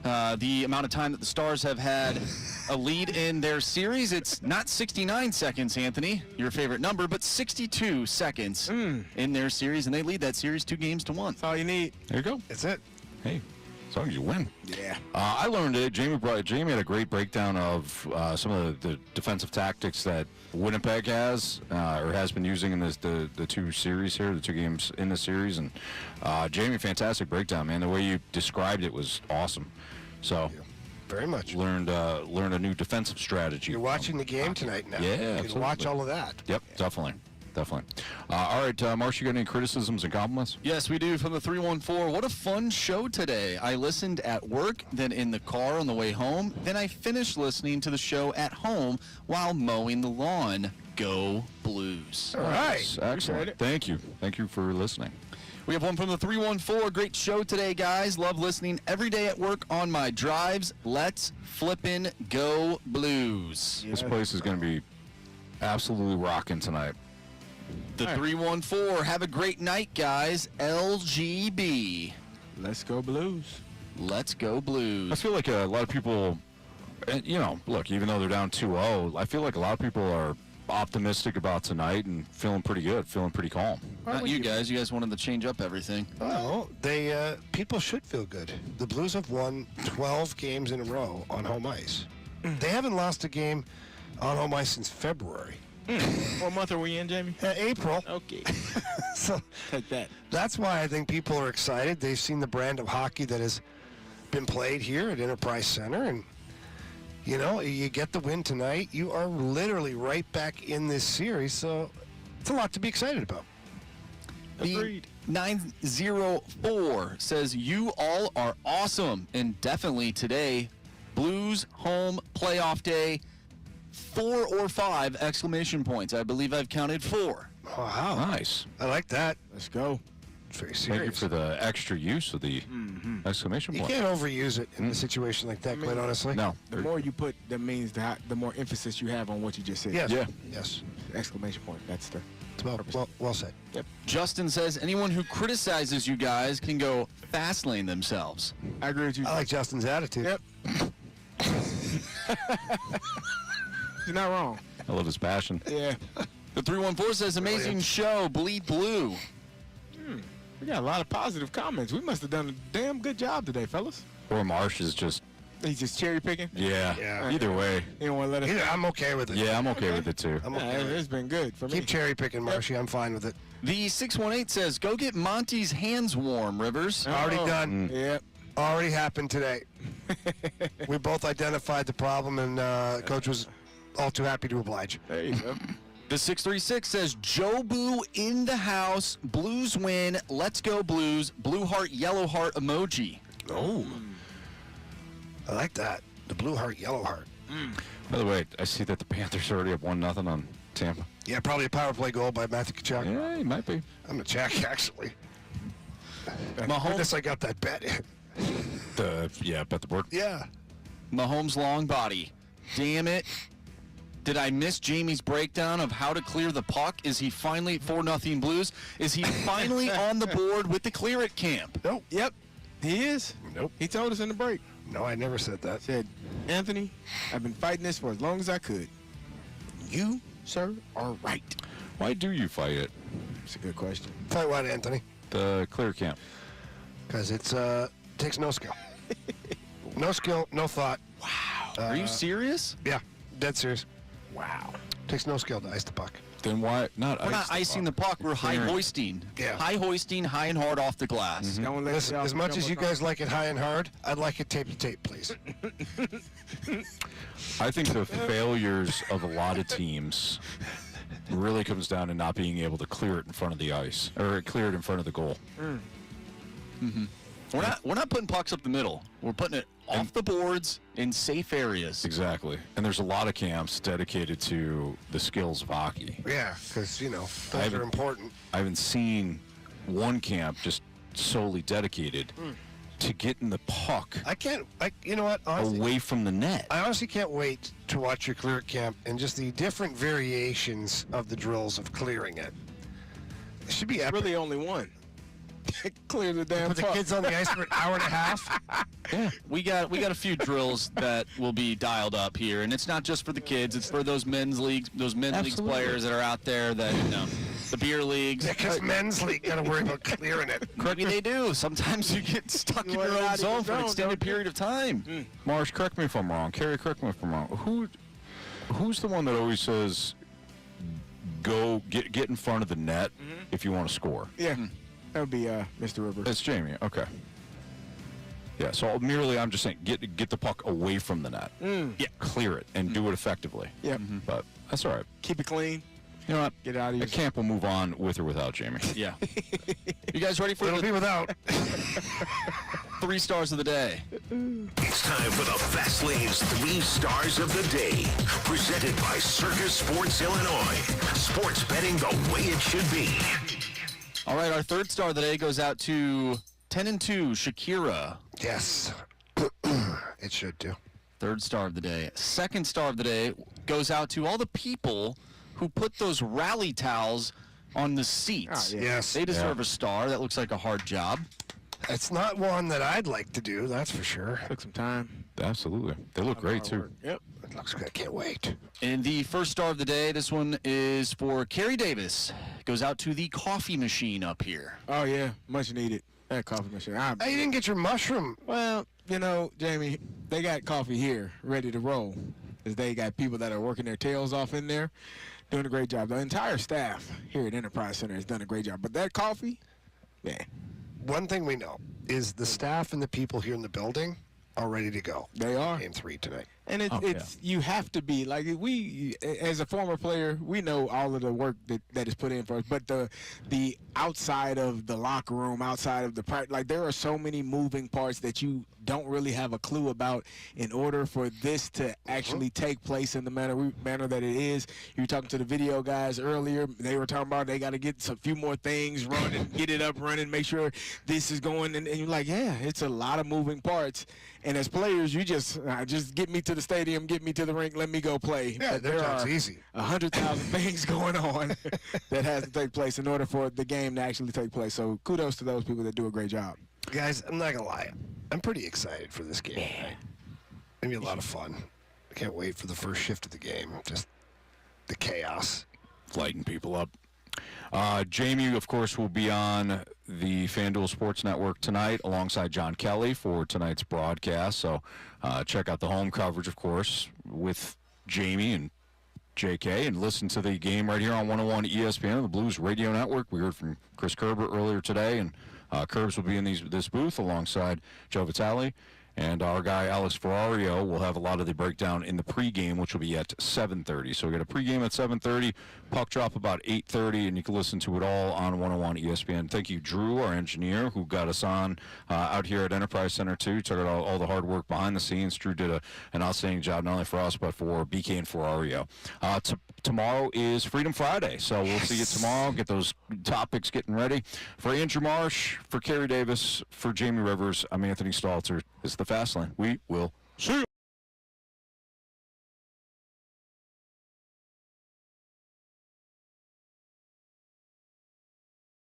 the amount of time that the Stars have had a lead in their series. It's not 69 seconds, Anthony, your favorite number, but 62 seconds in their series, and they lead that series 2-1. That's all you need. There you go. That's it. Hey, as long as you win. Yeah. I learned it. Jamie had a great breakdown of some of the defensive tactics that Winnipeg has or has been using in the 2 series here, the 2 games in the series. And Jamie, fantastic breakdown, man. The way you described it was awesome. So, very much learned a new defensive strategy. You're watching the game tonight now. Yeah, you can watch all of that. Yep, definitely. All right, Marsh, you got any criticisms and compliments? Yes, we do, from the 314. What a fun show today. I listened at work, then in the car on the way home, then I finished listening to the show at home while mowing the lawn. Go Blues. All right. Excellent. Thank you. Thank you for listening. We have one from the 314. Great show today, guys. Love listening every day at work on my drives. Let's flippin' go Blues. This place is going to be absolutely rocking tonight. The 314. Have a great night, guys. LGB. Let's go Blues. Let's go Blues. I feel like a lot of people, look, even though they're down 2-0, I feel like a lot of people are optimistic about tonight and feeling pretty good, feeling pretty calm. Not you guys. You guys wanted to change up everything. Well, people should feel good. The Blues have won 12 games in a row on home ice. They haven't lost a game on home ice since February. What month are we in, Jamie? April. Okay. So take that. That's why I think people are excited. They've seen the brand of hockey that has been played here at Enterprise Center, and you get the win tonight. You are literally right back in this series, so it's a lot to be excited about. Agreed. 904 says, you all are awesome, and definitely today, Blues home playoff day, 4 or 5 exclamation points. I believe I've counted 4. Wow. Nice. I like that. Let's go. It's very Thank you serious. for the extra use of the exclamation You point. can't overuse it in a situation like that, quite honestly. No. The more you put, that means the more emphasis you have on what you just said. Yes. Yeah. Yes. Exclamation point. That's the Well said. Yep. Justin says, anyone who criticizes you guys can go fast lane themselves. I agree with you. I like Justin's attitude. Yep. You're not wrong. I love his passion. Yeah. The 314 says, amazing show, Bleed Blue. We got a lot of positive comments. We must have done a damn good job today, fellas. Or Marsh is just... He's just cherry picking? Yeah. Either way. You don't want to let us... I'm okay with it. Yeah, I'm okay with it, too. I'm okay with it. It's been good for me. Keep cherry picking, Marshy. I'm fine with it. The 618 says, go get Monty's hands warm, Rivers. Already done. Yep. Already happened today. We both identified the problem, and Coach was all too happy to oblige. There you go. The 636 says, Joe Boo in the house. Blues win. Let's go Blues. Blue heart, yellow heart emoji. Oh. I like that. The blue heart, yellow heart. By the way, I see that the Panthers are already up 1-0 on Tampa. Yeah, probably a power play goal by Matthew Tkachuk. Yeah, he might be. I'm going to check, actually. Mahomes, Goodness, I got that bet. Bet the board. Yeah. Mahomes' long body. Damn it. Did I miss Jamie's breakdown of how to clear the puck? Is he finally 4-0 Blues? Is he finally on the board with the clear it camp? Nope. Yep. He is. Nope. He told us in the break. No, I never said that. Said, Anthony, I've been fighting this for as long as I could. You, sir, are right. Why do you fight it? That's a good question. Fight what, Anthony? The clear camp. Because it's takes no skill. No skill, no thought. Wow. Are you serious? Yeah, dead serious. Wow. Takes no skill to ice the puck. Then why not? We're not icing the puck. We're high hoisting. Yeah. High hoisting, high and hard off the glass. Listen, as much as you guys like it high and hard, I'd like it tape to tape, please. I think the failures of a lot of teams really comes down to not being able to clear it in front of the ice or clear it in front of the goal. We're not putting pucks up the middle. We're putting it off the boards in safe areas. Exactly. And there's a lot of camps dedicated to the skills of hockey. Yeah, because, those are important. I haven't seen one camp just solely dedicated to getting the puck You know what? Honestly, away from the net. I honestly can't wait to watch your clear it camp and just the different variations of the drills of clearing it. It should be epic. Really only one. Clear the damn Put the puck. kids on the ice for an hour and a half. Yeah, we got a few drills that will be dialed up here, and it's not just for the kids; it's for those men's leagues players that are out there that the beer leagues. Because men's league got to worry about clearing it. Maybe they do. Sometimes you get stuck in your own zone for an extended period of time. Marsh, correct me if I'm wrong. Carey, correct me if I'm wrong. Who's the one that always says, "Go get in front of the net if you want to score"? Yeah. That would be Mr. Rivers. It's Jamie. Okay. Yeah. So I'm just saying, get the puck away from the net. Yeah. Clear it and do it effectively. Yep. But that's all right. Keep it clean. You know what? Get it out of your... The camp will move on with or without Jamie. Yeah. You guys ready for It'll be without. 3 stars of the day? It's time for the Fast Lane's 3 Stars of the Day. Presented by Circus Sports Illinois. Sports betting the way it should be. All right, our 3rd star of the day goes out to 10-2 Shakira. Yes. It should do. 3rd star of the day. 2nd star of the day goes out to all the people who put those rally towels on the seats. Oh, yeah. Yes. They deserve a star. That looks like a hard job. It's not one that I'd like to do, that's for sure. Took some time. Absolutely. They look great, too. Yep. It looks good. I can't wait. And the 1st star of the day, this one is for Carey Davis. Goes out to the coffee machine up here. Oh, yeah. Much needed. That coffee machine. Hey, you didn't get your mushroom. Well, Jamie, they got coffee here ready to roll. As they got people that are working their tails off in there, doing a great job. The entire staff here at Enterprise Center has done a great job. But that coffee, man. One thing we know is the staff and the people here in the building are ready to go. They are. Game 3 tonight. And you have to be like as a former player, we know all of the work that is put in for us. But the outside of the locker room, outside of the practice, like there are so many moving parts that you don't really have a clue about in order for this to actually take place in the manner that it is. You were talking to the video guys earlier. They were talking about they got to get a few more things running, get it up running, make sure this is going. And you're like, yeah, it's a lot of moving parts. And as players, you just get me to the stadium, get me to the rink, let me go play. Yeah, there are easy. 100,000 things going on that has to take place in order for the game to actually take place. So kudos to those people that do a great job. Guys, I'm not going to lie. I'm pretty excited for this game tonight. It's going to be a lot of fun. I can't wait for the first shift of the game. Just the chaos. Lighting people up. Jamie, of course, will be on the FanDuel Sports Network tonight alongside John Kelly for tonight's broadcast. So check out the home coverage, of course, with Jamie and JK, and listen to the game right here on 101 ESPN, the Blues Radio Network. We heard from Chris Kerber earlier today, and Kerbs will be in this booth alongside Joe Vitale. And our guy, Alex Ferrario, will have a lot of the breakdown in the pregame, which will be at 7:30. So we got a pregame at 7:30, puck drop about 8:30, and you can listen to it all on 101 ESPN. Thank you, Drew, our engineer, who got us on out here at Enterprise Center, too. Took out all the hard work behind the scenes. Drew did an outstanding job, not only for us, but for BK and Ferrario. Tomorrow is Freedom Friday, so we'll see you tomorrow. Get those topics getting ready. For Andrew Marsh, for Kerry Davis, for Jamie Rivers, I'm Anthony Stalter. It's the Fast Lane. We will see you.